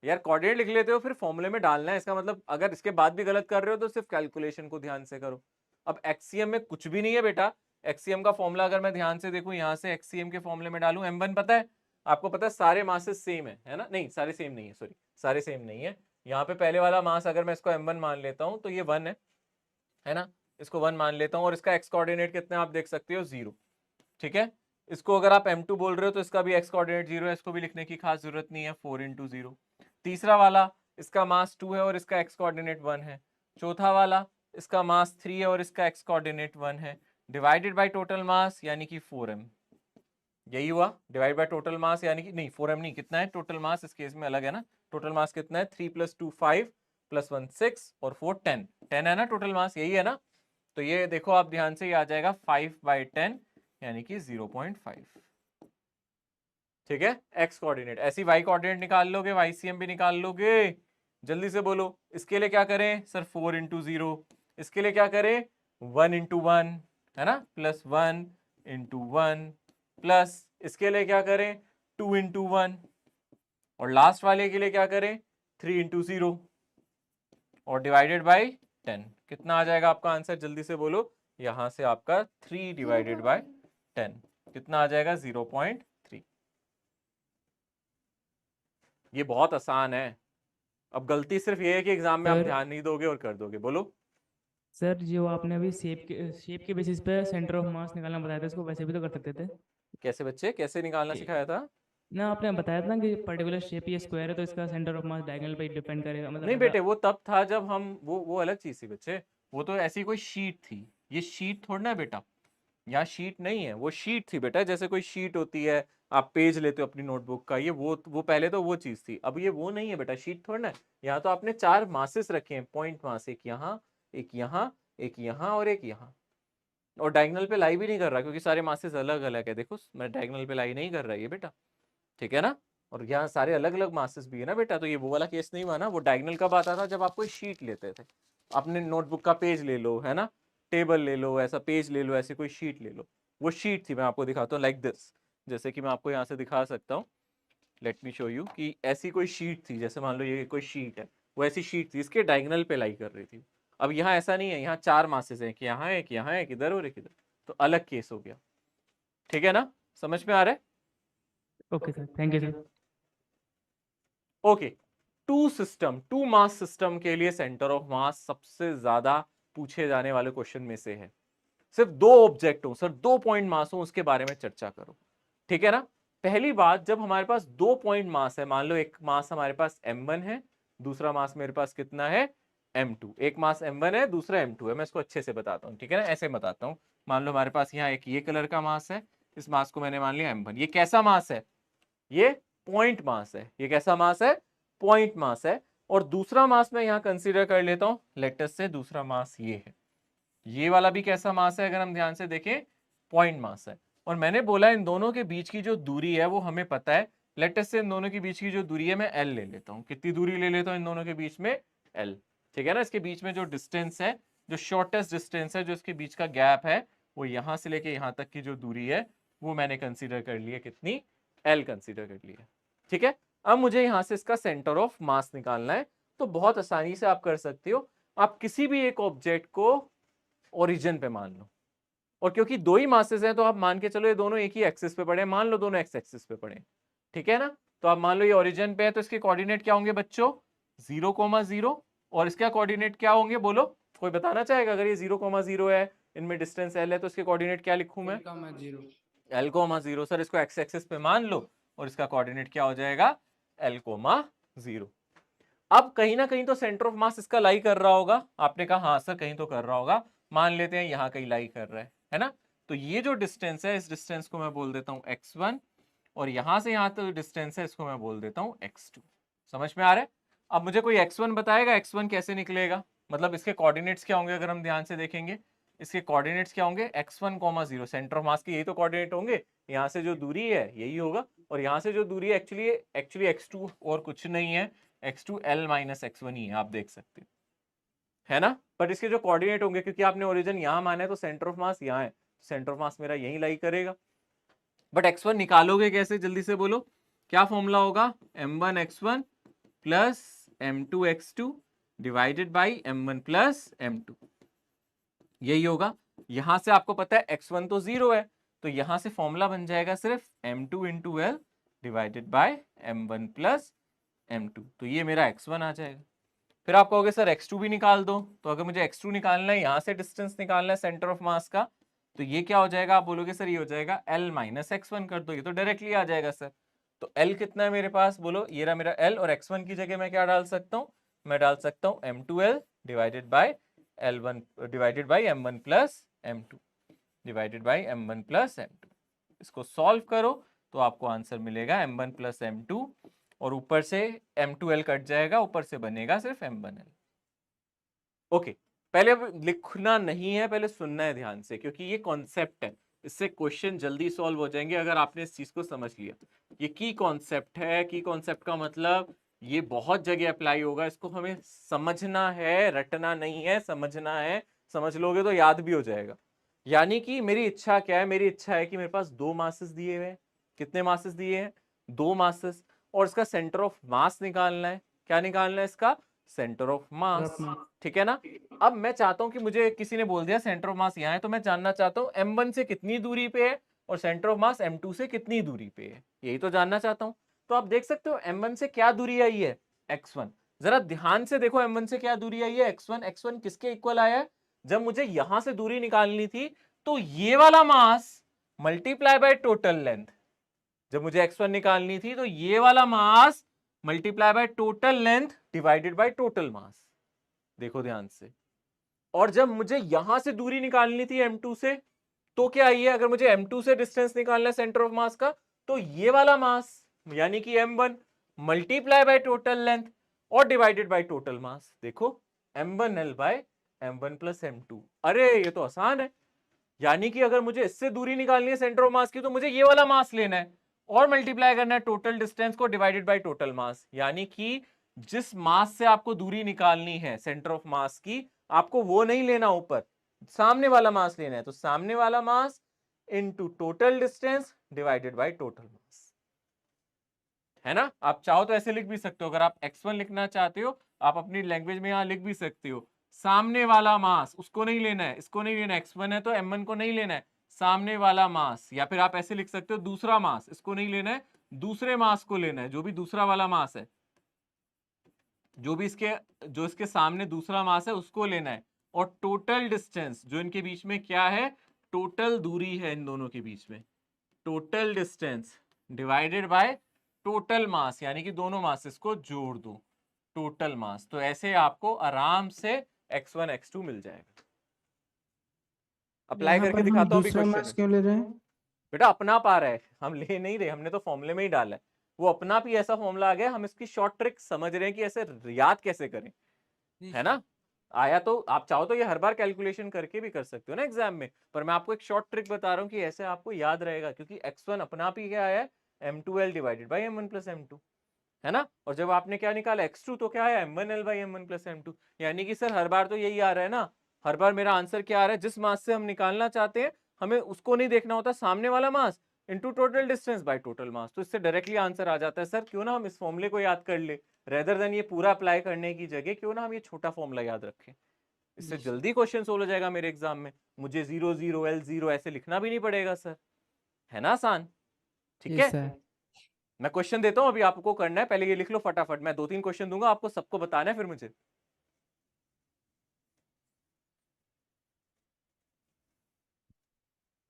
यार? कोऑर्डिनेट लिख लेते हो, फिर फॉर्मूले में डालना है। इसका मतलब अगर इसके बाद भी गलत कर रहे हो तो सिर्फ कैलकुलेशन को ध्यान से करो। अब एक्सीएम में कुछ भी नहीं है बेटा। एक्सीएम का फॉर्मूला अगर मैं ध्यान से देखूं, यहाँ से एक्सीएम के फॉर्मूले में डालूं, m1 पता है आपको? पता है सारे मासेस सेम है ना? नहीं, सारे सेम नहीं है, सॉरी, सारे सेम नहीं है। यहाँ पे पहले वाला मास अगर मैं इसको m1 मान लेता हूँ तो ये 1 है ना? इसको 1 मान लेता हूँ और इसका x कोऑर्डिनेट कितना आप देख सकते हो? 0। ठीक है। इसको अगर आप m2 बोल रहे हो तो इसका भी x कोऑर्डिनेट 0 है, इसको भी लिखने की खास जरूरत नहीं है, 4 × 0। तीसरा वाला, इसका मास 2 है और इसका x कोऑर्डिनेट 1 है। चौथा वाला, इसका मास 3 है और इसका x कोऑर्डिनेट 1 है। डिवाइडेड बाय टोटल मास यानी कि 4m। यही हुआ, डिवाइड बाय टोटल मास यानी कि नहीं 4m नहीं, कितना है टोटल मास? इस केस में अलग है ना। टोटल मास कितना है? 3 + 2 5 + 1 6 और 4 10। 10 है ना टोटल मास, यही है ना? तो ये देखो आप ध्यान से, ये आ जाएगा 5/10 यानी कि 0.5। ठीक है। x कोऑर्डिनेट, ऐसी y कोऑर्डिनेट निकाल लोगे, YCM भी निकाल लोगे। जल्दी से बोलो, इसके लिए क्या करें? सर 4 × 0। इसके लिए क्या करें? 1 × 1, है ना? +1 × 1 प्लस इसके लिए क्या करें? 2 × 1। और लास्ट वाले के लिए क्या करें? 3 × 0 और डिवाइडेड बाय 10। कितना आ जाएगा आपका आंसर? जल्दी से बोलो। यहां से आपका 3 / 10 कितना आ जाएगा? 0.3। ये बहुत आसान है। अब गलती सिर्फ ये है कि एग्जाम में आप सर- ध्यान नहीं दोगे और कर दोगे। बोलो। सर जो आपने अभी शेप के बेसिस पे सेंटर ऑफ मास निकालना बताया था, इसको वैसे भी तो कर सकते थे। कैसे बच्चे, कैसे निकालना सिखाया था? ना आपने बताया था ना कि पर्टिकुलर शेप ये स्क्वायर है तो इसका सेंटर ऑफ मास डायगोनल पे डिपेंड करेगा, मतलब नहीं ऐसा- बेटे, वो तब था जब हम वो अलग चीज थी बच्चे। वो तो ऐसी कोई शीट थी, ये शीट थोड़ा ना बेटा। यहाँ शीट नहीं है, वो शीट थी बेटा। जैसे कोई शीट होती है, आप पेज लेते हो अपनी नोटबुक का, ये वो पहले तो वो चीज थी। अब ये वो नहीं है बेटा, शीट थोड़ा ना है। यहाँ तो आपने 4 मासेस रखे हैं, पॉइंट मास, एक यहाँ, एक यहाँ, एक यहाँ और एक यहाँ। और डायगोनल पे लाई भी नहीं कर रहा क्योंकि सारे मासेस अलग अलग है। देखो मैं डायगोनल पे लाई नहीं कर रहा है ये बेटा, ठीक है ना? और यहाँ सारे अलग अलग मासेस भी है ना बेटा। तो ये वो वाला केस नहीं हुआ ना। वो डायगोनल कब आता था? जब आप कोई शीट लेते थे। अपने नोटबुक का पेज ले लो, है ना, टेबल ले लो, ऐसा पेज ले लो, ऐसे कोई शीट ले लो। वो शीट थी, मैं आपको दिखाता हूँ लाइक दिस। जैसे कि मैं आपको यहाँ से दिखा सकता हूँ, लेट मी शो यू कि ऐसी कोई शीट थी। जैसे मान लो ये कोई शीट है, वो ऐसी शीट थी, इसके डायगोनल पे लाई कर रही थी। अब यहाँ ऐसा नहीं है, यहाँ 4 मासेस हैं, कि यहाँ एक यहाँ एक इधर और एक इधर, तो अलग केस हो गया। ठीक है ना? समझ में आ रहा है? Okay sir, thank you sir. Okay, two mass system के लिए सेंटर ऑफ मास सबसे ज्यादा पूछे जाने वाले क्वेश्चन में से है। सिर्फ 2 ऑब्जेक्ट हो सर, 2 पॉइंट मास हो, उसके बारे में चर्चा करो। ठीक है ना? पहली बात, जब हमारे पास 2 पॉइंट मास है, मान लो एक मास हमारे पास m1 है, दूसरा मास मेरे पास कितना है? m2। एक मास m1 है, दूसरा m2 है। मैं इसको अच्छे से बताता हूँ, ठीक है ना? ऐसे बताता हूँ। मान लो हमारे पास यहाँ एक ये कलर का मास है, इस मास को मैंने मान लिया m1। ये कैसा मास है? ये पॉइंट मास है। ये कैसा मास है? पॉइंट मास है। और दूसरा मास मैं यहाँ कंसीडर कर लेता हूँ, लेटस से दूसरा मास ये है। ये वाला भी कैसा मास है? अगर हम ध्यान से देखें, पॉइंट मास है। और मैंने बोला इन दोनों के बीच की जो दूरी है वो हमें पता है। लेटस से इन दोनों के बीच की जो दूरी है मैं L ले लेता हूँ। कितनी दूरी ले लेता हूँ इन दोनों के बीच में? L। ठीक है ना? इसके बीच में जो डिस्टेंस है जो शॉर्टेस्ट डिस्टेंस है, जो इसके बीच का गैप है, वो यहां से लेके यहां तक की जो दूरी है वो मैंने कंसीडर कर ली है, कितनी, एल कंसीडर कर ली है। ठीक है, अब मुझे यहां से इसका सेंटर ऑफ मास निकालना है। तो बहुत आसानी से आप कर सकते हो, आप किसी भी एक ऑब्जेक्ट को ओरिजिन पे मान लो, और क्योंकि दो ही मासेस हैं तो आप मान के चलो ये दोनों एक ही एक्सिस पे पड़े हैं, मान लो दोनों एक्स एक्सिस पे पड़े, ठीक है ना। तो आप मान लो ये ओरिजिन पे है, तो इसके कोऑर्डिनेट क्या होंगे बच्चों, 0,0, और इसका कोऑर्डिनेट क्या होंगे, बोलो, कोई बताना चाहेगा। अगर ये 0,0 है, इनमें डिस्टेंस एल है, तो इसके कोऑर्डिनेट क्या लिखूं मैं, L,0। सर इसको एक्स एक्सिस पे मान लो, और इसका कोऑर्डिनेट क्या हो जाएगा, L,0। अब कहीं ना कहीं तो सेंटर ऑफ मास इसका लाई कर रहा होगा, आपने कहा हाँ सर कहीं तो कर रहा होगा, मान लेते हैं यहाँ कहीं लाई कर रहा है ना। तो ये जो डिस्टेंस है, इस डिस्टेंस को मैं बोल देता हूँ x1, और यहां से यहां तक डिस्टेंस है, इसको मैं बोल देता हूँ x2। समझ में आ रहा है। अब मुझे कोई x1 बताएगा, x1 कैसे निकलेगा, मतलब इसके कोऑर्डिनेट्स क्या होंगे, अगर हम ध्यान से देखेंगे इसके कोऑर्डिनेट्स क्या होंगे, x1, 0, सेंटर ऑफ मास के यही तो कोऑर्डिनेट होंगे, यहाँ से जो दूरी है यही होगा, और यहाँ से जो दूरी है एक्चुअली x2 और कुछ नहीं है, x2 L - x1 ही है, आप देख सकते हो, है ना। बट इसके जो कोऑर्डिनेट होंगे, क्योंकि आपने ओरिजिन यहाँ माना है तो सेंटर ऑफ मास यहाँ है, सेंटर ऑफ मास मेरा यही लाई करेगा। बट x1 निकालोगे कैसे, जल्दी से बोलो, क्या फॉर्मूला होगा, m1 x1 plus m2 x2 divided by m1 plus m2, यही होगा। यहां से आपको पता है x1 तो 0 है, तो यहां से फॉर्मूला बन जाएगा सिर्फ m2 into L divided by m1 plus m2, तो ये मेरा x1 आ जाएगा। फिर आप कहोगे सर x2 भी निकाल दो, तो अगर मुझे x2 निकालना है, यहां से डिस्टेंस निकालना है सेंटर ऑफ मास का, तो ये क्या हो जाएगा, आप बोलोगे सर ये हो जाएगा L - x1 कर दो, ये तो डायरेक्टली आ जाएगा सर। तो L कितना है मेरे पास, बोलो, ये रहा मेरा L, और x1 की जगह मैं क्या डाल सकता हूँ, मैं डाल सकता हूँ m2L divided by L1 divided by m1 plus m2 divided by m1 plus m2। इसको सॉल्व करो तो आपको आंसर मिलेगा m1 प्लस m2, और ऊपर से m2L कट जाएगा, ऊपर से बनेगा सिर्फ m1L। ओके, पहले अब लिखना नहीं है, पहले सुनना है ध्यान से, क्योंकि ये कॉन्सेप्ट है, इससे क्वेश्चन जल्दी सॉल्व हो जाएंगे अगर आपने इस चीज को समझ लिया। ये की कॉन्सेप्ट है, की कॉन्सेप्ट का मतलब ये बहुत जगह अप्लाई होगा, इसको हमें समझना है, रटना नहीं है, समझना है, समझ लोगे तो याद भी हो जाएगा। यानी कि मेरी इच्छा क्या है, मेरी इच्छा है कि मेरे पास दो मासेस दिए हुए हैं, कितने मासेस दिए हैं, दो मासेस, और इसका सेंटर ऑफ मास निकालना है। क्या निकालना है, इसका सेंटर ऑफ मास, ठीक है ना। अब मैं चाहता हूं कि मुझे किसी ने बोल दिया सेंटर ऑफ मास यहाँ है, तो मैं जानना चाहता हूँ m1 से कितनी दूरी पे है और सेंटर ऑफ मास m2 से कितनी दूरी पे है, यही तो जानना चाहता हूँ। तो आप देख सकते हो m1 से क्या दूरी आई है, x1, जरा ध्यान से देखो m1 से क्या दूरी आई है, x1, x1 किसके इक्वल आया है, जब मुझे यहां से दूरी निकालनी थी तो ये वाला मास मल्टीप्लाई बाय टोटल लेंथ, जब मुझे x1 निकालनी थी तो ये वाला मास multiply by total length divided by total mass, देखो ध्यान से। और जब मुझे यहां से दूरी निकालनी थी m2 से, तो क्या आई है, अगर मुझे m2 से डिस्टेंस निकालना है सेंटर ऑफ मास का, तो ये वाला मास यानी कि m1 multiply by total length और डिवाइडेड बाय टोटल मास, देखो m1L bye m1 plus m2। अरे ये तो आसान है, यानी कि अगर मुझे इससे दूरी निकालनी है सेंटर ऑफ मास की, तो मुझे ये वाला मास लेना है और मल्टीप्लाई करना है टोटल डिस्टेंस को डिवाइडेड बाय टोटल मास। यानी कि जिस मास से आपको दूरी निकालनी है सेंटर ऑफ मास की, आपको वो नहीं लेना ऊपर, सामने वाला मास लेना है, तो सामने वाला mass into total distance divided by total mass, है ना। आप चाहो तो ऐसे लिख भी सकते हो, अगर आप x1 लिखना चाहते हो आप अपनी लैंग्वेज में यहां लिख भी सकते हो, सामने वाला मास, उसको नहीं लेना है, इसको नहीं लेना है, x1 है तो m1 को नहीं लेना है, सामने वाला मास, या फिर आप ऐसे लिख सकते हो दूसरा मास, इसको नहीं लेना है, दूसरे मास को लेना है, जो भी दूसरा वाला मास है, जो इसके सामने दूसरा मास है उसको लेना है, और टोटल डिस्टेंस जो इनके बीच में क्या है, टोटल दूरी है इन दोनों के बीच में, total distance divided by total mass, यानी कि दोनों मासेस को जोड़ दो, टोटल मास। तो ऐसे आपको आराम से x1 x2 मिल जाएगा। अप्लाई यहाँ करके पर हम दिखाता हूँ अभी दूसरा मास क्वेश्चन। क्यों ले रहे हैं? बेटा अपना पा रहा है, हम ले नहीं रहे, हमने तो फॉर्मूले में ही डाला है, वो अपना भी ऐसा फॉर्मूला आ गया, हम इसकी शॉर्ट ट्रिक समझ रहे हैं कि ऐसे याद कैसे करें, है ना। आया तो आप चाहो तो ये हर बार कैलकुलेशन करके भी कर सकते हो ना एग्जाम में, पर मैं आपको एक शॉर्ट ट्रिक बता रहा हूँ कि ऐसे आपको याद रहेगा, क्योंकि x1 अपना आप ही क्या आया है, m2L divided by m1 plus m2, है ना। और जब आपने क्या निकाला x2, तो क्या है m1L bye m1 plus m2, यानी कि सर हर बार तो यही आ रहा है ना, हर बार मेरा आंसर क्या आ रहा है, जिस मास से हम निकालना चाहते हैं हमें उसको नहीं देखना होता, सामने वाला mass into total distance by total mass. तो इससे डायरेक्टली आंसर आ जाता है। सर क्यों ना हम इस फॉर्मूले को याद कर ले, रेदर देन ये पूरा अप्लाई करने की जगह क्यों ना हम ये छोटा फॉर्मूला याद रखें, इससे जल्दी क्वेश्चन सोल्व हो जाएगा मेरे एग्जाम में। मुझे 0 0 L 0 ऐसे लिखना भी नहीं पड़ेगा सर, है ना आसान। ठीक है, मैं क्वेश्चन देता हूं, अभी आपको करना है, पहले ये लिख लो फटाफट। मैं 2-3 क्वेश्चन दूंगा आपको, सबको बताना है फिर मुझे।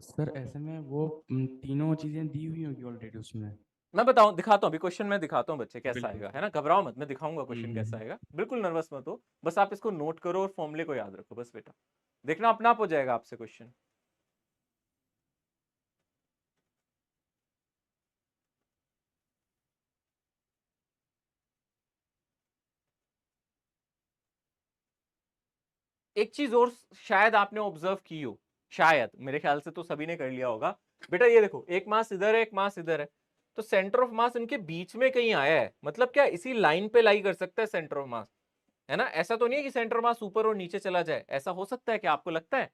सर ऐसे में वो तीनों चीजें दी हुई होगी ऑलरेडी उसमें। मैं बताऊं, दिखाता हूं अभी क्वेश्चन, मैं दिखाता हूं बच्चे कैसा बिल्कुल। आएगा, है ना, घबराओ मत, मैं दिखाऊंगा क्वेश्चन कैसा आएगा, बिल्कुल नर्वस मत हो, बस आप इसको नोट करो और फॉर्मूले को याद रखो बस बेटा, देखना अपना आप हो जाएगा आपसे क्वेश्चन। एक चीज और शायद आपने ऑब्जर्व की हो, शायद, मेरे ख्याल से तो सभी ने कर लिया होगा बेटा, ये देखो एक मास इधर है एक मास इधर है, तो सेंटर ऑफ मास इनके बीच में कहीं आया है, मतलब क्या इसी लाइन पे लाई कर सकता है सेंटर ऑफ मास, है ना। ऐसा तो नहीं है कि सेंटर ऑफ मास ऊपर और नीचे चला जाए, ऐसा हो सकता है क्या आपको लगता है?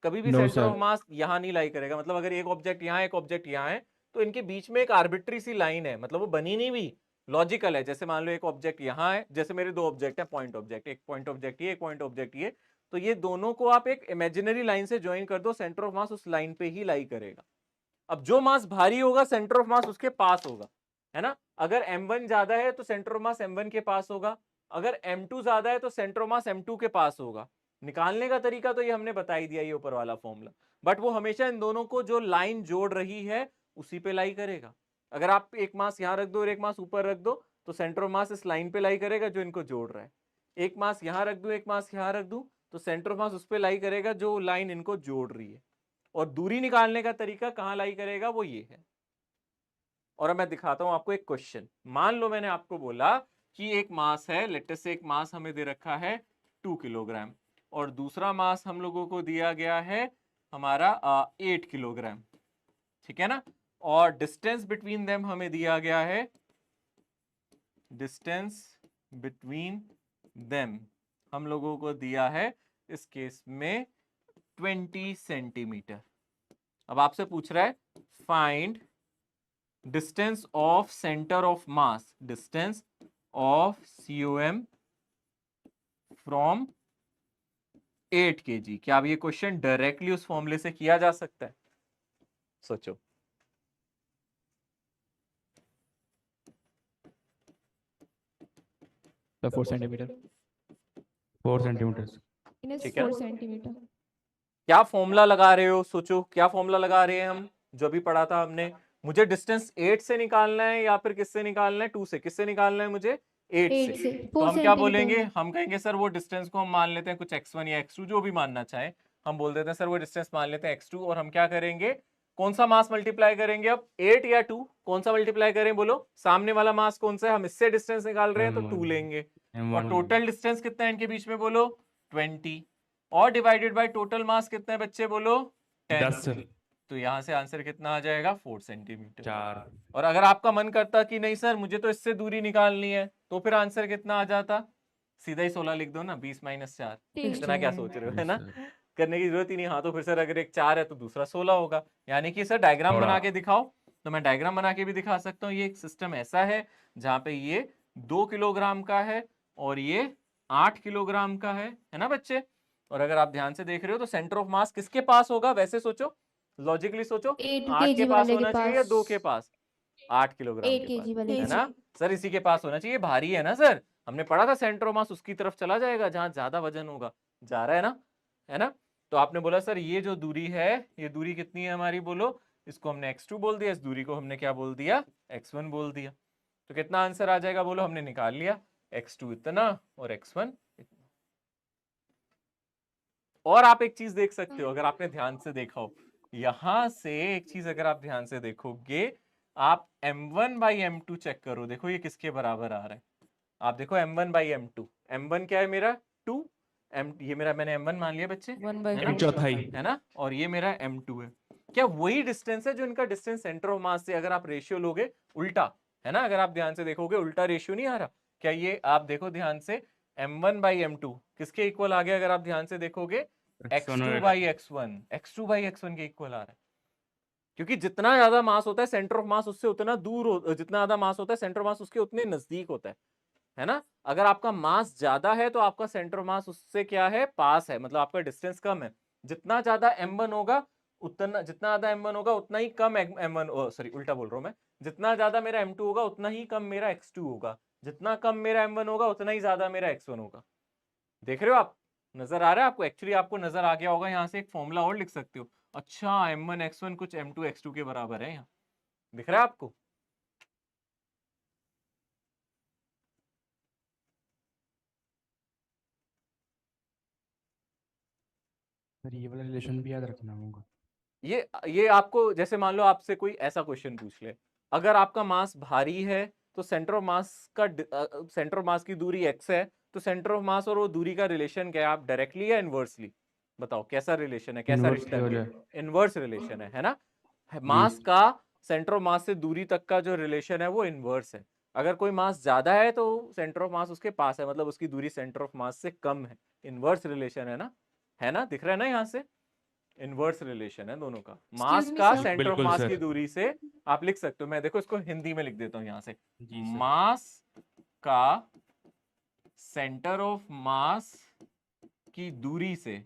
कभी भी सेंटर ऑफ मास यहां नहीं लाई करेगा, मतलब अगर एक ऑब्जेक्ट यहाँ एक ऑब्जेक्ट यहाँ है तो इनके बीच में एक आर्बिट्री सी लाइन है, मतलब वो बनी नहीं हुई, लॉजिकल है। जैसे मान लो एक ऑब्जेक्ट यहाँ है, जैसे मेरे दो ऑब्जेक्ट है, पॉइंट ऑब्जेक्ट, एक पॉइंट ऑब्जेक्ट ये, एक पॉइंट ऑब्जेक्ट ये, तो ये दोनों को आप एक इमेजिनरी लाइन से ज्वाइन कर दो, सेंटर ऑफ मास उस लाइन पे ही लाई करेगा। अब जो मास भारी होगा सेंटर ऑफ मास उसके पास होगा, है ना। अगर m1 ज्यादा है तो सेंटर ऑफ मास m1 के पास होगा, अगर m2 ज्यादा है तो सेंटर ऑफ मास m2 के पास होगा। निकालने का तरीका तो ये हमने बता ही दिया, ये ऊपर वाला फॉर्मूला, बट वो हमेशा इन दोनों को जो लाइन जोड़ रही है उसी पे लाई करेगा। अगर आप एक मास यहाँ रख दो और एक मास ऊपर रख दो तो सेंटर ऑफ मास इस लाइन पे लाई करेगा जो इनको जोड़ रहा है। एक मास यहाँ रख दो एक मास यहाँ रख दूं तो सेंटर ऑफ मास उस पे लाई करेगा जो लाइन इनको जोड़ रही है। और दूरी निकालने का तरीका कहाँ लाई करेगा वो ये है। और अब मैं दिखाता हूं आपको एक क्वेश्चन। मान लो मैंने आपको बोला कि एक मास है, लेट्स से एक मास हमें दे रखा है 2 किलोग्राम और दूसरा मास हम लोगों को दिया गया है हमारा 8 किलोग्राम, ठीक है ना। और डिस्टेंस बिटवीन देम हमें दिया गया है, डिस्टेंस बिटवीन देम हम लोगों को दिया है इस केस में 20 सेंटीमीटर। अब आपसे पूछ रहा है find distance of centre of mass, distance of COM from 8 kg। क्या अब ये क्वेश्चन डायरेक्टली उस फॉर्मूले से किया जा सकता है? सोचो। तो 4 सेंटीमीटर 4 सेंटीमीटर ठीक है। 4 सेंटीमीटर। क्या फॉर्मूला लगा रहे हो? सोचो क्या फॉर्मूला लगा रहे हैं हम, जो भी पढ़ा था हमने। मुझे डिस्टेंस 8 से निकालना है या फिर किससे निकालना है? 2 से। किससे निकालना है मुझे? 8 से। तो हम क्या बोलेंगे? हम कहेंगे सर वो डिस्टेंस को हम मान लेते हैं कुछ x1 या x2 जो भी मानना चाहे, हम बोल देते हैं सर वो डिस्टेंस मान लेते हैं x2 और हम क्या करेंगे, कौन सा मास मल्टीप्लाई करेंगे अब, 8 या 2? कौन सा मल्टीप्लाई करें बोलो? सामने वाला मास कौन सा है? हम इससे डिस्टेंस निकाल रहे हैं तो 2 लेंगे और टोटल डिस्टेंस कितना है इनके बीच में बोलो? 20 और डिवाइडेड बाय टोटल मास कितना है बच्चे बोलो? 10। तो यहां से आंसर कितना आ जाएगा? 4 सेंटीमीटर। 4। और अगर आपका मन करता कि नहीं सर मुझे तो इससे दूरी निकालनी है तो फिर आंसर कितना आ जाता? सीधा ही 16 लिख दो ना, 20 - 4। इतना क्या सोच रहे हो, है ना, करने की जरूरत ही नहीं। हाँ तो फिर सर अगर एक 4 है तो दूसरा 16 होगा, यानी कि सर डायग्राम बना के दिखाओ, तो मैं डायग्राम बना के भी दिखा सकता हूँ। ये एक सिस्टम ऐसा है जहाँ पे ये 2 किलोग्राम का है और ये 8 किलोग्राम का है ना बच्चे। और अगर आप ध्यान से देख रहे हो तो सेंटर ऑफ मास किसके पास होगा? वैसे सोचो, लॉजिकली सोचो, 8 के पास होना चाहिए या 2 के पास? 8 किलोग्राम के पास, है ना सर, इसी के पास होना चाहिए। भारी है ना सर, हमने पढ़ा था सेंटर ऑफ मास उसकी तरफ चला जाएगा जहां ज्यादा वजन होगा, जा रहा है ना, है ना। तो आपने बोला सर ये जो दूरी है, ये दूरी कितनी है हमारी बोलो? इसको हमने x2 बोल दिया, इस दूरी को हमने क्या बोल दिया? x1 बोल दिया। तो कितना आंसर आ जाएगा बोलो? हमने निकाल लिया, x2 इतना और x1 इतना। और आप एक चीज देख सकते हो अगर आपने ध्यान से देखा हो, यहां से एक चीज अगर आप ध्यान से देखोगे, आप m1/m2 चेक करो, देखो ये किसके बराबर आ रहा है। आप देखो m1/m2, m1 क्या है मेरा? 2, ये मेरा, मैंने m1 मान लिया बच्चे, 1/4 है ना, और ये मेरा m2 है। क्या वही डिस्टेंस है जो इनका डिस्टेंस सेंटर ऑफ मास से? अगर आप रेशियो लोगे उल्टा, है ना, अगर आप ध्यान से देखोगे उल्टा रेशियो नहीं आ रहा क्या? ये आप देखो ध्यान से, m1/m2 किसके इक्वल आ गया? अगर आप ध्यान से देखोगे x2 बाई x1 के इक्वल आ रहा है, क्योंकि जितना ज्यादा मास होता है सेंटर ऑफ मास उससे उतना दूर जितना ज्यादा मास होता है सेंटर ऑफ मास उसके उतने नजदीक होता है ना। अगर आपका मास ज्यादा है तो आपका सेंटर ऑफ मास उससे क्या है, पास है, मतलब आपका डिस्टेंस कम है। जितना ज्यादा m1 होगा उतना ही कम m1, सॉरी उल्टा बोल रहा हूं मैं, जितना ज्यादा मेरा m2 होगा उतना ही कम मेरा x2 होगा, जितना कम मेरा m1 होगा उतना ही ज्यादा मेरा x1 होगा। देख रहे हो आप, नजर आ रहा है आपको? एक्चुअली आपको नजर आ गया होगा, यहाँ से एक फॉर्मूला और लिख सकते हो। अच्छा m1 x1 कुछ m2 x2 के बराबर है, यहाँ दिख रहा है आपको? सर ये वाला रिलेशन भी याद रखना होगा। ये आपको, जैसे मान लो आपसे कोई ऐसा क्वेश्चन पूछ ले, अगर आपका मास भारी है तो सेंटर ऑफ मास की दूरी x है, तो सेंटर ऑफ मास और वो दूरी का रिलेशन क्या है? आप डायरेक्टली या इनवर्सली बताओ, कैसा रिलेशन है, कैसा रिश्ता है? इनवर्स रिलेशन है ना। मास का सेंटर ऑफ मास से दूरी तक का जो रिलेशन है वो इनवर्स है। अगर कोई मास ज्यादा है तो सेंटर ऑफ मास उसके पास है, मतलब उसकी दूरी सेंटर ऑफ मास से कम है। इनवर्स रिलेशन है ना, दिख रहा है ना यहाँ से? इनवर्स रिलेशन है दोनों का, मास का सेंटर ऑफ मास की दूरी से। आप लिख सकते हो, मैं देखो इसको हिंदी में लिख देता हूं यहाँ से, मास का सेंटर ऑफ मास की दूरी से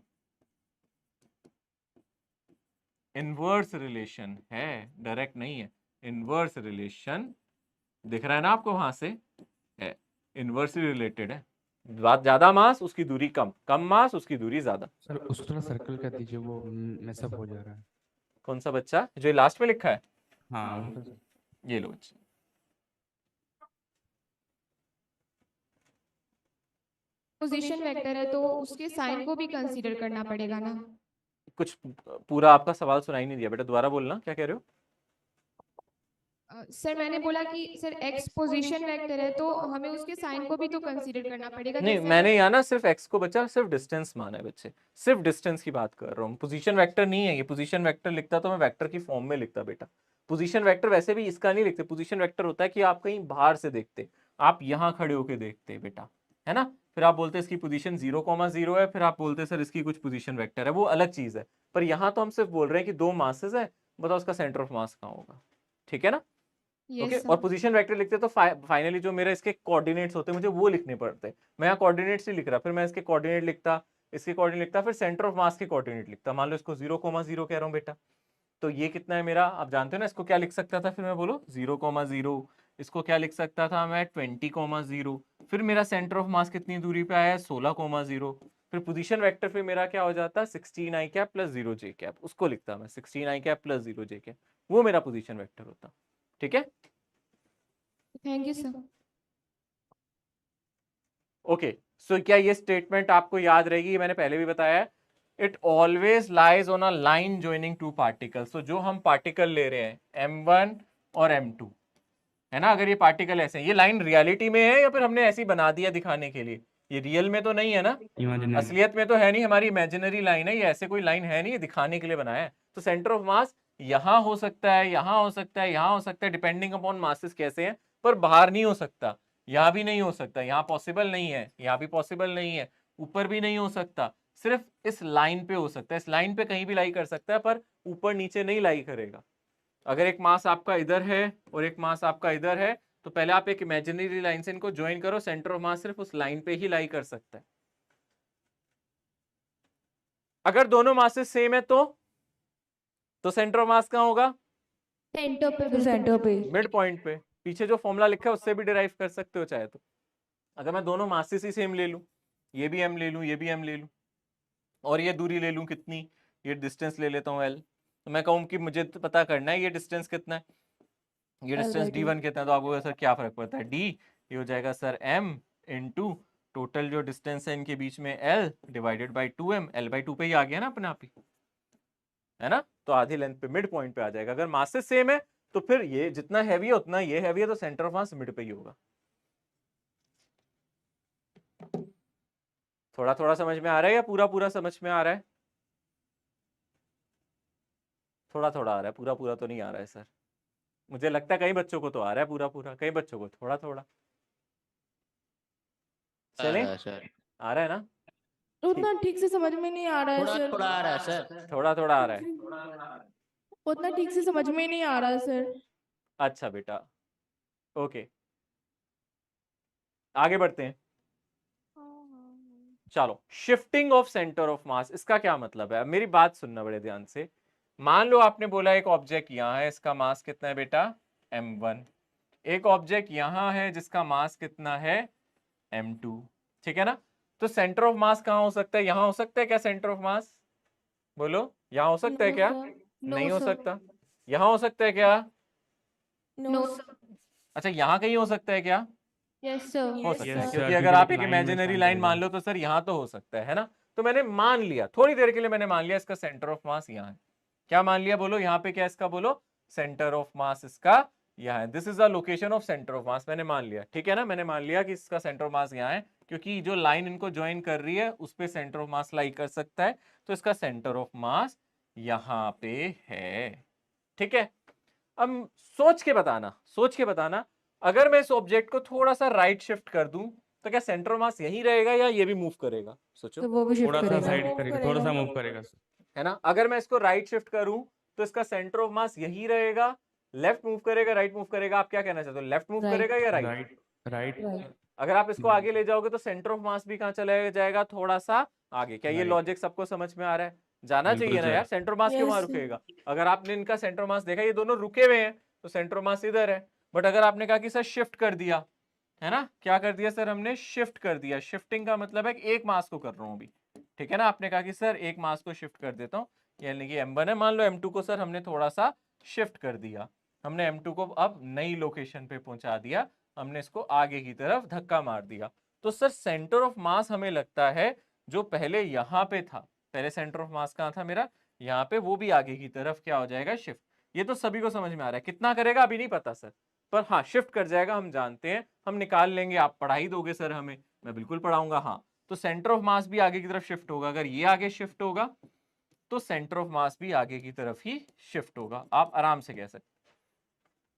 इनवर्स रिलेशन है, डायरेक्ट नहीं है, इनवर्स रिलेशन दिख रहा है ना आपको? वहां से है, इनवर्सली रिलेटेड है। ज्यादा मास उसकी दूरी कम, कम मास उसकी दूरी ज्यादा। सर उसको थोड़ा सर्कल कर दीजिए, वो मैसअप हो जा रहा है। कौन सा बच्चा जो लास्ट में लिखा है? हाँ ये लो बच्चा, पोजीशन वेक्टर है तो उसके साइन को भी कंसीडर करना पड़ेगा ना। कुछ पूरा आपका सवाल सुनाई नहीं दिया बेटा, दोबारा बोलना, क्या कह रहे हो? सर मैंने बोला कि सर x पोजीशन वेक्टर है तो हमें उसके साइन को भी तो कंसीडर करना पड़ेगा। नहीं, जैसे मैंने यहाँ ना सिर्फ x को बचा, सिर्फ डिस्टेंस माना है बच्चे, सिर्फ डिस्टेंस की बात कर रहा हूँ। पोजीशन वेक्टर नहीं है ये, पोजीशन वेक्टर लिखता तो मैं वेक्टर की फॉर्म में लिखता बेटा। पोजीशन वेक्टर वैसे भी इसका नहीं लिखते, पोजीशन वेक्टर होता है कि आप कहीं बाहर से देखते, आप यहाँ खड़े होके देखते बेटा, है ना। फिर आप बोलते इसकी पोजीशन 0,0 है, फिर आप बोलते सर इसकी कुछ पोजीशन वेक्टर है, वो अलग चीज है। पर यहाँ तो हम सिर्फ बोल रहे हैं कि दो मासेस है, बताओ उसका सेंटर ऑफ मास कहाँ होगा, ठीक है ना। ओके, और पोजीशन वेक्टर लिखते तो फाइनली जो मेरे इसके कोऑर्डिनेट्स होते मुझे वो लिखने पड़ते। मैं यहाँ कोऑर्डिनेट्स नहीं लिख रहा, फिर मैं इसके कोऑर्डिनेट लिखता, इसके कोऑर्डिनेट लिखता, फिर सेंटर ऑफ मास के कोऑर्डिनेट लिखता। मान लो इसको 0,0 कह रहा हूँ बेटा, तो ये कितना है मेरा, आप जानते हो ना। इसको क्या लिख सकता था फिर मैं, बोलो 0,0। इसको क्या लिख सकता था मैं, 20,0। फिर मेरा सेंटर ऑफ मास कितनी दूरी पे आया, 16,0। फिर पोजीशन वेक्टर फिर मेरा क्या हो जाता, 16i cap plus 0j cap, उसको लिखता मैं 16i cap plus 0j cap, वो मेरा पोजीशन वेक्टर होता। ठीक है, थैंक यू सर। ओके, सो क्या ये स्टेटमेंट आपको याद रहेगी? मैंने पहले भी बताया, it always lies on a line joining two particles. तो जो हम पार्टिकल ले रहे हैं m1 और m2, है ना, अगर ये पार्टिकल ऐसे हैं, ये लाइन रियलिटी में है या फिर हमने ऐसी बना दिया दिखाने के लिए? ये रियल में तो नहीं है ना, असलियत में तो है नहीं, हमारी इमेजिनरी लाइन है ये, ऐसे कोई लाइन है नहीं, ये दिखाने के लिए बनाया है। तो सेंटर ऑफ मास यहाँ हो सकता है, यहाँ हो सकता है, यहाँ हो सकता है, डिपेंडिंग अपॉन मासेस कैसे हैं, पर बाहर नहीं हो सकता, यहाँ भी नहीं हो सकता, यहाँ पॉसिबल नहीं है, यहाँ भी पॉसिबल नहीं है, ऊपर भी नहीं हो सकता, सिर्फ इस लाइन पे हो सकता है। इस लाइन पे कहीं भी लाई कर सकता है, पर ऊपर नीचे नहीं लाई करेगा। अगर एक मास आपका इधर है और एक मास आपका इधर है, तो पहले आप एक इमेजिनरी लाइन से इनको ज्वाइन करो, सेंटर ऑफ मास सिर्फ उस लाइन पे ही लाई कर सकता है। अगर दोनों मासेस सेम है तो सेंटर ऑफ मास कहाँ होगा? सेंटर पे मिड पॉइंट पे। पीछे जो फॉर्मूला लिखा है उससे भी डिराइव कर सकते हो चाहे तो। अगर मैं दोनों मासेस ही सेम ले लूं, ये भी m ले लूं, ये भी m ले लूं, और ये दूरी ले लूं कितनी, ये डिस्टेंस ले लेता हूं l, तो मैं कहूं कि मुझे तो पता करना है ये डिस्टेंस कितना है, ये डिस्टेंस d1 कितना है, तो आपको सर क्या फर्क पड़ता है, d, ये हो जाएगा सर m इंटू टोटल जो डिस्टेंस है इनके बीच में l divided by 2m, l/2 पे ही आ गया ना अपने आप ही, है ना। तो आधी लेंथ पे मिड पॉइंट पे आ जाएगा। अगर मासेस सेम है तो फिर ये जितना हैवी है उतना ये हैवी है, तो सेंटर ऑफ मास मिड पे ही होगा। थोड़ा थोड़ा समझ में आ रहा है या पूरा पूरा समझ में आ रहा है? थोड़ा थोड़ा आ रहा है, पूरा पूरा तो नहीं आ रहा है सर। मुझे लगता है कई बच्चों को तो आ रहा है पूरा पूरा, कई बच्चों को थोड़ा थोड़ा। चलें, आ रहा है ना? उतना ठीक से समझ में नहीं आ रहा है थोड़ा सर। थोड़ा आ रहा है सर। थोड़ा थोड़ा आ रहा है। उतना ठीक से समझ में नहीं आ रहा है सर। अच्छा बेटा, ओके, आगे बढ़ते हैं। चलो, शिफ्टिंग ऑफ सेंटर ऑफ मास, इसका क्या मतलब है? अब मेरी बात सुनना बड़े ध्यान से। मान लो आपने बोला एक ऑब्जेक्ट यहाँ है, इसका मास कितना है बेटा? m1। एक ऑब्जेक्ट यहाँ है जिसका मास कितना है? m2। ठीक है ना? तो सेंटर ऑफ मास कहाँ हो सकता है? यहाँ हो सकता है क्या सेंटर ऑफ मास? बोलो, यहाँ हो सकता है क्या? नहीं हो सकता। यहाँ हो सकता है क्या? No sir. अच्छा, यहाँ कहीं हो सकता है क्या? Yes sir. हो सकता है, Yes, क्योंकि sir, अगर क्योंकि आप एक एक line में इमेजिनरी stand लाइन मान करेगा। लो तो सर यहाँ तो हो सकता है ना? तो मैंने मान लिया, थोड़ी देर के लिए मैंने मान लिया इसका सेंटर ऑफ मास यहाँ है। क्या मान लिया? बोलो यहाँ पे क्या इसका, बोलो सेंटर ऑफ मास इसका यहाँ है। This is the location of centre of मास, मैंने मान लिया। ठीक है ना? मैंने मान लिया कि इसका सेंटर ऑफ मास यहाँ है, क्योंकि जो लाइन इनको ज्वाइन कर रही है उस पे सेंटर ऑफ मास लाई कर सकता है, तो इसका सेंटर ऑफ मास यहाँ पे है। ठीक है? अब सोच के बताना, सोच के बताना, अगर मैं इस ऑब्जेक्ट को थोड़ा सा राइट शिफ्ट कर दूं तो क्या सेंटर ऑफ मास यहीं रहेगा या ये भी मूव करेगा? सोचो। तो वो भी शिफ्ट थोड़ा सा करेगा। साइड करेगा, थोड़ा सा मूव करेगा सर। है ना? अगर मैं इसको राइट शिफ्ट करूं तो इसका सेंटर ऑफ मास यहीं रहेगा, लेफ्ट मूव करेगा, राइट मूव करेगा? आप क्या कहना चाहते हो, लेफ्ट मूव करेगा या राइट? राइट। अगर आप इसको आगे ले जाओगे तो सेंटर ऑफ मास भी कहाँ चला जाएगा? थोड़ा सा आगे। क्या ये Right. लॉजिक सबको समझ में आ रहा है? जाना बिल्कुल चाहिए ना सर। यार, सेंटर ऑफ मास क्यों वहां Yes, sir. रुकेगा? अगर आपने इनका सेंटर ऑफ मास देखा, ये दोनों रुके हुए हैं, तो सेंटर ऑफ मास इधर है। बट अगर आपने कहा कि सर शिफ्ट कर दिया, है ना? क्या कर दिया सर हमने? शिफ्ट कर दिया। शिफ्टिंग का मतलब है कि एक मास को कर रहा हूं अभी। ठीक है ना? आपने कहा कि सर एक मास को शिफ्ट कर देता हूँ, यानी कि m1 है, मान लो m2 को सर हमने थोड़ा सा शिफ्ट कर दिया। हमने m2 को अब नई लोकेशन पे पहुंचा दिया, हमने इसको आगे की तरफ धक्का मार दिया। तो सर सेंटर ऑफ मास हमें लगता है जो पहले यहाँ पे था, पहले सेंटर ऑफ मास कहाँ था मेरा? यहाँ पे, वो भी आगे की तरफ क्या हो जाएगा? शिफ्ट। ये तो सभी को समझ में आ रहा है। कितना करेगा अभी नहीं पता सर, पर हाँ शिफ्ट कर जाएगा, हम जानते हैं, हम निकाल लेंगे। आप पढ़ा ही दोगे सर हमें? मैं बिल्कुल पढ़ाऊंगा। हाँ, तो सेंटर ऑफ मास भी आगे की तरफ शिफ्ट होगा। अगर ये आगे शिफ्ट होगा तो सेंटर ऑफ मास भी आगे की तरफ ही शिफ्ट होगा, आप आराम से कह सकते।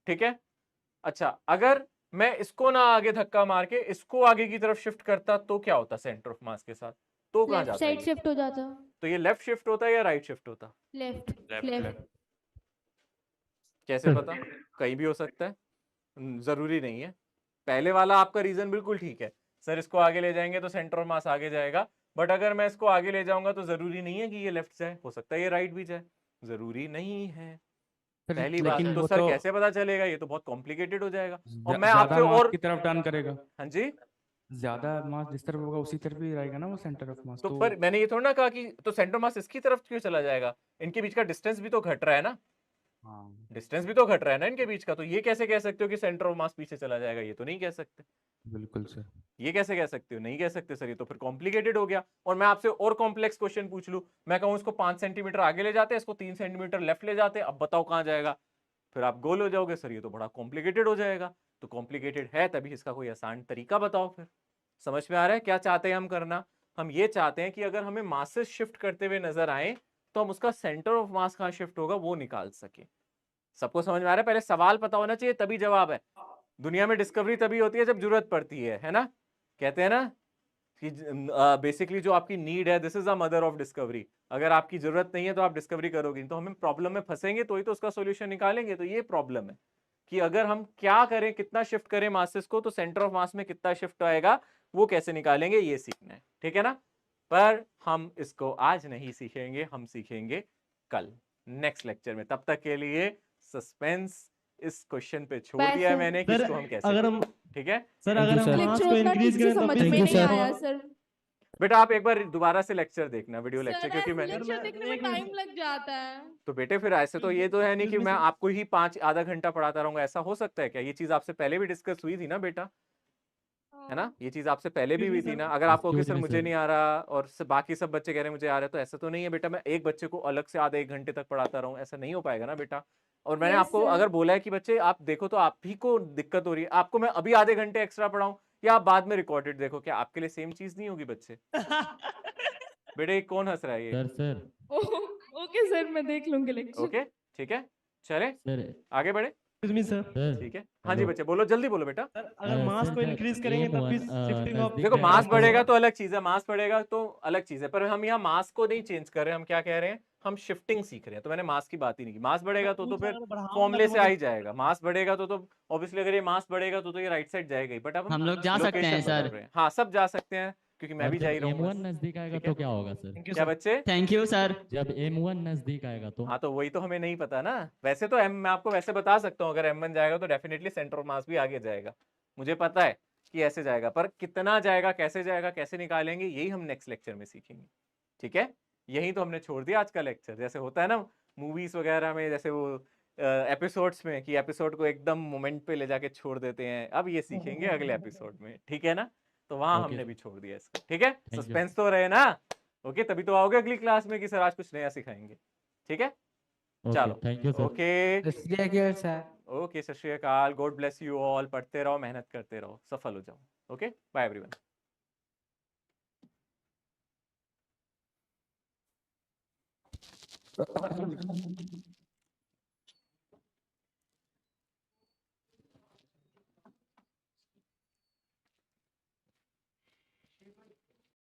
ठीक है? अच्छा, अगर मैं इसको ना आगे धक्का मार के इसको आगे की तरफ शिफ्ट करता तो क्या होता सेंटर ऑफ मास के साथ? तो कहाँ लेफ्ट जाता साइड ये? शिफ्ट हो जाता। तो ये लेफ्ट शिफ्ट होता है या राइट शिफ्ट होता? लेफ्ट। लेफ्ट। कैसे पता? कहीं भी हो सकता है, जरूरी नहीं है। पहले वाला आपका रीजन बिल्कुल ठीक है, सर इसको आगे ले जाएंगे तो सेंटर ऑफ मास आगे जाएगा। बट अगर मैं इसको आगे ले जाऊंगा तो जरूरी नहीं है कि ये लेफ्ट जाए, हो सकता है ये राइट भी जाए, जरूरी नहीं है। पहली बात लेकिन तो वो सर तो कैसे पता चलेगा? ये तो बहुत कॉम्प्लिकेटेड हो जाएगा। और मैं ज्यादा आपसे मास और की तरफ टर्न करेगा। हाँ जी, ज्यादा मास जिस तरफ होगा उसी तरफ ही रहेगा ना वो सेंटर ऑफ मास। तो पर मैंने ये थोड़ा ना कहा कि तो सेंटर मास इसकी तरफ क्यों चला जाएगा? इनके बीच का डिस्टेंस भी तो घट रहा है ना, हाँ डिस्टेंस भी तो घट रहा है ना इनके बीच का। तो ये कैसे कह सकते हो कि सेंटर ऑफ मास पीछे चला जाएगा? ये तो नहीं कह सकते। बिल्कुल सर। ये कैसे कह सकते हो? नहीं कह सकते सर, ये तो फिर कॉम्प्लिकेटेड हो गया। और मैं आपसे और कॉम्प्लेक्स क्वेश्चन पूछ लूं, मैं कहूं इसको 5 सेंटीमीटर आगे ले जाते हैं, इसको 3 सेंटीमीटर लेफ्ट ले जाते हैं, अब बताओ कहां जाएगा? फिर आप गोल हो जाओगे, सर ये तो बड़ा कॉम्प्लिकेटेड हो जाएगा। तो कॉम्प्लिकेटेड है तभी इसका कोई आसान तरीका बताओ। फिर समझ में आ रहा है क्या चाहते हैं हम करना? हम ये चाहते हैं कि अगर हमें मासेस शिफ्ट करते हुए नजर आए तो हम उसका सेंटर ऑफ मास कहां शिफ्ट होगा वो निकाल सके। सबको समझ में आ रहा है? पहले सवाल पता होना चाहिए तभी जवाब है। दुनिया में डिस्कवरी तभी होती है जब जरूरत पड़ती है ना? कहते हैं ना कि बेसिकली जो आपकी नीड है, this is the mother of discovery. अगर आपकी जरूरत नहीं है तो आप डिस्कवरी करोगे, तो हमें प्रॉब्लम में फंसेंगे तो ही तो उसका सॉल्यूशन निकालेंगे। तो ये प्रॉब्लम है कि अगर हम क्या करें, कितना शिफ्ट करें मासेस को, तो सेंटर ऑफ मास में कितना शिफ्ट आएगा वो कैसे निकालेंगे, ये सीखना है। ठीक है ना? पर हम इसको आज नहीं सीखेंगे, हम सीखेंगे कल नेक्स्ट लेक्चर में। तब तक के लिए सस्पेंस इस क्वेश्चन पे छोड़ दिया है मैंने कि इसको हम कैसे अगर करें। हम ठीक है सर अगर हम मास को इंक्रीज करें तो समझ में नहीं आया सर। बेटा आप एक बार दोबारा से लेक्चर देखना, वीडियो लेक्चर, क्योंकि मैंने लेक्चर देखने में टाइम लग जाता है। तो बेटे फिर ऐसे तो ये तो है नहीं कि मैं आपको ही आधा घंटा पढ़ाता रहूंगा, ऐसा हो सकता है क्या? ये चीज आपसे पहले भी डिस्कस हुई थी ना बेटा, है ना? ये चीज आपसे पहले भी हुई थी ना। अगर आपको कि सर मुझे नहीं आ रहा और बाकी सब बच्चे कह रहे हैं मुझे आ रहा है, तो ऐसा तो नहीं है बेटा मैं एक बच्चे को अलग से आधे 1 घंटे तक पढ़ाता रहूं, ऐसा नहीं हो पाएगा ना बेटा। और मैंने आपको अगर बोला है कि बच्चे आप देखो तो आप ही को दिक्कत हो रही है, आपको मैं अभी आधे घंटे एक्स्ट्रा पढ़ाऊं या आप बाद में रिकॉर्डेड देखो, क्या आपके लिए सेम चीज नहीं होगी बच्चे? बेटे कौन हंस रहा है ये? ओके सर, मैं देख लूंगी लेक्चर। ओके ठीक है, चले सर आगे बढ़े। सर ठीक है, हाँ जी बच्चे बोलो, जल्दी बोलो बेटा। अगर मास को इंक्रीज करेंगे तब भी शिफ्टिंग ऑफ देखो मास बढ़ेगा तो अलग चीज है, मास बढ़ेगा तो अलग चीज है, पर हम यहाँ मास को नहीं चेंज कर रहे हैं, हम क्या कह रहे हैं, हम शिफ्टिंग सीख रहे हैं। तो मैंने मास की बात ही नहीं की। मास बढ़ेगा तो फिर फॉर्मूले से आ ही जाएगा। मास बढ़ेगा तो ऑब्वियसली अगर ये मास बढ़ेगा तो ये राइट साइड जाएगा ही, बट अब हम लोग जा सकते हैं लोकेशन बदल सर। रहे हैं। हाँ सब जा सकते हैं, क्योंकि मैं भी जा ही रहा हूँ। नजदीक आएगा ठीक है? तो क्या होगा सर? क्या बच्चे? Thank you sir. जब M1 नजदीक आएगा तो हाँ तो वही तो हमें नहीं पता ना। वैसे तो मैं आपको वैसे बता सकता हूँ, अगर M1 जाएगा तो डेफिनेटली सेंटर ऑफ मास भी आगे जाएगा, मुझे पता है कि ऐसे जाएगा, पर कितना जाएगा, कैसे निकालेंगे, यही हम नेक्स्ट लेक्चर में सीखेंगे। ठीक है, यही तो हमने छोड़ दिया आज का लेक्चर। जैसे होता है ना मूवीज वगैरह में, जैसे वो एपिसोड्स में, कि एपिसोड को एकदम मोमेंट पे ले जाके छोड़ देते हैं, अब ये सीखेंगे अगले एपिसोड में। ठीक है ना, तो वहां हमने भी छोड़ दिया इसको। ठीक है, सस्पेंस तो रहे ना। ओके, तभी तो आओगे अगली क्लास में कि सर आज कुछ नया सिखाएंगे। ठीक है, चलो thank you sir. Okay okay, सत श्री अकाल, गॉड ब्लेस यू ऑल। पढ़ते रहो, मेहनत करते रहो, सफल हो जाओ। Okay, bye everyone.